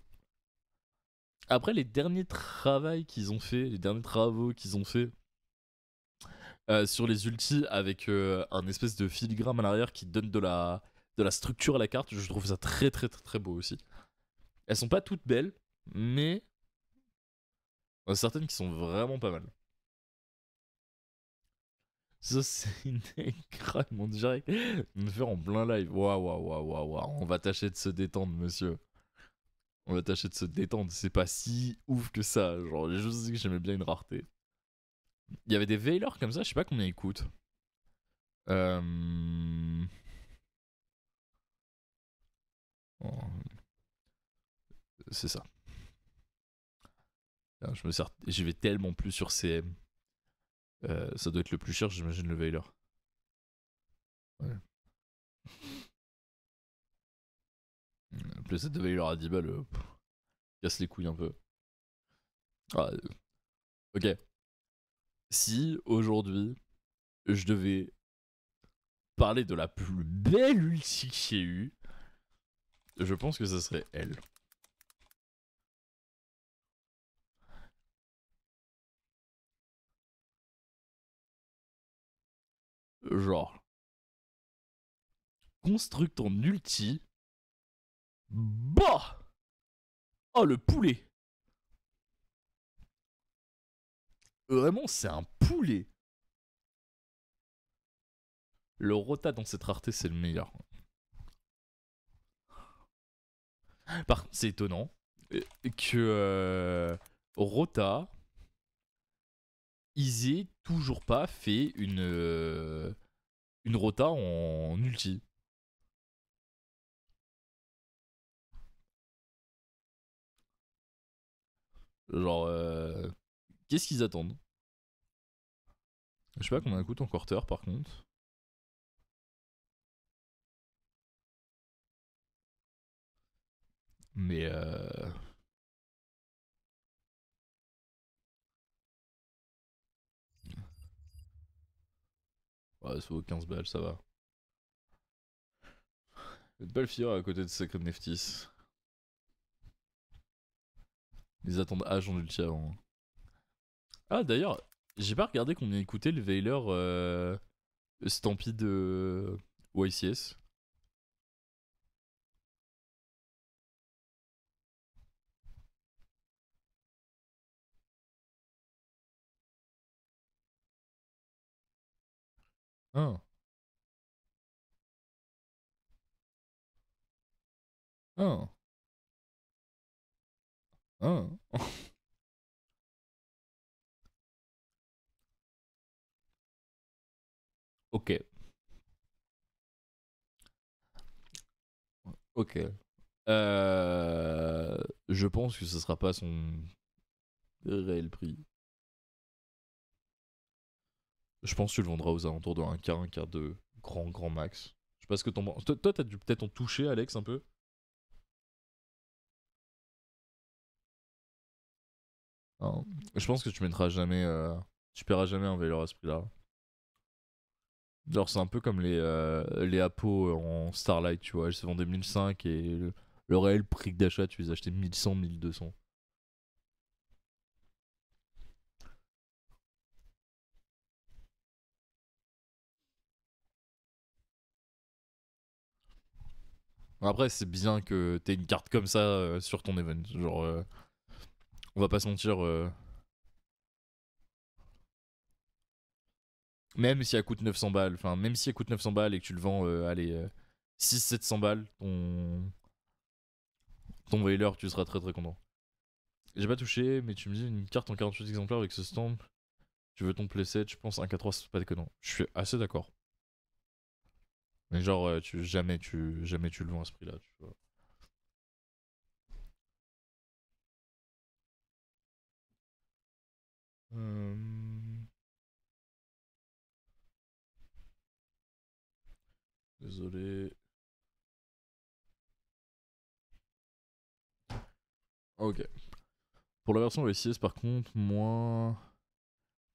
Après, les derniers travaux qu'ils ont fait, sur les ultis avec un espèce de filigrane à l'arrière qui donne de la structure à la carte, je trouve ça très très très très beau aussi. Elles sont pas toutes belles, mais il y en a certaines qui sont vraiment pas mal. Ça c'est une crâne, mon direct. Me faire en plein live. Waouh. On va tâcher de se détendre, monsieur. On va tâcher de se détendre. C'est pas si ouf que ça. Genre, je sais que j'aimais bien une rareté. Il y avait des Veilers comme ça, je sais pas combien ils coûtent. Oh. C'est ça. J'y vais tellement plus sur CM. Ça doit être le plus cher, j'imagine, le Veiler. Ouais. Le playset de Veiler à 10 balles, casse les couilles un peu. Ah, ok. Si aujourd'hui je devais parler de la plus belle ulti qu'il y ait eu, je pense que ça serait elle. Genre, construct en ulti. Bah! Oh, le poulet! Vraiment, c'est un poulet! Le Rota dans cette rareté, c'est le meilleur. Par contre, c'est étonnant que Rota, ils aient toujours pas fait une Rota en ulti. Genre, qu'est-ce qu'ils attendent? Je sais pas combien ça coûte en quarter par contre. Mais ouais, ça vaut 15 balles, ça va. Une belle fille à côté de Sacred Neftis. Ils attendent Age en ulti avant. Ah d'ailleurs, j'ai pas regardé combien il coûtait le Veiler Stampede YCS. Ah. Ah. Ah. Ok. Ok. Je pense que ce sera pas son réel prix. Je pense que tu le vendras aux alentours de 1K, 1K2, grand max. Je sais pas ce que t'en penses. Toi, t'as dû peut-être en toucher, Alex, un peu. Non. Je pense que tu mettras jamais. Tu paieras jamais un Veiler à ce prix-là. Genre, c'est un peu comme les Apo en Starlight, tu vois. Elles se vendaient 1005 et le réel prix d'achat, tu les achetais 1100, 1200. Après, c'est bien que t'aies une carte comme ça sur ton event. Genre, on va pas se mentir. Même si elle coûte 900 balles, enfin, même si elle coûte 900 balles et que tu le vends, allez, 600-700 balles, ton Wailer, tu seras très très content. J'ai pas touché, mais tu me dis une carte en 48 exemplaires avec ce stamp. Tu veux ton playset, je pense un 4-3, c'est pas déconnant. Je suis assez d'accord. Mais genre, jamais tu le vends à ce prix-là, tu vois. Désolé. Ok. Pour la version OSS, par contre, moins.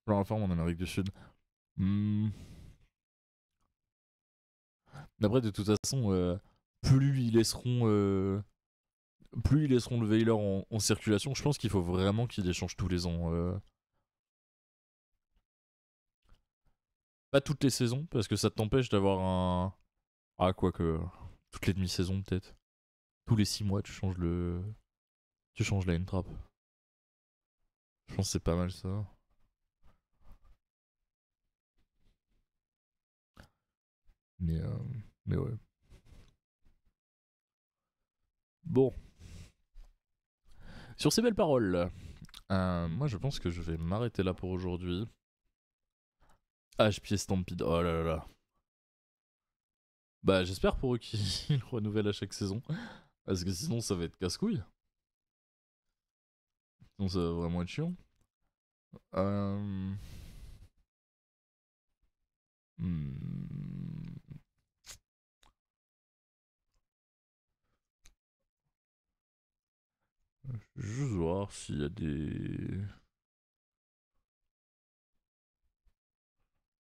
Genre la forme en Amérique du Sud. Après, de toute façon, plus ils laisseront le Veiler en circulation, je pense qu'il faut vraiment qu'ils les changent tous les ans. Pas toutes les saisons, parce que ça t'empêche d'avoir un. Ah, quoique. Toutes les demi-saisons, peut-être. Tous les 6 mois, tu changes la N-Trap. Je pense que c'est pas mal ça. Mais ouais. Bon. Sur ces belles paroles, moi je pense que je vais m'arrêter là pour aujourd'hui. HP Stampede, oh là là là. Bah j'espère pour eux qu'ils renouvellent à chaque saison. Parce que sinon ça va être casse-couille. Sinon ça va vraiment être chiant. Juste voir s'il y a des...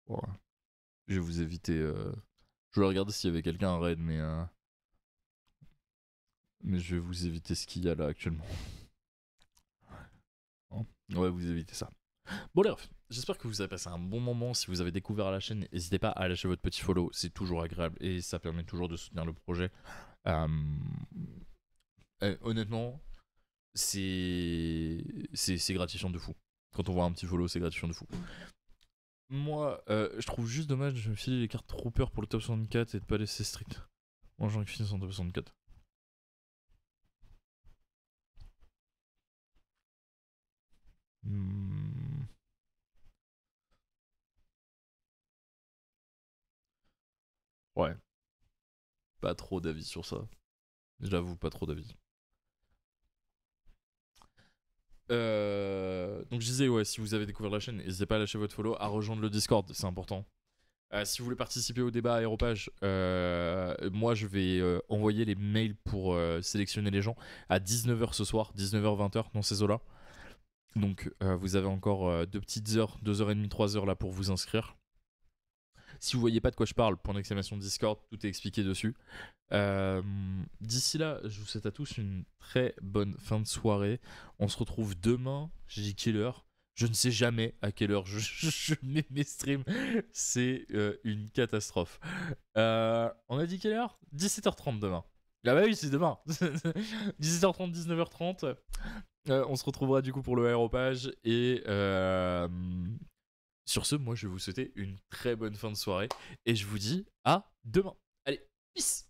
Ouais. Je vais vous éviter... Je vais regarder s'il y avait quelqu'un à raid, mais je vais vous éviter ce qu'il y a là actuellement. Ouais, vous évitez ça. Bon les refs, j'espère que vous avez passé un bon moment. Si vous avez découvert la chaîne, n'hésitez pas à lâcher votre petit follow, c'est toujours agréable et ça permet toujours de soutenir le projet. Honnêtement, c'est gratifiant de fou. Quand on voit un petit follow, c'est gratifiant de fou. Moi, je trouve juste dommage de me filer les cartes Trooper pour le top 64 et de pas laisser Strict. Moi, j'ai envie de finir son top 64. Ouais. Pas trop d'avis sur ça. J'avoue, pas trop d'avis. Donc je disais, ouais, si vous avez découvert la chaîne, n'hésitez pas à lâcher votre follow, à rejoindre le Discord, c'est important. Si vous voulez participer au débat Aéropage, moi je vais envoyer les mails pour sélectionner les gens à 19h ce soir, 19h-20h dans ces eaux-là. Donc vous avez encore 2 petites heures, 2h30, 3h là pour vous inscrire. Si vous voyez pas de quoi je parle, point d'exclamation Discord, tout est expliqué dessus. D'ici là, je vous souhaite à tous une très bonne fin de soirée. On se retrouve demain, j'ai dit quelle heure. Je ne sais jamais à quelle heure je mets mes streams. C'est une catastrophe. On a dit quelle heure? 17h30 demain. Ah bah oui, c'est demain. 17h30, 19h30. On se retrouvera du coup pour le aéropage. Et sur ce, moi je vais vous souhaiter une très bonne fin de soirée. Et je vous dis à demain. Allez, peace!